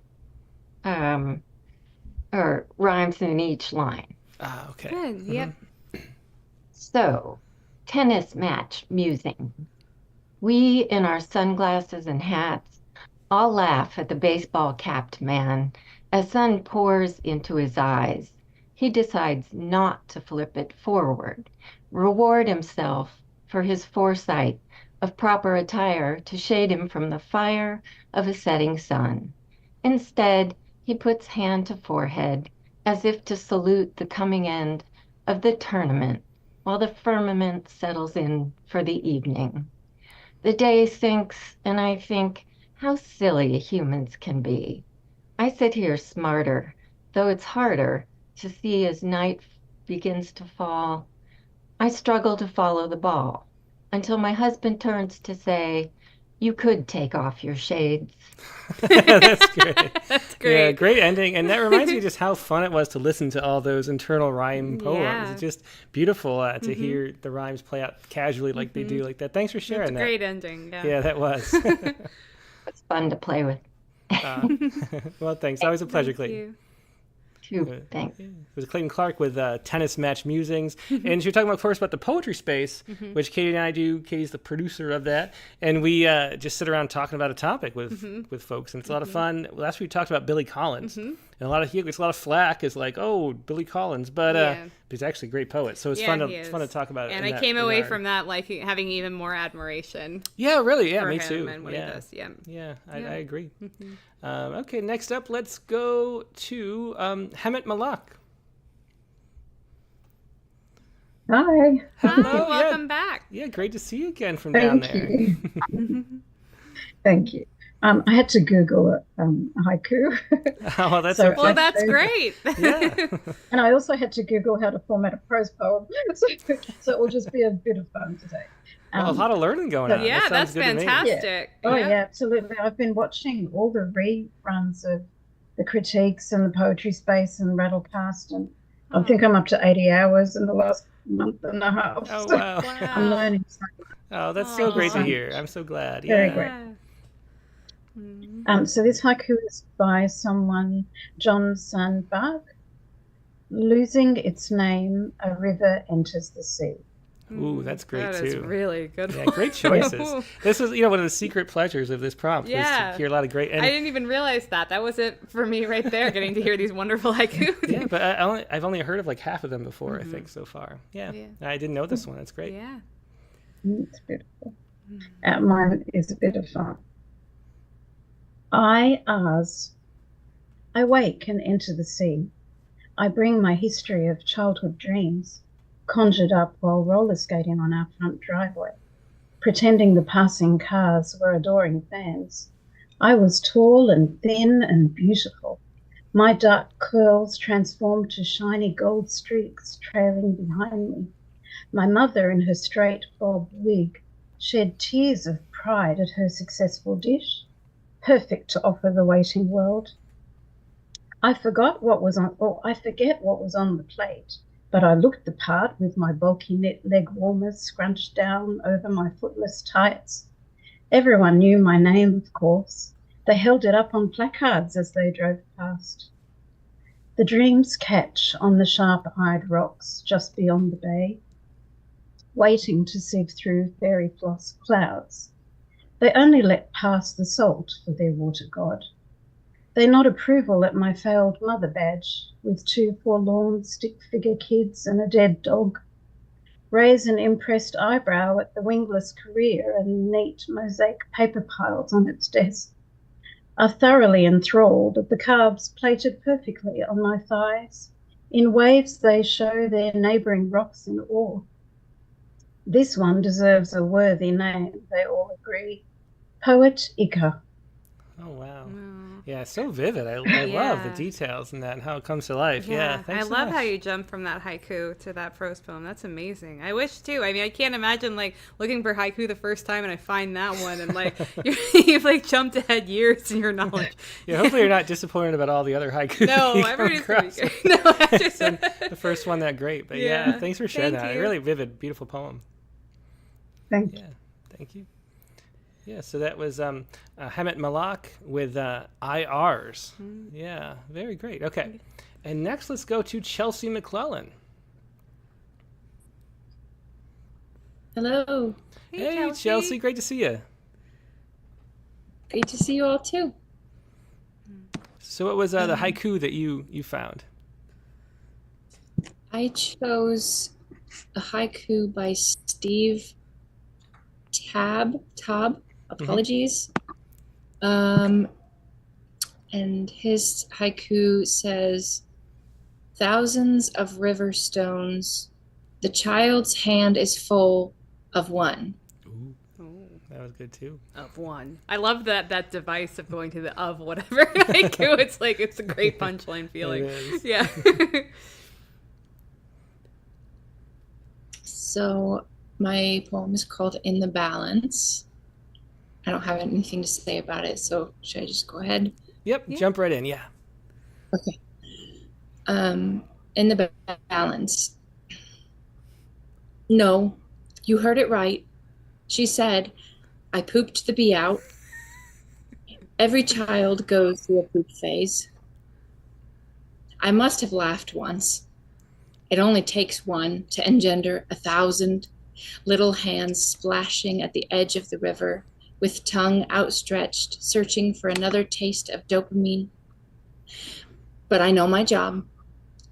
or rhymes in each line. Okay. Good. Yep. So, tennis match musing. We, in our sunglasses and hats, all laugh at the baseball-capped man as sun pours into his eyes. He decides not to flip it forward, reward himself for his foresight of proper attire to shade him from the fire of a setting sun. Instead, he puts hand to forehead as if to salute the coming end of the tournament while the firmament settles in for the evening. The day sinks, and I think how silly humans can be. I sit here smarter, though it's harder to see as night begins to fall. I struggle to follow the ball until my husband turns to say, "You could take off your shades." That's great. That's great. Yeah, great ending. And that reminds me just how fun it was to listen to all those internal rhyme poems. Yeah. It's just beautiful to hear the rhymes play out casually like they do like that. Thanks for sharing That's a great ending. Yeah. Yeah, that was. It's fun to play with. Well, thanks. Always a pleasure, Clayton. Thanks. It was Clayton Clark with Tennis Match Musings. And she was talking, of course, about the poetry space, which Katie and I do. Katie's the producer of that. And we just sit around talking about a topic with folks. And it's a lot of fun. Last week we talked about Billy Collins. And a lot of flack is like, oh, Billy Collins. But he's actually a great poet. So it's fun to talk about it. And I came away from that like having even more admiration. Yeah, really. Yeah, for me him too. And what he does. Yeah. I agree. Okay, next up, let's go to Hemet Malak. Hi. Hello. Welcome back. Yeah, great to see you again from down there. Thank you. I had to Google a haiku. Oh, that's So okay. Well, that's great. Yeah. And I also had to Google how to format a prose poem. So it will just be a bit of fun today. Well, a lot of learning going on. Yeah, That sounds that's good to me. fantastic. Oh, yeah, absolutely. I've been watching all the reruns of the critiques and the poetry space and Rattlecast, and I think I'm up to 80 hours in the last month and a half. Oh, So wow. I'm learning so much. Oh, that's so great to hear. I'm so glad. Very Yeah. great. So this haiku is by someone, John Sandbach. Losing its name, a river enters the sea. Ooh, that's great That too. is really good. Yeah, great choices. This was, one of the secret pleasures of this prompt was to hear a lot of great. And I didn't even realize that. That was it for me right there, getting to hear these wonderful haiku. Yeah, but I've only heard of like half of them before, I think, so far. Yeah. I didn't know this one. That's great. Yeah. It's beautiful. Mine is a bit of fun. I wake and enter the sea. I bring my history of childhood dreams, conjured up while roller skating on our front driveway, pretending the passing cars were adoring fans. I was tall and thin and beautiful. My dark curls transformed to shiny gold streaks trailing behind me. My mother, in her straight bob wig, shed tears of pride at her successful dish, perfect to offer the waiting world. I forget what was on the plate, but I looked the part with my bulky knit leg warmers scrunched down over my footless tights. Everyone knew my name, of course. They held it up on placards as they drove past. The dreams catch on the sharp-eyed rocks just beyond the bay, waiting to sieve through fairy floss clouds. They only let pass the salt for their water god. They nod approval at my failed mother badge, with 2 forlorn stick-figure kids and a dead dog. Raise an impressed eyebrow at the wingless career and neat mosaic paper piles on its desk. Are thoroughly enthralled at the carbs plated perfectly on my thighs. In waves they show their neighbouring rocks in awe. This one deserves a worthy name, they all agree. Poet Ika. Oh, wow. Yeah, so vivid. I love the details in that and how it comes to life. Yeah, thanks I so love much. how you jump from that haiku to that prose poem. That's amazing. I wish too. I mean, I can't imagine like looking for haiku the first time and I find that one and like you've like jumped ahead years in your knowledge. Yeah, hopefully you're not disappointed about all the other haikus. No, everybody's pretty good. No, I just the first one that great. But yeah, thanks for sharing that. you. A really vivid, beautiful poem. Thank you. Yeah, thank you. Yeah, so that was Hamet Malak with IRs. Yeah, very great. Okay. And next, let's go to Chelsea McClellan. Hello. Hey, Chelsea. Great to see you. Great to see you all, too. So what was the haiku that you found? I chose a haiku by Steve Tabb. Apologies. And his haiku says, "Thousands of river stones, the child's hand is full of one." Ooh, that was good too. Of one. I love that device of going to the of whatever haiku. It's like it's a great punchline feeling. It is. Yeah. So my poem is called In the Balance. I don't have anything to say about it, so should I just go ahead? Yep, jump right in, yeah. Okay. In the balance. No, you heard it right. She said, I pooped the bee out. Every child goes through a poop phase. I must have laughed once. It only takes one to engender 1,000 little hands splashing at the edge of the river, with tongue outstretched, searching for another taste of dopamine. But I know my job.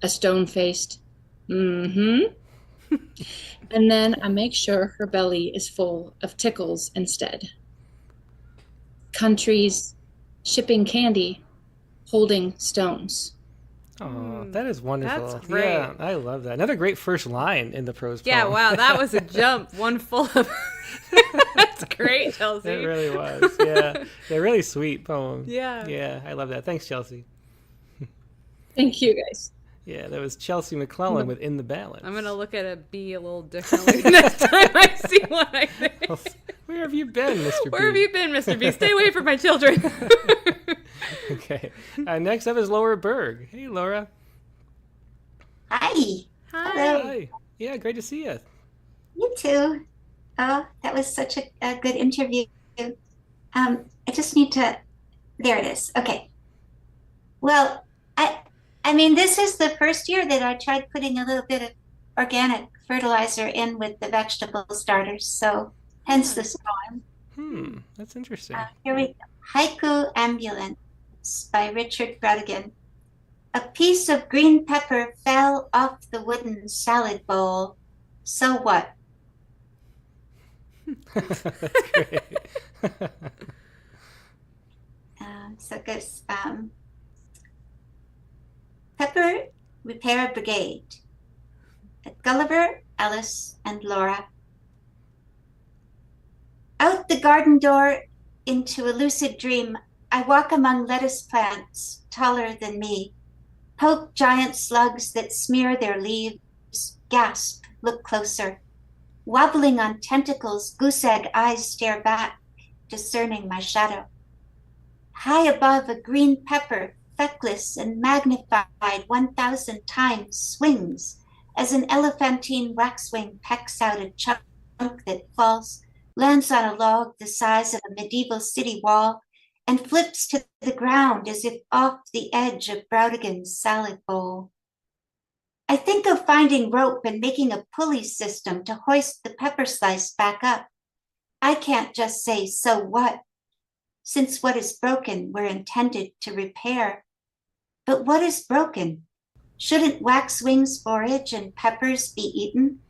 A stone-faced, And then I make sure her belly is full of tickles instead. Countries shipping candy, holding stones. Oh, that is wonderful. That's great. Yeah, I love that. Another great first line in the prose poem. Yeah, wow, that was a jump. One full of That's great, Chelsea. It really was. Yeah. They're really sweet poem. Yeah. Yeah, I love that. Thanks, Chelsea. Thank you, guys. Yeah, that was Chelsea McClellan with In the Balance. I'm going to look at a B a little differently the next time I see one, I think. Where have you been, Mr. B? Where have you been, Mr. B? Stay away from my children. Okay. Next up is Laura Berg. Hey, Laura. Hi. Hello. Hi. Yeah, great to see you. You too. Oh, that was such a good interview. I just need to. There it is. Okay. Well, I mean, this is the first year that I tried putting a little bit of organic fertilizer in with the vegetable starters, so hence this poem. That's interesting. Here we go. Haiku Ambulance by Richard Brodigan. A piece of green pepper fell off the wooden salad bowl. So what? That's great. So it goes, Pepper Repair Brigade. Gulliver, Alice, and Laura. Out the garden door into a lucid dream, I walk among lettuce plants taller than me, poke giant slugs that smear their leaves, gasp, look closer. Wobbling on tentacles, goose egg eyes stare back, discerning my shadow. High above, a green pepper, feckless and magnified 1,000 times, swings as an elephantine waxwing pecks out a chunk that falls, lands on a log the size of a medieval city wall, and flips to the ground as if off the edge of Brodigan's salad bowl. I think of finding rope and making a pulley system to hoist the pepper slice back up. I can't just say, so what? Since what is broken we're intended to repair. But what is broken? Shouldn't waxwings forage and peppers be eaten?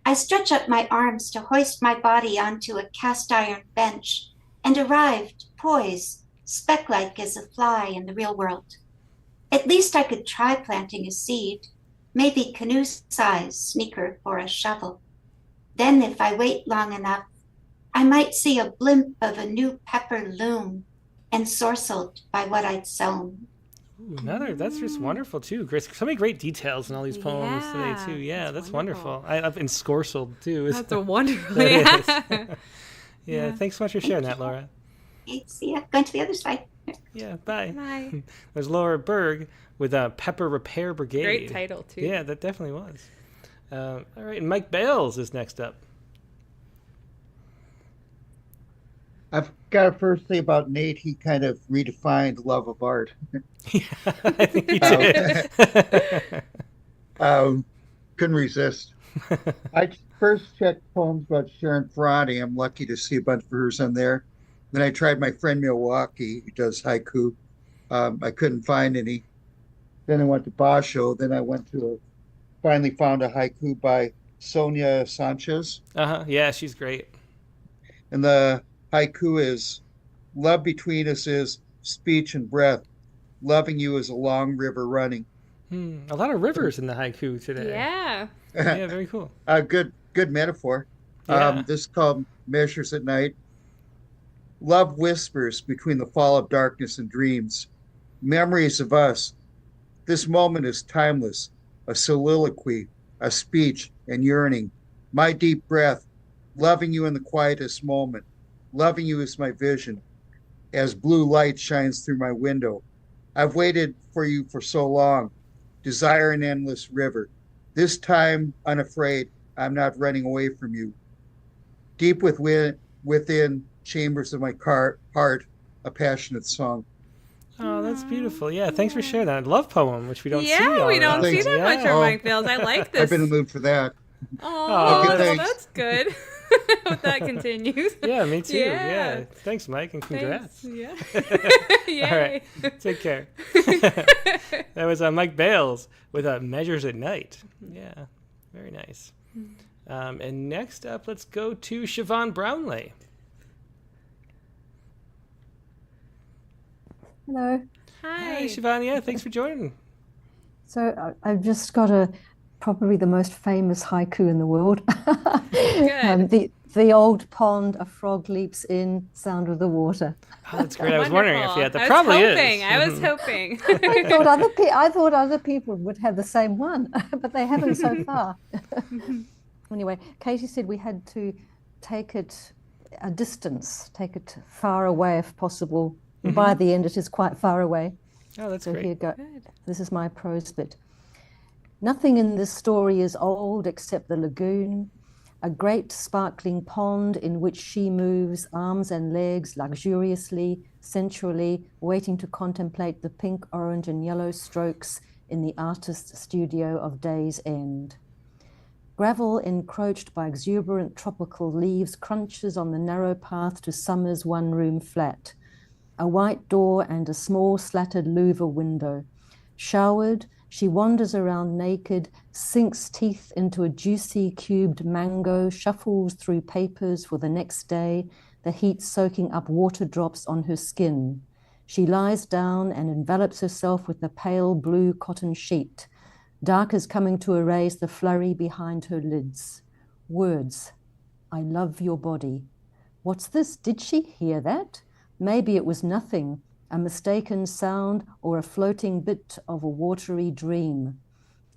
I stretch up my arms to hoist my body onto a cast iron bench and arrived, poised, speck-like as a fly in the real world. At least I could try planting a seed, maybe canoe-sized sneaker for a shovel. Then if I wait long enough, I might see a blimp of a new pepper loom, ensorcelled by what I'd sown. Ooh, that's just wonderful too, Grace. So many great details in all these poems today too. Yeah, that's wonderful. I've ensorcelled too. That's a wonderful. Yeah, thanks so much for sharing that, Laura. Okay, see ya. Going to the other side. Yeah, bye. Bye. There's Laura Berg with a Pepper Repair Brigade. Great title too. Yeah, that definitely was. All right, and Mike Bales is next up. I've got to first say about Nate, he kind of redefined love of art. Yeah, I think he did. Couldn't resist. I first checked poems about Sharon Ferrati. I'm lucky to see a bunch of hers on there. Then I tried my friend Milwaukee, who does haiku. I couldn't find any. Then I went to Basho. Then I finally found a haiku by Sonia Sanchez. Yeah, she's great. And the haiku is, love between us is speech and breath. Loving you is a long river running. A lot of rivers in the haiku today. Yeah. Yeah, very cool. Good metaphor. Yeah. This is called Measures at Night. Love whispers between the fall of darkness and dreams. Memories of us. This moment is timeless. A soliloquy, a speech and yearning. My deep breath, loving you in the quietest moment. Loving you is my vision. As blue light shines through my window. I've waited for you for so long. Desire an endless river. This time, unafraid, I'm not running away from you. Deep within chambers of my heart, a passionate song. Oh, that's beautiful. Yeah, thanks for sharing that. Love poem, which we don't see. Yeah, we don't see that much from Mike Bales. I like this. I've been in the mood for that. Oh, Okay, well, that's good. Hope that continues. Yeah, me too. Yeah. Yeah. Thanks, Mike, and congrats. Thanks. Yeah. All right. Take care. That was Mike Bales with Measures at Night. Yeah. Very nice. And next up, let's go to Siobhan Brownlee. Hello. Hi, Siobhan. Yeah, thanks for joining. So I've just got probably the most famous haiku in the world. Good. The old pond, a frog leaps in, sound of the water. Oh, that's great. I was wondering if there I probably was hoping. is. I was hoping. I thought other people would have the same one, but they haven't so far. Anyway, Katie said we had to take it a distance, take it far away if possible. And by the end, it is quite far away. Oh, that's great. Here you go. This is my prose bit. Nothing in this story is old except the lagoon, a great sparkling pond in which she moves arms and legs luxuriously, sensually, waiting to contemplate the pink, orange, and yellow strokes in the artist's studio of day's end. Gravel encroached by exuberant tropical leaves crunches on the narrow path to summer's one-room flat. A white door and a small slatted louver window. Showered, she wanders around naked, sinks teeth into a juicy cubed mango, shuffles through papers for the next day, the heat soaking up water drops on her skin. She lies down and envelops herself with a pale blue cotton sheet. Dark is coming to erase the flurry behind her lids. Words. I love your body. What's this? Did she hear that? Maybe it was nothing. A mistaken sound or a floating bit of a watery dream.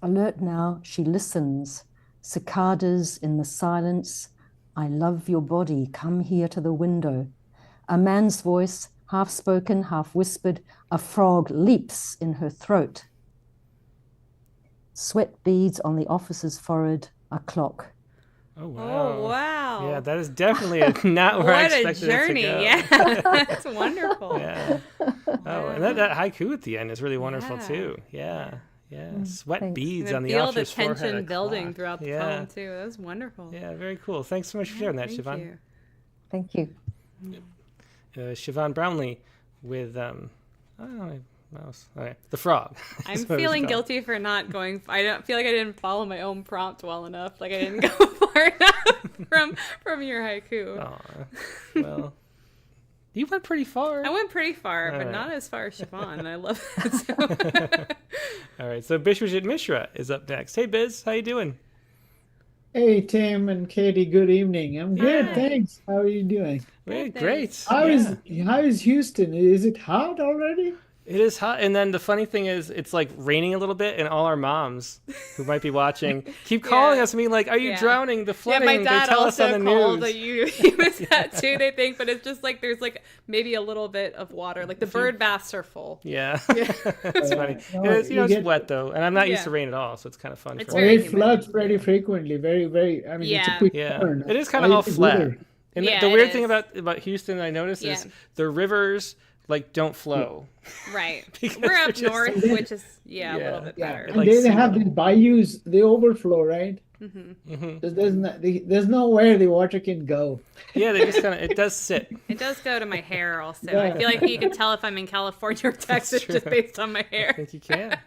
Alert now, she listens. Cicadas in the silence. I love your body, come here to the window. A man's voice, half spoken, half whispered. A frog leaps in her throat. Sweat beads on the officer's forehead. A clock. Oh, wow. Oh, wow. Yeah, that is definitely not where I expected What a journey. it to go. Yeah, that's wonderful. Yeah. Oh, and that haiku at the end is really wonderful, too. Yeah. Yeah. Sweat beads on the officer's forehead. Feel the tension building clock. throughout the poem, too. That was wonderful. Yeah, very cool. Thanks so much for sharing that, Siobhan. You. Thank you. Siobhan Brownlee with, all right. The frog. I'm feeling guilty for not going. I don't feel like I didn't follow my own prompt well enough. Like I didn't go far enough from your haiku. Well, you went pretty far. I went pretty far, but not as far as Siobhan. And I love that. So. All right. So Bishwajit Mishra is up next. Hey, Biz, how you doing? Hey, Tim and Katie. Good evening. I'm good, thanks. How are you doing? Great. How is Houston? Is it hot already? It is hot, and then the funny thing is, it's like raining a little bit, and all our moms who might be watching keep calling us and being like, "Are you drowning? The flooding." Yeah, my dad they tell us on also the called news. He was that too. They think, but it's just like there's like maybe a little bit of water. Like the bird baths are full. Yeah, it's funny. It's wet though, and I'm not used to rain at all, so it's kind of fun. It floods pretty frequently. Very. I mean, it's a quick turn. It is kind of all flat. And the weird thing about Houston I noticed is the rivers don't flow. Right. We're up north, which is a little bit better. And they have these bayous, they overflow, right? There's nowhere the water can go. Yeah, they just it does sit. It does go to my hair also. Yeah. I feel like you can tell if I'm in California or Texas just based on my hair. I think you can.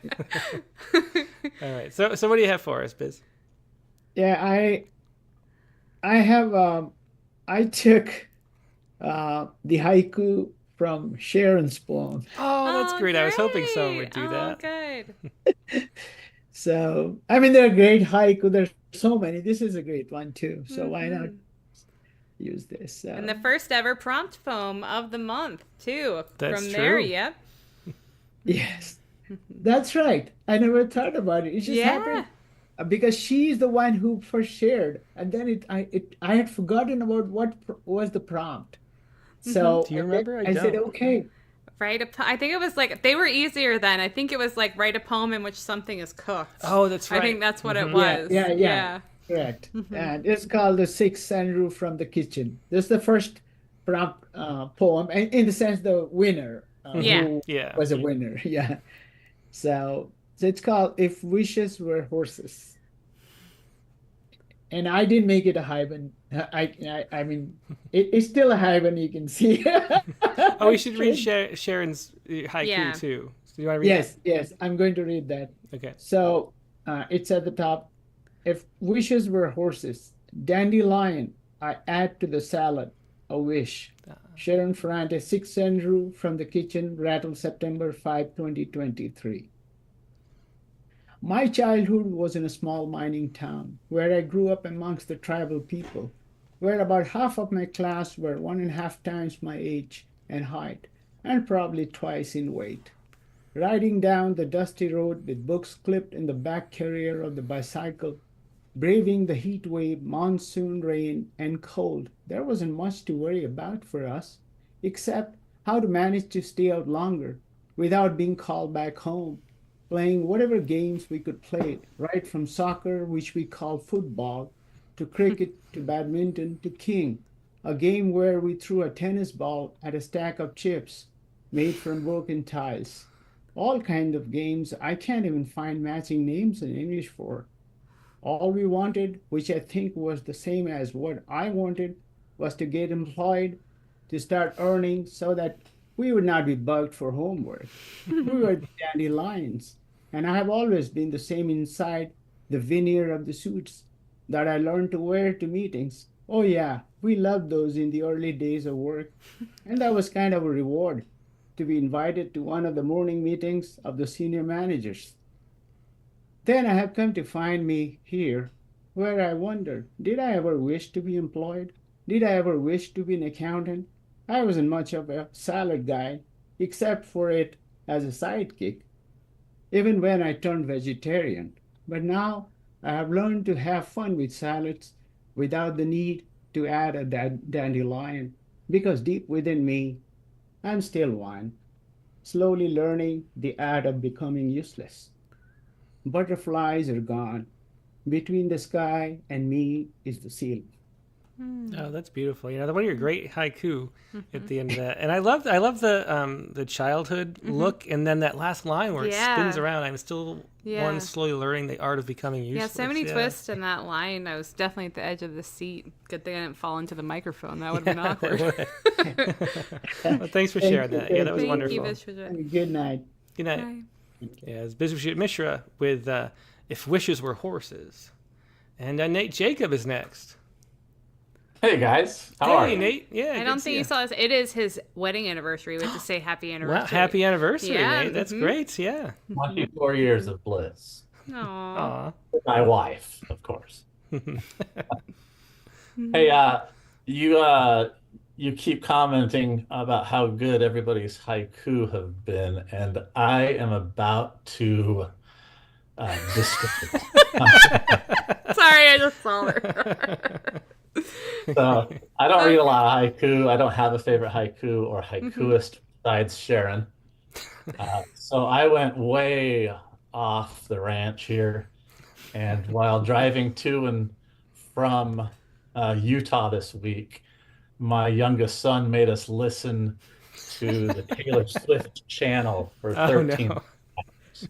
All right. So what do you have for us, Biz? Yeah, I have I took the haiku from Sharon's poem. Oh, that's great. I was hoping someone would do that. Good. So, I mean, they're great haiku. There's so many. This is a great one, too. So why not use this? And the first ever prompt poem of the month, too. That's from true. there, yep. Yes, that's right. I never thought about it. It just happened because she's the one who first shared. And then I had forgotten about what was the prompt. So do you remember? I said, okay. I think it was like, they were easier then. I think it was like write a poem in which something is cooked. Oh, that's right. I think that's what it was. Yeah. Correct. And it's called The Sixth Sunroof from the Kitchen. This is the first prompt poem, and in the sense the winner who was a winner. Yeah. So it's called If Wishes Were Horses. And I didn't make it a hyphen. I mean, it's still a hyphen. You can see. We should read Sharon's haiku too. So do you want to read that? Yes. I'm going to read that. Okay. So it's at the top. If wishes were horses, dandelion, I add to the salad a wish. Sharon Ferrante, 6th Andrew from the Kitchen, Rattle, September 5, 2023. My childhood was in a small mining town where I grew up amongst the tribal people. where about half of my class were 1.5 times my age and height, and probably twice in weight. Riding down the dusty road with books clipped in the back carrier of the bicycle, braving the heat wave, monsoon rain, and cold, there wasn't much to worry about for us, except how to manage to stay out longer without being called back home, playing whatever games we could play, right from soccer, which we called football, to cricket, to badminton, to king, a game where we threw a tennis ball at a stack of chips made from broken tiles. All kind of games I can't even find matching names in English for. All we wanted, which I think was the same as what I wanted, was to get employed, to start earning so that we would not be bugged for homework. We were the dandelions, and I have always been the same inside the veneer of the suits that I learned to wear to meetings. Oh yeah, we loved those in the early days of work, and that was kind of a reward to be invited to one of the morning meetings of the senior managers. Then I have come to find me here, where I wonder, did I ever wish to be employed? Did I ever wish to be an accountant? I wasn't much of a salad guy, except for it as a sidekick, even when I turned vegetarian. But now I have learned to have fun with salads without the need to add a dandelion, because deep within me, I'm still one, slowly learning the art of becoming useless. Butterflies are gone. Between the sky and me is the ceiling. Oh, that's beautiful. One of your great haiku at the end of that, and I love the childhood look, and then that last line where it spins around. I'm still one slowly learning the art of becoming useless. Yeah, so many twists in that line. I was definitely at the edge of the seat. Good thing I didn't fall into the microphone. That would have been awkward. Well, thanks for sharing that. Yeah, that was wonderful. Good night. Good night. Bye. Yeah, it's Bishop Mishra with If Wishes Were Horses. And Nate Jacob is next. Hey guys, how are you? Hey Nate, yeah. I don't think you saw this. It is his wedding anniversary. We have to say happy anniversary. Wow, happy anniversary, yeah. Nate. That's great. Yeah. 24 years of bliss. Aww. With my wife, of course. Hey, you keep commenting about how good everybody's haiku have been, and I am about to destroy it. Sorry, I just saw her. So I don't read a lot of haiku. I don't have a favorite haiku or haikuist besides Sharon. So I went way off the ranch here, and while driving to and from Utah this week, my youngest son made us listen to the Taylor Swift channel for 13 hours.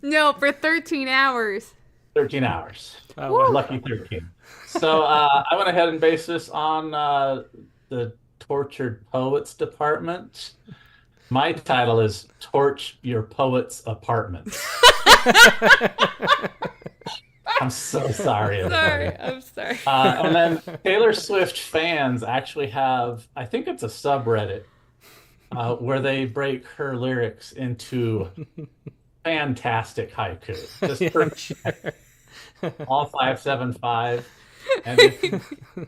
No, for 13 hours. 13 hours. Lucky 13. So I went ahead and based this on the Tortured Poets Department. My title is Torch Your Poet's Apartment. I'm so sorry. I'm sorry. And then Taylor Swift fans actually have, I think it's a subreddit, where they break her lyrics into fantastic haiku. All 575. And if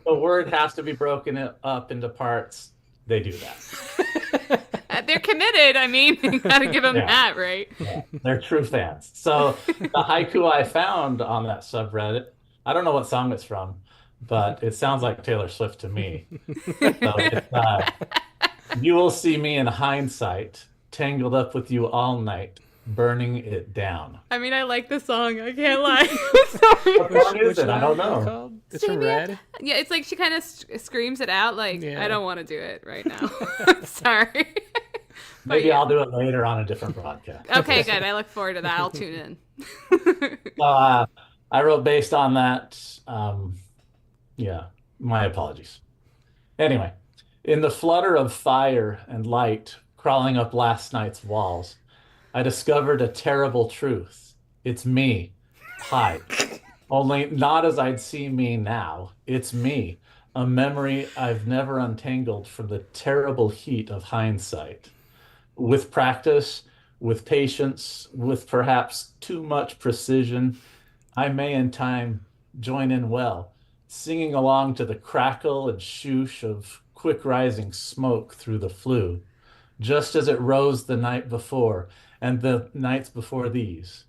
the word has to be broken up into parts, they do that. They're committed. I mean, you gotta give them that, right? Yeah, they're true fans. So the haiku I found on that subreddit, I don't know what song it's from, but it sounds like Taylor Swift to me. So it's, you will see me in hindsight, tangled up with you all night, burning it down. I mean, I like the song. I can't lie. I'm sorry. What song is it? I don't know. It's from Red. Yeah, it's like she kind of screams it out. Like, I don't want to do it right now. Sorry. Maybe I'll do it later on a different broadcast. Okay, good. I look forward to that. I'll tune in. I wrote based on that. Yeah, my apologies. Anyway, in the flutter of fire and light crawling up last night's walls, I discovered a terrible truth. It's me. Hi. Only not as I'd see me now. It's me, a memory I've never untangled from the terrible heat of hindsight. With practice, with patience, with perhaps too much precision, I may in time join in well, singing along to the crackle and shoosh of quick rising smoke through the flue, just as it rose the night before and the nights before these.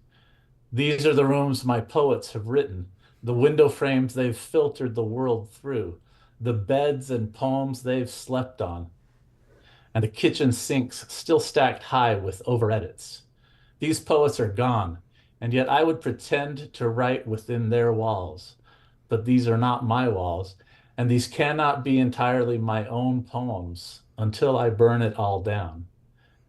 These are the rooms my poets have written, the window frames they've filtered the world through, the beds and poems they've slept on, and the kitchen sinks still stacked high with over-edits. These poets are gone, and yet I would pretend to write within their walls. But these are not my walls, and these cannot be entirely my own poems until I burn it all down.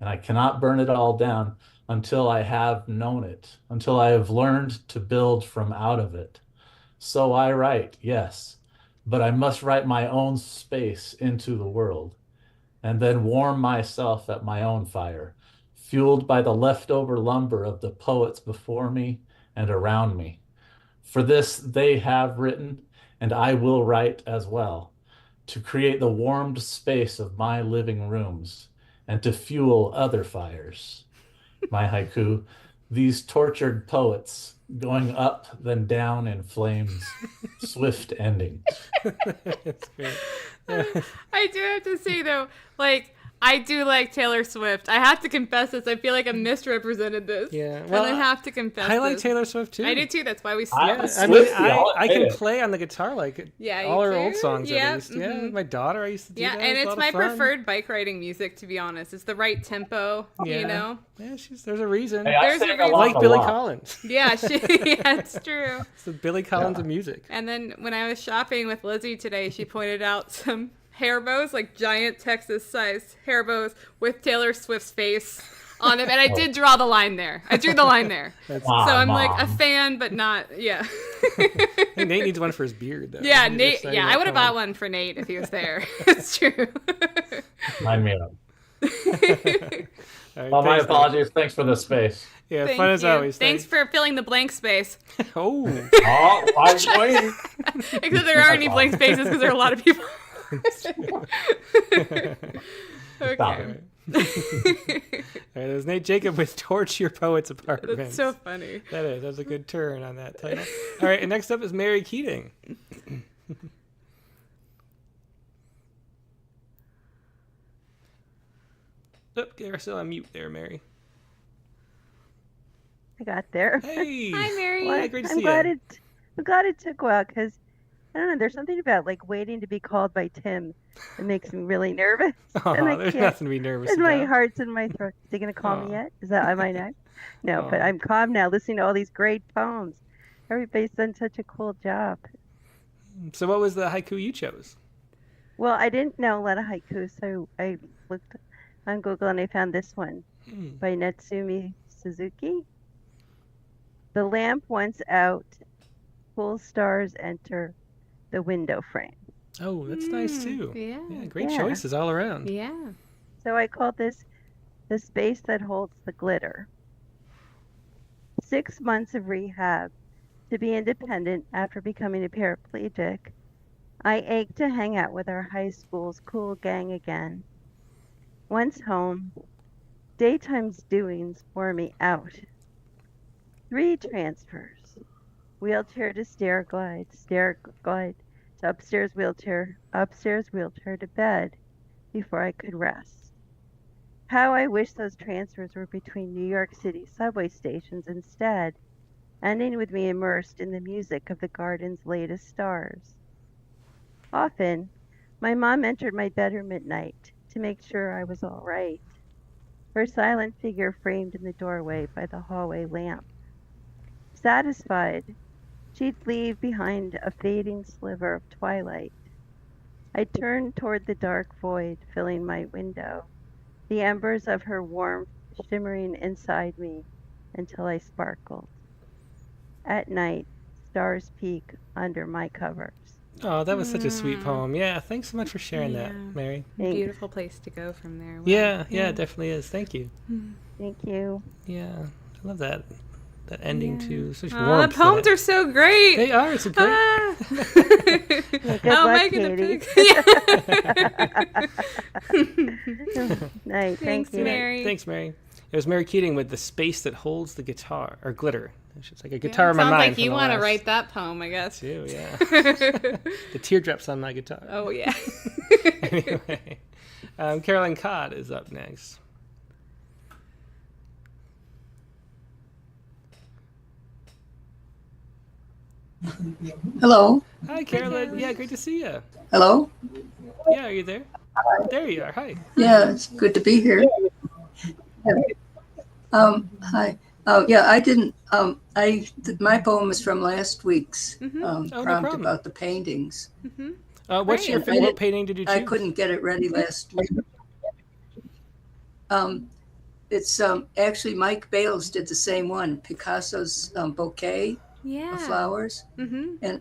And I cannot burn it all down until I have known it, until I have learned to build from out of it. So I write, yes, but I must write my own space into the world, and then warm myself at my own fire, fueled by the leftover lumber of the poets before me and around me. For this they have written, and I will write as well, to create the warmed space of my living rooms and to fuel other fires. My haiku, these tortured poets going up then down in flames, swift ending. That's great. I do have to say though, like, I do like Taylor Swift. I have to confess this. I feel like I misrepresented this. Yeah, and well, I have to confess I like this. Taylor Swift too. I do too. That's why we. Yeah, I mean, I can play on the guitar like all her old songs at least. Yeah, mhm. my daughter, I used to do that. and It was a it's lot my of fun. preferred bike riding music, to be honest. It's the right tempo, Yeah. you know. Yeah, there's a reason. Hey, I There's a sing reason. along Like a Billy lot. Collins. Yeah, yeah, it's true. It's the Billy Collins of music. And then when I was shopping with Lizzie today, she pointed out some hair bows, like giant Texas-sized hair bows with Taylor Swift's face on them. And I did draw the line there. I drew the line there. So I'm like a fan, but not, yeah. I think Nate needs one for his beard, though. Yeah, He Nate. just said Yeah, he I would have had bought one for Nate if he was there. It's true. Line me up. All right, Well, my thanks, apologies. Thanks for the space. Yeah, Thank fun as you. always. Thanks for filling the blank space. Oh. Oh, I was waiting. Except there aren't any blank spaces because there are a lot of people. Okay. Stop it. All right, there's Nate Jacob with Torch Your Poets Apartments. That's so funny. That is. That's a good turn on that title. All right, and next up is Mary Keating. Oh, you're still on mute there, Mary. I got there. Hey. Hi, Mary. Well, Hey, great to I'm see glad you. I'm glad it took a while because I don't know. There's something about like waiting to be called by Tim that makes me really nervous. Oh, and I there's can't- nothing to be nervous And my about. heart's in my throat. Is he gonna call Oh. me yet? Am I next? No, but Oh. I'm calm now, listening to all these great poems. Everybody's done such a cool job. So what was the haiku you chose? Well, I didn't know a lot of haiku, so I looked on Google and I found this one by Natsumi Suzuki. The lamp once out, cool stars enter the window frame. Oh, that's nice too. Yeah. Great Yeah. choices all around. Yeah. So I called this the space that holds the glitter. 6 months of rehab to be independent after becoming a paraplegic. I ached to hang out with our high school's cool gang again. Once home, daytime's doings wore me out. 3 transfers. Wheelchair to stair glide to upstairs wheelchair to bed before I could rest. How I wish those transfers were between New York City subway stations instead, ending with me immersed in the music of the garden's latest stars. Often, my mom entered my bedroom at night to make sure I was all right, her silent figure framed in the doorway by the hallway lamp. Satisfied, she'd leave behind a fading sliver of twilight. I turned toward the dark void filling my window, the embers of her warmth shimmering inside me until I sparkled. At night, stars peek under my covers. Oh, that was such a sweet poem. Yeah, thanks so much for sharing that, Yeah. Mary. Beautiful place to go from there. Wow. Yeah, it definitely is. Thank you. Thank you. Yeah, I love that ending too. Such Oh, warmth. the poems to it. are so great. They are. It's a great. Good How am luck, I gonna Katie. pick? Nice. Thanks, Thank you. Mary. Thanks, Mary. It was Mary Keating with the space that holds the guitar, or glitter. It's just like a guitar in my Sounds mind. like you want to write that poem, I guess. Too, yeah. The teardrops on my guitar. Oh, yeah. Anyway, Carolyn Codd is up next. Hello. Hi, Carolyn. Yeah, great to see you. Hello. Yeah, are you there? There you are. Hi. Yeah, it's good to be here. Hi. Yeah, I didn't. My poem is from last week's no prompt problem. about the paintings. What's your And what painting did you choose? I couldn't get it ready last week. It's actually Mike Bales did the same one, Picasso's bouquet of flowers. And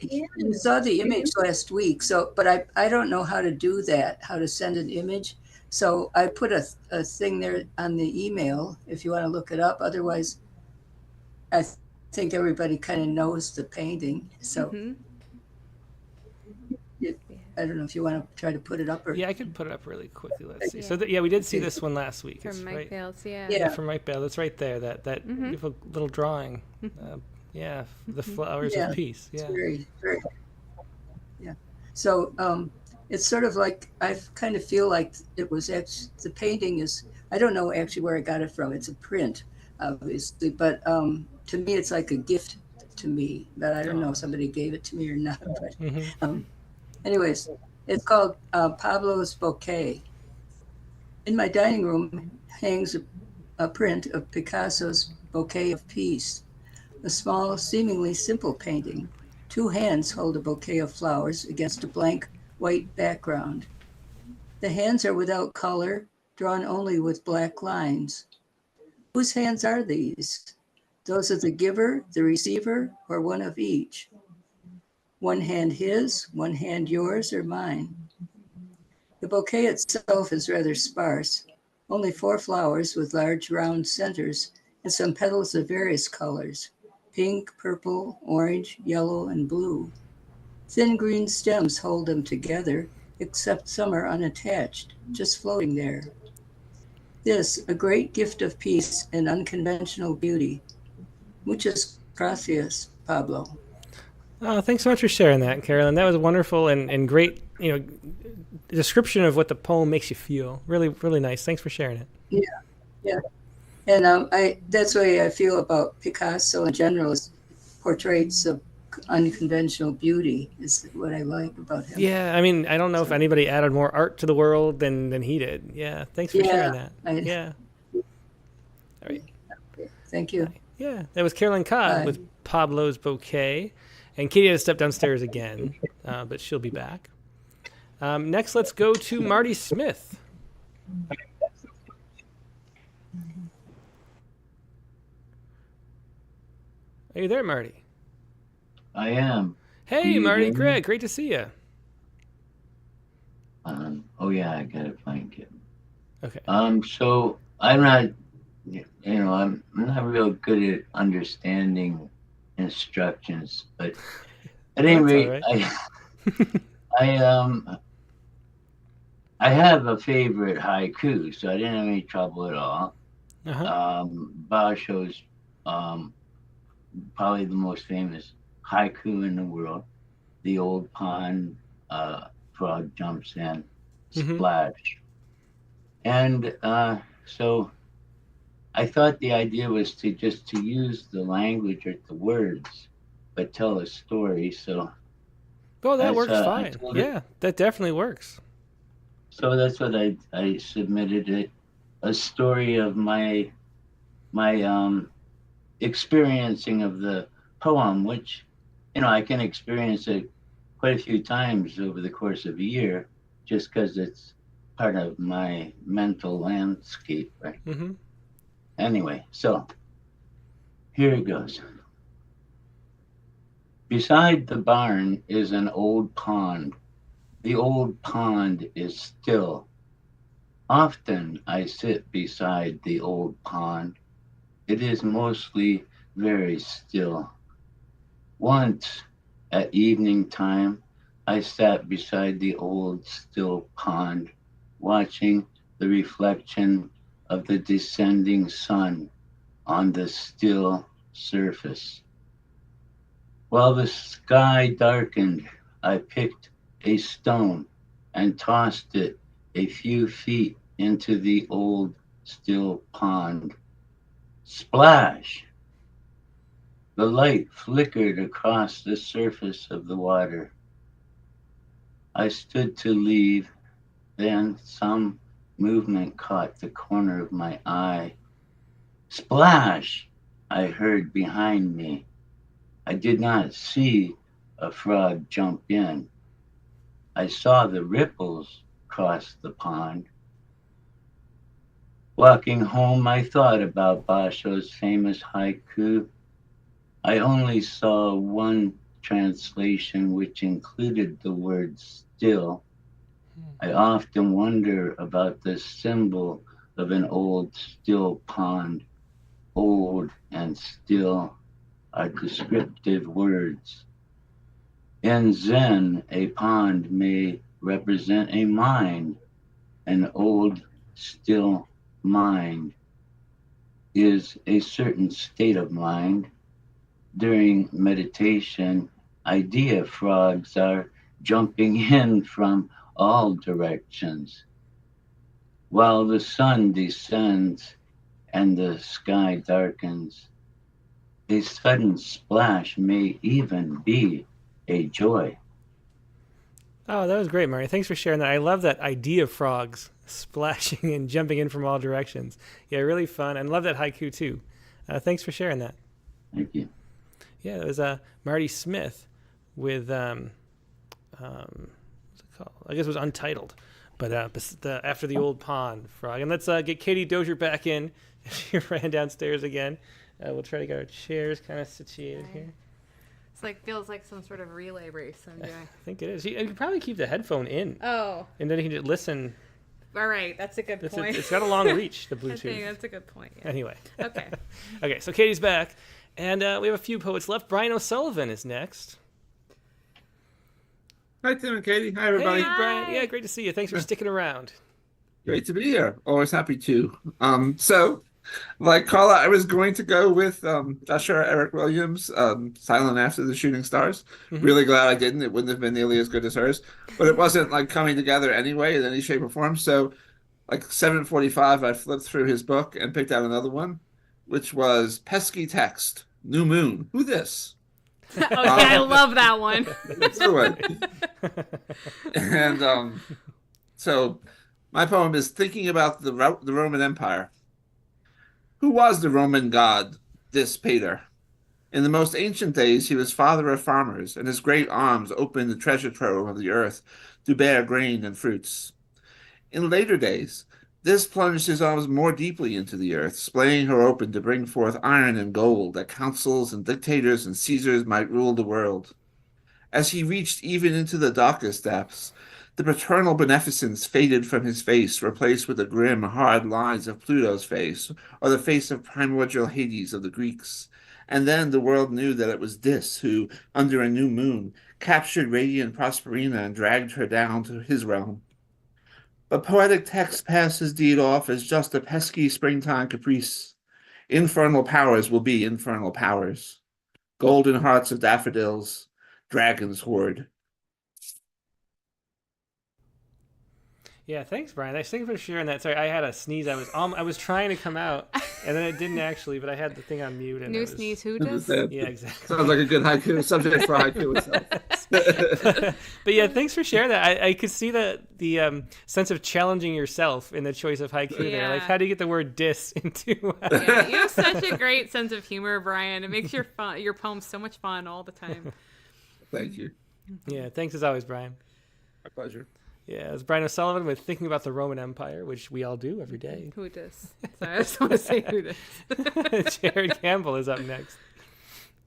you saw the image last week, but I don't know how to do that, how to send an image. So I put a thing there on the email if you want to look it up. Otherwise, I think everybody kind of knows the painting. So I don't know if you want to try to put it up or. Yeah, I could put it up really quickly. Let's see. So we did see this one last week. From It's Mike Bales, yeah. Yeah, from Mike Bales. It's right there. That beautiful little drawing. Yeah, the flowers of peace. Yeah. It's very, very. Yeah. So it's sort of like I kind of feel like it was actually the painting is. I don't know actually where I got it from. It's a print, obviously, but to me it's like a gift to me. But I don't know if somebody gave it to me or not. But anyways, it's called Pablo's Bouquet. In my dining room hangs a print of Picasso's Bouquet of Peace, a small, seemingly simple painting. Two hands hold a bouquet of flowers against a blank white background. The hands are without color, drawn only with black lines. Whose hands are these? Those of the giver, the receiver, or one of each? One hand his, one hand yours or mine. The bouquet itself is rather sparse, only 4 flowers with large round centers and some petals of various colors, pink, purple, orange, yellow, and blue. Thin green stems hold them together, except some are unattached, just floating there. This, a great gift of peace and unconventional beauty. Muchas gracias, Pablo. Oh, thanks so much for sharing that, Carolyn. That was wonderful and great, description of what the poem makes you feel. Really, really nice. Thanks for sharing it. Yeah. And that's the way I feel about Picasso in general, is portraits of unconventional beauty is what I like about him. Yeah, I mean, I don't know if anybody added more art to the world than he did. Yeah, thanks for sharing that. Yeah. All right. Okay. Thank you. Yeah, that was Carolyn Codd with Pablo's Bouquet. And Katie had to step downstairs again, but she'll be back. Next, let's go to Marty Smith. Are you there, Marty? I am. Hey, Marty, Greg, great to see you. Oh yeah, I gotta find it. Okay. So I'm not, I'm not real good at understanding instructions, but at any rate, I have a favorite haiku, so I didn't have any trouble at all. Basho's probably the most famous haiku in the world. The old pond, frog jumps in, splash. And so I thought the idea was to use the language or the words, but tell a story. So that works fine. Yeah, that definitely works. So that's what I submitted it, a story of my experiencing of the poem, which I can experience it quite a few times over the course of a year, just because it's part of my mental landscape, right? Anyway, so here it goes. Beside the barn is an old pond. The old pond is still. Often I sit beside the old pond. It is mostly very still. Once at evening time, I sat beside the old still pond, watching the reflection of the descending sun on the still surface. While the sky darkened, I picked a stone and tossed it a few feet into the old still pond. Splash! The light flickered across the surface of the water. I stood to leave, then some movement caught the corner of my eye. Splash! I heard behind me. I did not see a frog jump in. I saw the ripples cross the pond. Walking home, I thought about Basho's famous haiku. I only saw one translation which included the word still. I often wonder about the symbol of an old still pond. Old and still are descriptive words. In Zen, a pond may represent a mind. An old, still mind is a certain state of mind. During meditation, idea frogs are jumping in from all directions. While the sun descends and the sky darkens, a sudden splash may even be a joy. Oh, that was great, Mario. Thanks for sharing that. I love that idea of frogs splashing and jumping in from all directions. Yeah, really fun. And love that haiku, too. Thanks for sharing that. Thank you. Yeah, it was Marty Smith with, what's it called? I guess it was Untitled. But After the Old Pond frog. And let's get Katie Dozier back in. She ran downstairs again. We'll try to get our chairs kind of situated here. It's feels like some sort of relay race. I think it is. You can probably keep the headphone in. Oh. And then you can just listen. All right, that's a good point. It's got a long reach, the Bluetooth. I think that's a good point. Yeah. Anyway. Okay. Okay, so Katie's back. And we have a few poets left. Brian O'Sullivan is next. Hi, Tim and Katie. Hi, everybody. Hey, Brian. Yeah, great to see you. Thanks for sticking around. Great to be here. Always happy to. So, like Carla, I was going to go with Joshua Eric Williams, Silent After the Shooting Stars. Mm-hmm. Really glad I didn't. It wouldn't have been nearly as good as hers. But it wasn't coming together anyway in any shape or form. So, 7:45, I flipped through his book and picked out another one, which was Pesky Text, New Moon. Who this? Okay, I love that one. That's the one. And so my poem is thinking about the Roman Empire. Who was the Roman god, this Pater? In the most ancient days, he was father of farmers, and his great arms opened the treasure trove of the earth to bear grain and fruits. In later days, this plunged his arms more deeply into the earth, splaying her open to bring forth iron and gold, that councils and dictators and Caesars might rule the world. As he reached even into the darkest depths, the paternal beneficence faded from his face, replaced with the grim, hard lines of Pluto's face, or the face of primordial Hades of the Greeks. And then the world knew that it was Dis who, under a new moon, captured radiant Proserpina and dragged her down to his realm. But poetic text passes deed off as just a pesky springtime caprice. Infernal powers will be infernal powers. Golden hearts of daffodils, dragon's horde. Yeah, thanks, Brian. Thanks for sharing that. Sorry, I had a sneeze. I was trying to come out, and then it didn't actually. But I had the thing on mute. And sneeze. Who does? Yeah, exactly. Sounds like a good haiku subject for haiku itself. But yeah, thanks for sharing that. I could see the sense of challenging yourself in the choice of haiku there. Like, how do you get the word "dis" into? Yeah, you have such a great sense of humor, Brian. It makes your poems so much fun all the time. Thank you. Yeah, thanks as always, Brian. My pleasure. Yeah, it's Brian O'Sullivan with Thinking About the Roman Empire, which we all do every day. Who does? Sorry, I just want to say who does. Jared Campbell is up next.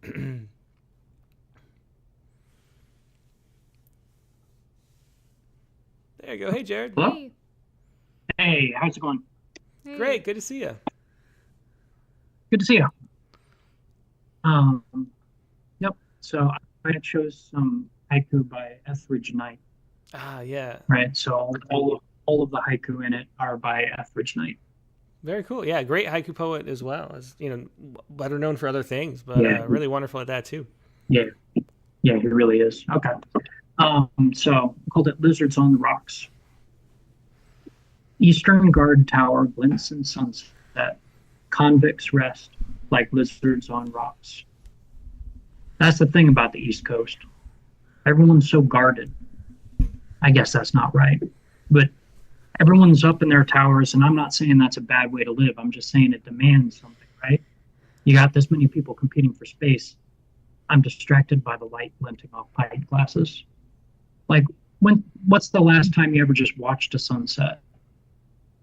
There you go. Hey, Jared. Hello? Hey, how's it going? Hey. Great. Good to see you. Good to see you. Yep. So I chose some haiku by Etheridge Knight. Ah, yeah. Right. So all of the haiku in it are by Etheridge Knight. Very cool. Yeah, great haiku poet as well. As better known for other things, but Yeah. really wonderful at that too. Yeah, he really is. Okay. So I called it Lizards on the Rocks. Eastern Guard Tower glints in sunset. Convicts rest like lizards on rocks. That's the thing about the East Coast. Everyone's so guarded. I guess that's not right, but everyone's up in their towers, and I'm not saying that's a bad way to live. I'm just saying it demands something, right? You got this many people competing for space. I'm distracted by the light glinting off pint glasses. Like, what's the last time you ever just watched a sunset?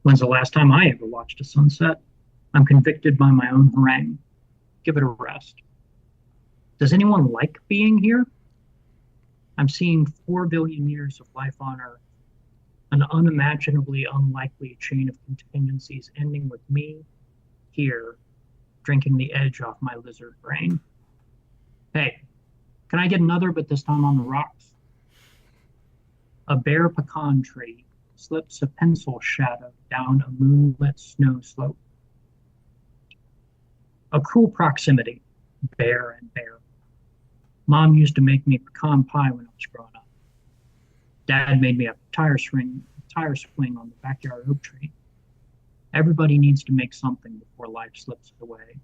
When's the last time I ever watched a sunset? I'm convicted by my own harangue. Give it a rest. Does anyone like being here? I'm seeing 4 billion years of life on Earth, an unimaginably unlikely chain of contingencies ending with me here, drinking the edge off my lizard brain. Hey, can I get another, but this time on the rocks? A bare pecan tree slips a pencil shadow down a moonlit snow slope. A cruel proximity, bare and bare. Mom used to make me pecan pie when I was growing up. Dad made me a tire swing on the backyard oak tree. Everybody needs to make something before life slips away,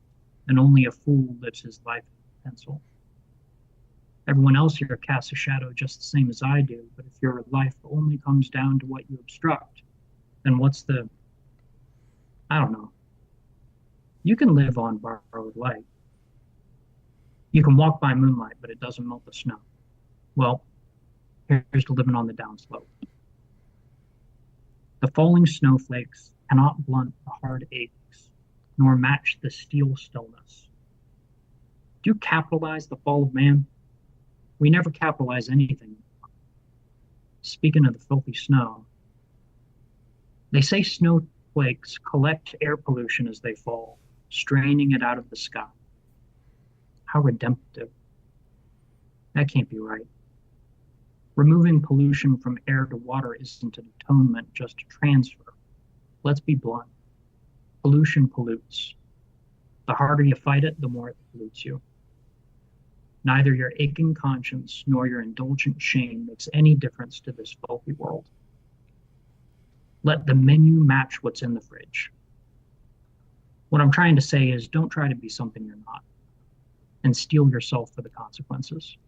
and only a fool lives his life in pencil. Everyone else here casts a shadow just the same as I do, but if your life only comes down to what you obstruct, then I don't know. You can live on borrowed light. You can walk by moonlight, but it doesn't melt the snow. Well, here's to living on the downslope. The falling snowflakes cannot blunt the hard aches, nor match the steel stillness. Do you capitalize the fall of man? We never capitalize anything. Speaking of the filthy snow, they say snowflakes collect air pollution as they fall, straining it out of the sky. How redemptive. That can't be right. Removing pollution from air to water isn't an atonement, just a transfer. Let's be blunt. Pollution pollutes. The harder you fight it, the more it pollutes you. Neither your aching conscience nor your indulgent shame makes any difference to this filthy world. Let the menu match what's in the fridge. What I'm trying to say is don't try to be something you're not, and steel yourself for the consequences.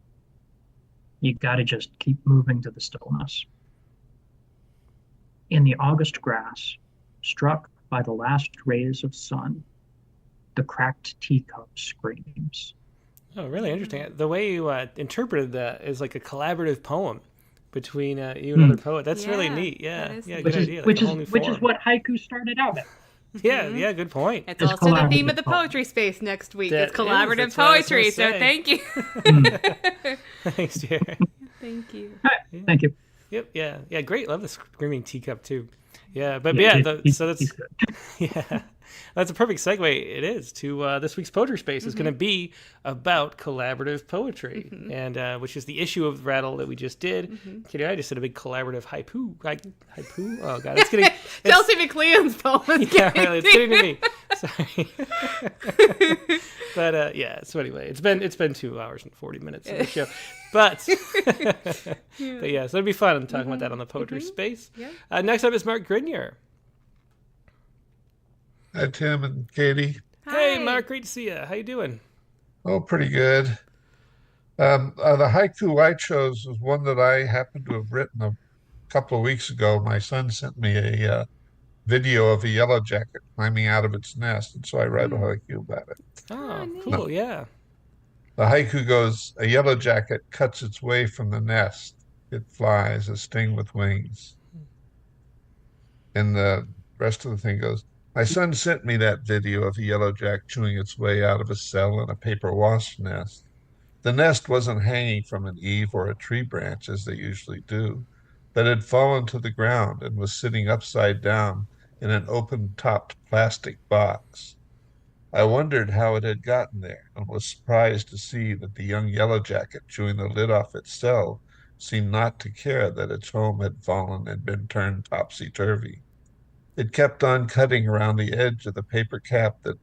You gotta just keep moving to the stillness. In the August grass, struck by the last rays of sun, the cracked teacup screams. Oh, really interesting. The way you interpreted that is like a collaborative poem between you and other poet. That's really neat. Yeah, good idea. Which is what haiku started out at. Yeah, good point. It's also the theme of the poetry space next week. It's collaborative poetry, so thank you. Thanks, Jared. Thank you. Thank you. Yep, yeah, great. Love the screaming teacup too. Yeah, but so that's that's a perfect segue. It is to this week's poetry space. Is going to be about collaborative poetry, and which is the issue of Rattle that we just did. Kitty, I just did a big collaborative haiku. Oh god, it's getting Chelsea McLeon's poem. Yeah, really, it's getting to me. Sorry, but So anyway, it's been 2 hours and 40 minutes of the show, but yeah, so it'd be fun. I'm talking about that on the poetry space. Yeah. Next up is Mark Grinier. Hi, Tim and Katie. Hey, Mark, great to see you. How you doing? Oh, pretty good. The haiku I chose was one that I happened to have written a couple of weeks ago. My son sent me a video of a yellow jacket climbing out of its nest, and so I wrote a haiku about it. Oh, cool, yeah. The haiku goes, a yellow jacket cuts its way from the nest. It flies, a sting with wings. And the rest of the thing goes, my son sent me that video of a yellowjack chewing its way out of a cell in a paper wasp nest. The nest wasn't hanging from an eave or a tree branch as they usually do, but had fallen to the ground and was sitting upside down in an open-topped plastic box. I wondered how it had gotten there and was surprised to see that the young yellowjacket chewing the lid off its cell seemed not to care that its home had fallen and been turned topsy-turvy. It kept on cutting around the edge of the paper cap that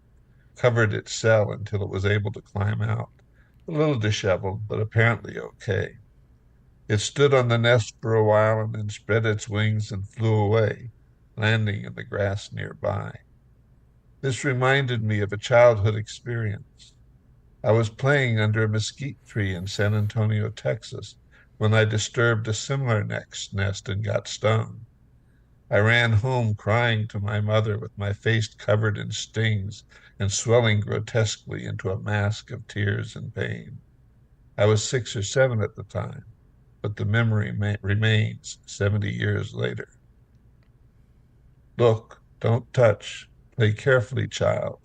covered its cell until it was able to climb out. A little disheveled, but apparently okay. It stood on the nest for a while and then spread its wings and flew away, landing in the grass nearby. This reminded me of a childhood experience. I was playing under a mesquite tree in San Antonio, Texas, when I disturbed a similar nest and got stung. I ran home crying to my mother with my face covered in stings and swelling grotesquely into a mask of tears and pain. I was 6 or 7 at the time, but the memory remains 70 years later. Look, don't touch. Play carefully, child.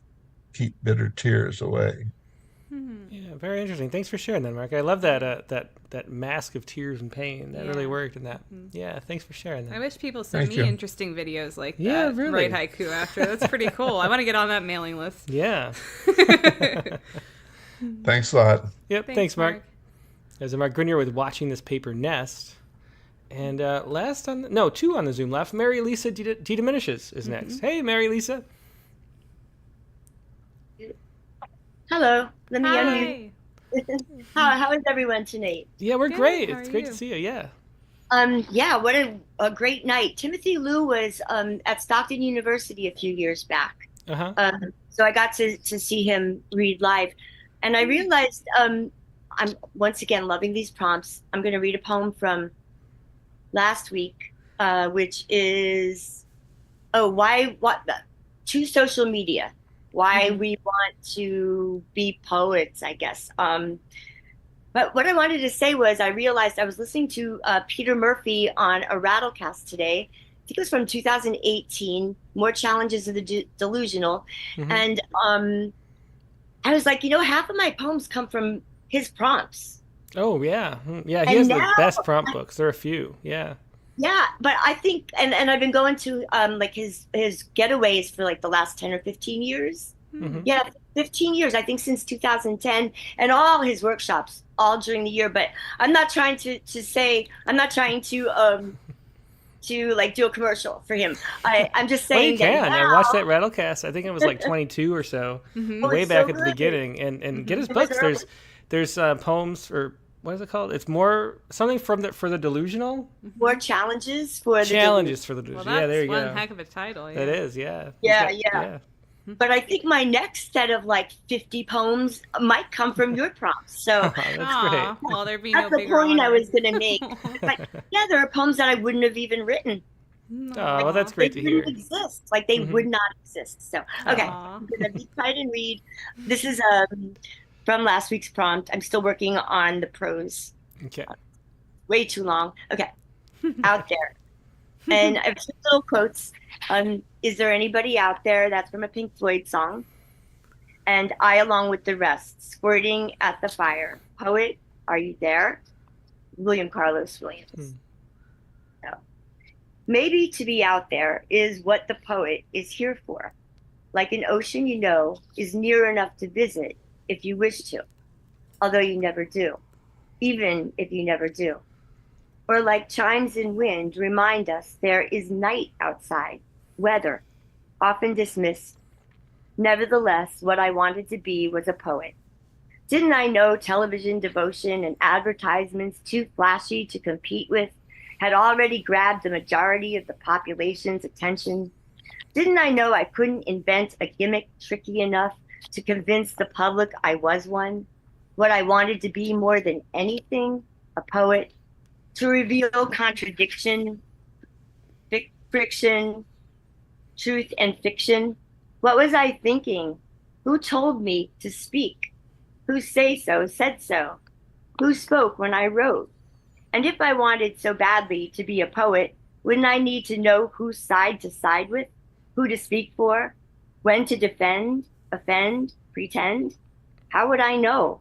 Keep bitter tears away. Yeah, very interesting. Thanks for sharing that, Mark. I love that that mask of tears and pain. That really worked in that. Yeah, thanks for sharing that. I wish people sent Thank me you. interesting videos like Yeah, that. really. Write haiku after. That's pretty cool. I want to get on that mailing list. Yeah. Thanks a lot. Yep, thanks, Mark. There's a Mark Grenier with Watching This Paper Nest. And two on the Zoom left. Mary Lisa D. Diminishes is next. Hey, Mary Lisa. Hello. Let me Hi. unmute. How is everyone tonight? Yeah, we're Good. great. How It's are great you? to see you. Yeah. Yeah, what a great night. Timothy Liu was at Stockton University a few years back. So I got to see him read live. And I realized I'm once again loving these prompts. I'm going to read a poem from last week, which is, to social media. Why we want to be poets, I guess. But what I wanted to say was I realized I was listening to Peter Murphy on a Rattlecast today. I think it was from 2018, More Challenges of the Delusional. And I was like, half of my poems come from his prompts. Oh, yeah. Yeah, he And has the now- best prompt books. There are a few. Yeah. Yeah, but I think, and I've been going to like his getaways for like the last 10 or 15 years. Yeah, 15 years, I think, since 2010, and all his workshops all during the year. But I'm not trying to like do a commercial for him. I'm just Well, saying you can. that I now, watched that Rattlecast. I think it was like 22 or so, way it's back so at the good. beginning. And get his It was books. early. There's poems, or what is it called? It's more something for the delusional. More challenges for the Challenges for the Well, delusional. that's yeah, there you one go. heck of a title. Yeah. That is, yeah. Yeah, He's got- yeah. But I think my next set of like 50 poems might come from your prompts. So That's Aw, well, there'd be that's no the bigger point I honor. was going to make. But yeah, there are poems that I wouldn't have even written. Oh, well, that's great They to hear. wouldn't exist. Like they Mhm. would not exist. So okay, Aw. I'm gonna be quiet and read. This is from last week's prompt. I'm still working on the prose. Okay. Way too long. Okay, out there. And I have two little quotes. Is there anybody out there? That's from a Pink Floyd song. And I, along with the rest, squirting at the fire. Poet, are you there? William Carlos Williams. So, maybe to be out there is what the poet is here for. Like an ocean is near enough to visit if you wish to, although you never do, even if you never do. Or like chimes in wind remind us there is night outside, weather, often dismissed. Nevertheless, what I wanted to be was a poet. Didn't I know television devotion and advertisements too flashy to compete with had already grabbed the majority of the population's attention? Didn't I know I couldn't invent a gimmick tricky enough to convince the public I was one? What I wanted to be more than anything, a poet, to reveal contradiction, friction, truth and fiction. What was I thinking? Who told me to speak? Who said so? Who spoke when I wrote? And if I wanted so badly to be a poet, wouldn't I need to know whose side to side with, who to speak for, when to defend, offend, pretend? How would I know?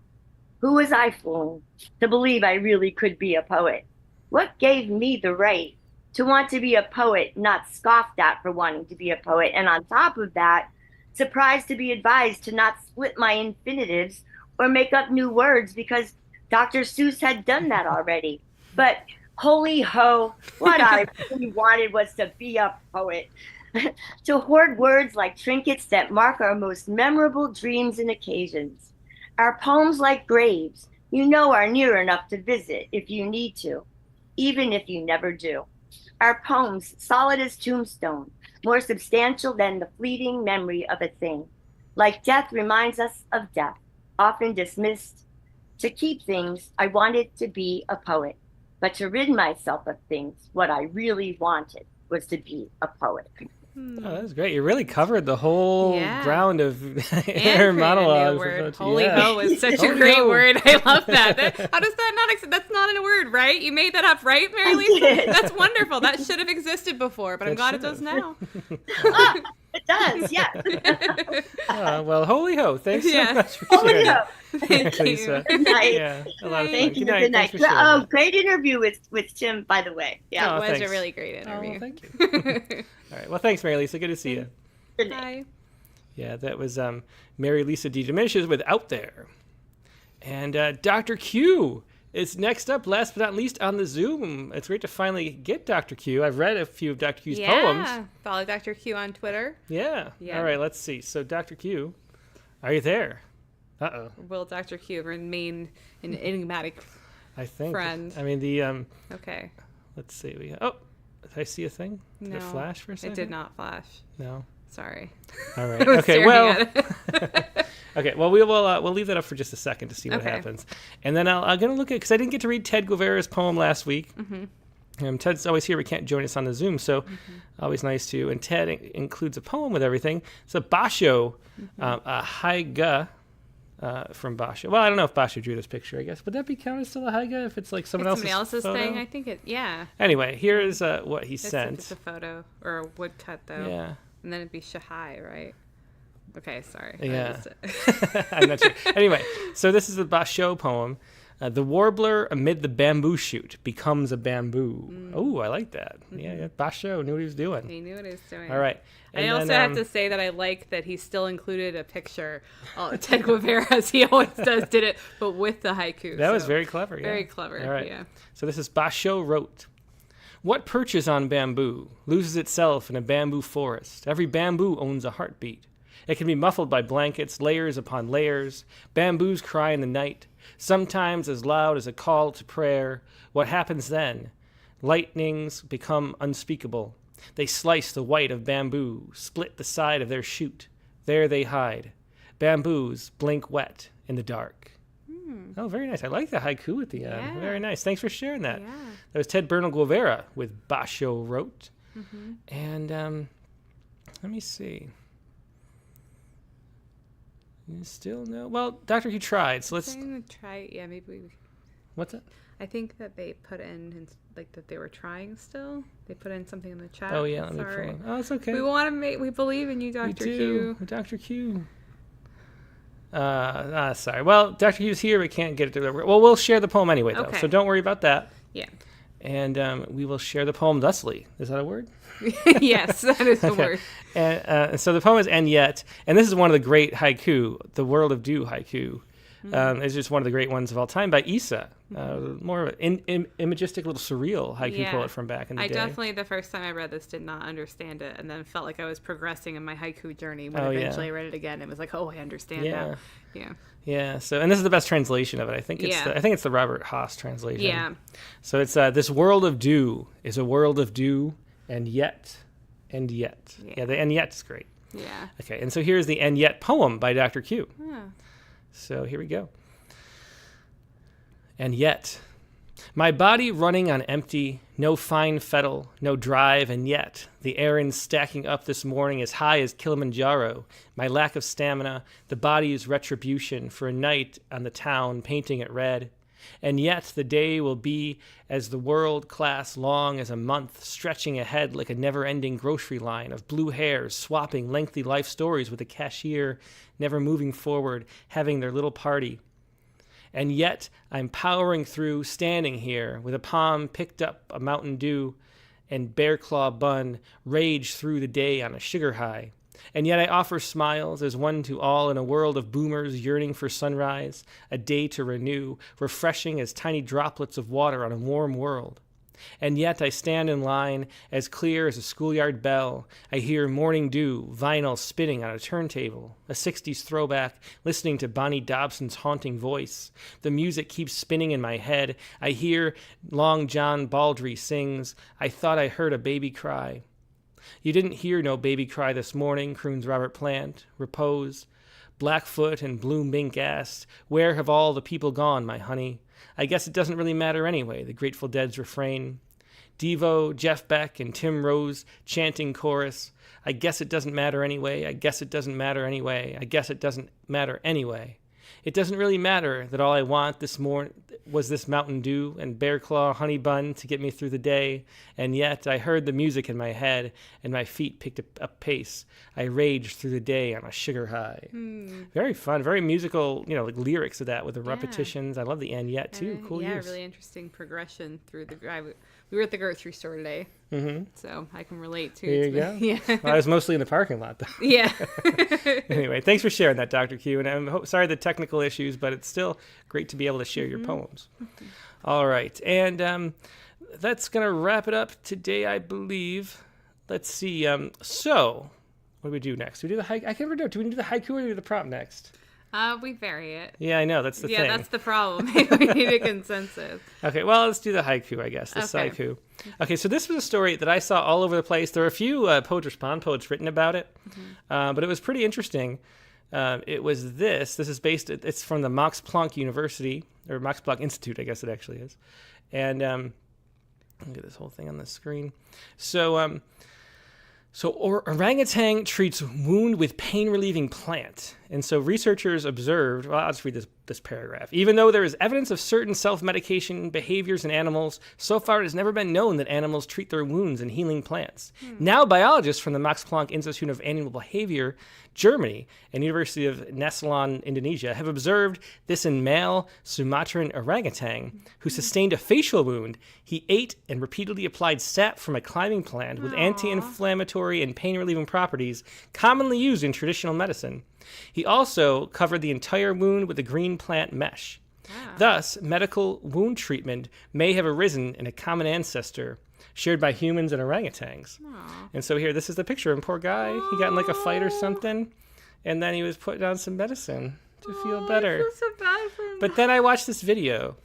Who was I fooling to believe I really could be a poet? What gave me the right to want to be a poet, not scoffed at for wanting to be a poet? And on top of that, surprised to be advised to not split my infinitives or make up new words because Dr. Seuss had done that already. But holy ho, what I really wanted was to be a poet. to hoard words like trinkets that mark our most memorable dreams and occasions. Our poems like graves, you know, are near enough to visit if you need to, even if you never do. Our poems, solid as tombstone, more substantial than the fleeting memory of a thing. Like death reminds us of death, often dismissed. To keep things, I wanted to be a poet, but to rid myself of things, what I really wanted was to be a poet. Oh, that was great. You really covered the whole ground of inner monologue. Word. Holy ho is such a great word. I love that. How does that not that's not in a word, right? You made that up, right, Mary Lisa? That's wonderful. That should have existed before, but I'm glad it does now. It does, yeah. Well, holy ho. Thanks so much for holy sharing. Ho. Thank you. Good night. Yeah, a lot of fun. Thank you. Good night. Good night. Thanks for sharing that. Great interview with Tim, by the way. Yeah, it was a really great interview. Oh, thank you. All right. Well, thanks, Mary Lisa. Good to see you. Good night. Bye. Yeah, that was Mary Lisa D. Diminishes with Out There. And Dr. Q is next up, last but not least, on the Zoom. It's great to finally get Dr. Q. I've read a few of Dr. Q's poems. Follow Dr. Q on Twitter. Yeah. All right, let's see. So, Dr. Q, are you there? Uh-oh. Will Dr. Q remain an enigmatic friend? I mean, the... Okay. Let's see. Did I see a thing? Did it flash for a second? It did not flash. No. Sorry. All right. Okay. Well. Okay. Well, we'll leave that up for just a second to see what happens, and then I'm gonna look at because I didn't get to read Ted Guevara's poem last week. Ted's always here. We can't join us on the Zoom, so always nice to. And Ted includes a poem with everything. It's a Basho, a haiga. From Basho. Well, I don't know if Basho drew this picture, I guess. Would that be counted still a haiga if it's like someone else's photo? thing? I think Anyway, here's what he sent. It's a photo or a woodcut, though. Yeah. And then it'd be Shahai, right? Okay, sorry. Yeah. I'm not sure. Anyway, so this is the Basho poem. The warbler amid the bamboo shoot becomes a bamboo. Oh, I like that. Yeah, Basho knew what he was doing. He knew what he was doing. All right. I also have to say that I like that he still included a picture. Ted Guevara, as he always does, did it, but with the haiku. That was very clever. Yeah. Very clever. All right. Yeah. So this is Basho wrote. What perches on bamboo loses itself in a bamboo forest? Every bamboo owns a heartbeat. It can be muffled by blankets, layers upon layers. Bamboos cry in the night, sometimes as loud as a call to prayer. What happens then? Lightnings become unspeakable. They slice the white of bamboo, split the side of their shoot. There they hide. Bamboos blink wet in the dark. Oh, very nice. I like the haiku at the end. Yeah. Very nice. Thanks for sharing that. Yeah. That was Ted Bernal Guevara with Basho wrote. And let me see. You still know? Well, Dr. Q tried, so let's... try. Yeah, maybe we... What's that? I think that they put in, like, that they were trying still. They put in something in the chat. Oh, yeah. Let me Sorry. pull it. Oh, it's okay. We believe in you, Dr. Q. Dr. Q. Sorry. Well, Dr. Q's here. We can't get it to... Well, we'll share the poem anyway, though. Okay. So don't worry about that. Yeah. And we will share the poem thusly. Is that a word? Yes, that is the word. And so the poem is And Yet. And this is one of the great haiku, the World of Dew haiku. It's just one of the great ones of all time by Issa. More of an imagistic little surreal haiku poet from back in the day. I definitely, the first time I read this, did not understand it, and then felt like I was progressing in my haiku journey when eventually I read it again. It was like, oh, I understand now. Yeah. Yeah. So, and this is the best translation of it. I think it's the Robert Haas translation. Yeah. So it's this world of dew is a world of dew, and yet. Yeah. The and yet is great. Yeah. Okay. And so here's the And Yet poem by Dr. Q. Yeah. So here we go. And yet, my body running on empty, no fine fettle, no drive, and yet, the errands stacking up this morning as high as Kilimanjaro, my lack of stamina, the body's retribution for a night on the town painting it red. And yet the day will be as the world class long as a month, stretching ahead like a never-ending grocery line of blue hairs swapping lengthy life stories with the cashier, never moving forward, having their little party. And yet I'm powering through, standing here, with a palm picked up a Mountain Dew and bear claw bun, rage through the day on a sugar high. And yet I offer smiles as one to all in a world of boomers yearning for sunrise, a day to renew, refreshing as tiny droplets of water on a warm world. And yet I stand in line, as clear as a schoolyard bell. I hear Morning Dew, vinyl spinning on a turntable, a 60s throwback, listening to Bonnie Dobson's haunting voice. The music keeps spinning in my head. I hear Long John Baldry sings, I thought I heard a baby cry. You didn't hear no baby cry this morning, croons Robert Plant. Repose. Blackfoot and Blue Mink asked, where have all the people gone, my honey? I guess it doesn't really matter anyway, the Grateful Dead's refrain. Devo, Jeff Beck, and Tim Rose chanting chorus. I guess it doesn't matter anyway, I guess it doesn't matter anyway, I guess it doesn't matter anyway. It doesn't really matter that all I want this morning was this Mountain Dew and Bear Claw honey bun to get me through the day, and yet I heard the music in my head, and my feet picked up pace. I raged through the day on a sugar high. Very fun, very musical, like lyrics of that with the repetitions. I love the and yet too. Cool use. Really interesting progression through the. We were at the grocery store today, so I can relate to. There you go. Yeah, well, I was mostly in the parking lot though. Yeah. Anyway, thanks for sharing that, Dr. Q, and I'm sorry the technical issues, but it's still great to be able to share your poems. All right, and that's gonna wrap it up today, I believe. Let's see. So, what do we do next? Do we do the haiku? I can't remember. Do we do the haiku or do we do the prompt next? We vary it. Yeah, I know. That's the thing. Yeah, that's the problem. We need a consensus. Okay, well, let's do the haiku, I guess. The Sciku. Okay, so this was a story that I saw all over the place. There were a few Poet Respond poets written about it, but it was pretty interesting. It was this. This is it's from the Max Planck University, or Max Planck Institute, I guess it actually is. And I'll get this whole thing on the screen. So orangutan treats wound with pain-relieving plant. And so researchers observed, well, I'll just read this paragraph. Even though there is evidence of certain self-medication behaviors in animals, so far it has never been known that animals treat their wounds in healing plants. Now biologists from the Max Planck Institute of Animal Behavior, Germany, and University of Nasution, Indonesia, have observed this in male Sumatran orangutan who sustained a facial wound. He ate and repeatedly applied sap from a climbing plant with anti-inflammatory and pain-relieving properties commonly used in traditional medicine. He also covered the entire wound with a green plant mesh. Thus, medical wound treatment may have arisen in a common ancestor shared by humans and orangutans. And so here, this is the picture of him. Poor guy. He got in like a fight or something, and then he was putting on some medicine to feel better. I feel so bad for him. But then I watched this video.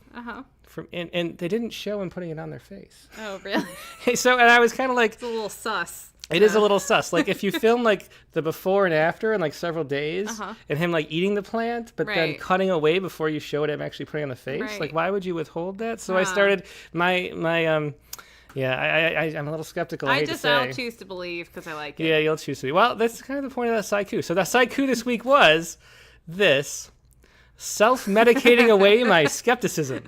And they didn't show him putting it on their face. Oh, really? And I was kind of like... It's a little sus. It is a little sus. Like, if you film, like, the before and after in, like, several days, and him, like, eating the plant, but then cutting away before you showed him actually putting on the face, like, why would you withhold that? So I started I'm a little skeptical, I hate to say. I'll choose to believe because I like it. Yeah, you'll choose to be. Well, that's kind of the point of that Sciku. So that Sciku this week was this... self-medicating away my skepticism.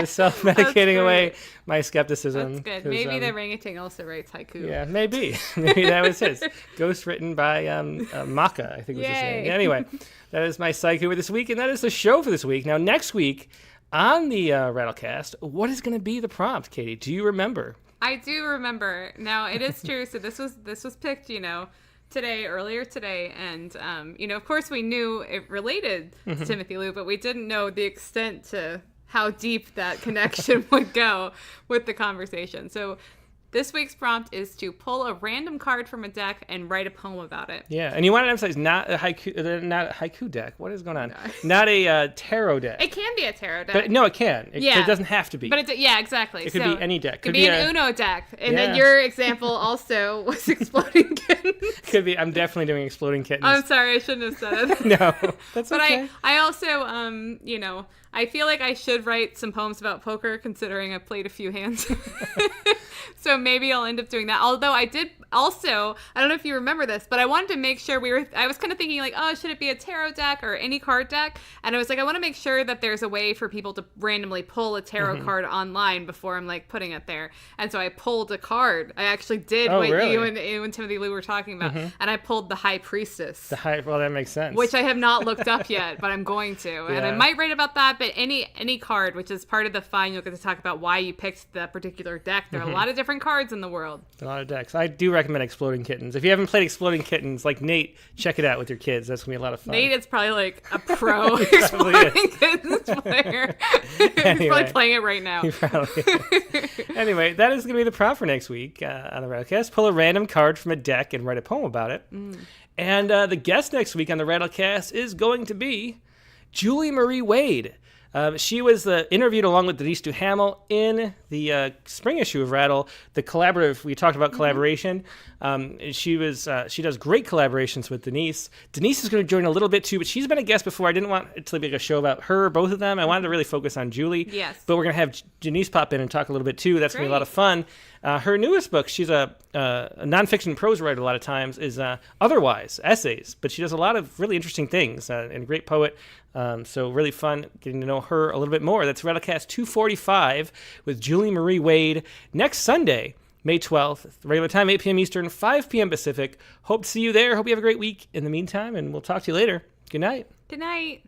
Self-medicating away my skepticism. That's good. Maybe the orangutan also writes haiku. Yeah, maybe. Maybe that was his. Ghost written by Maka, I think was his name. Anyway, that is my Sciku this week, and that is the show for this week. Now, next week on the Rattlecast, what is going to be the prompt, Katie? Do you remember? I do remember. Now, it is true. So this was picked, earlier today, and of course we knew it related to Timothy Liu, but we didn't know the extent to how deep that connection would go with the conversation. So this week's prompt is to pull a random card from a deck and write a poem about it. Yeah, and you want to emphasize not a haiku deck. What is going on? Not a tarot deck. It can be a tarot deck. But no, it can. It doesn't have to be. But exactly. It could be any deck. It could be an Uno deck. And then your example also was Exploding Kittens. Could be. I'm definitely doing Exploding Kittens. I'm sorry, I shouldn't have said it. No, that's okay. But I also, I feel like I should write some poems about poker, considering I played a few hands. So maybe I'll end up doing that. Although I did also, I don't know if you remember this, but I wanted to make sure I was kind of thinking like, oh, should it be a tarot deck or any card deck? And I was like, I want to make sure that there's a way for people to randomly pull a tarot card online before I'm like putting it there. And so I pulled a card. I actually did you and Timothy Liu were talking about. And I pulled the High Priestess. Well, that makes sense. Which I have not looked up yet, but I'm going to. And I might write about that, but any card, which is part of the fun, you'll get to talk about why you picked that particular deck. There are a lot of different cards in the world. A lot of decks. I do recommend recommend Exploding Kittens. If you haven't played Exploding Kittens, like Nate, check it out with your kids. That's going to be a lot of fun. Nate is probably like a pro Exploding Kittens player. He's probably playing it right now. He probably is. Anyway, that is going to be the prompt for next week on the Rattlecast. Pull a random card from a deck and write a poem about it. And the guest next week on the Rattlecast is going to be Julie Marie Wade. She was interviewed along with Denise Duhamel in the spring issue of Rattle, the collaborative. We talked about collaboration. She does great collaborations with Denise. Denise is going to join a little bit too, but she's been a guest before. I didn't want it to be like a show about her, both of them. I wanted to really focus on Julie. Yes. But we're going to have Denise pop in and talk a little bit too. That's going to be a lot of fun. Her newest book, she's a nonfiction prose writer a lot of times, is Otherwise, essays. But she does a lot of really interesting things and a great poet. So really fun getting to know her a little bit more. That's Rattlecast 245 with Julie Marie Wade next Sunday, May 12th, regular time, 8 p.m. Eastern, 5 p.m. Pacific. Hope to see you there. Hope you have a great week in the meantime, and we'll talk to you later. Good night. Good night.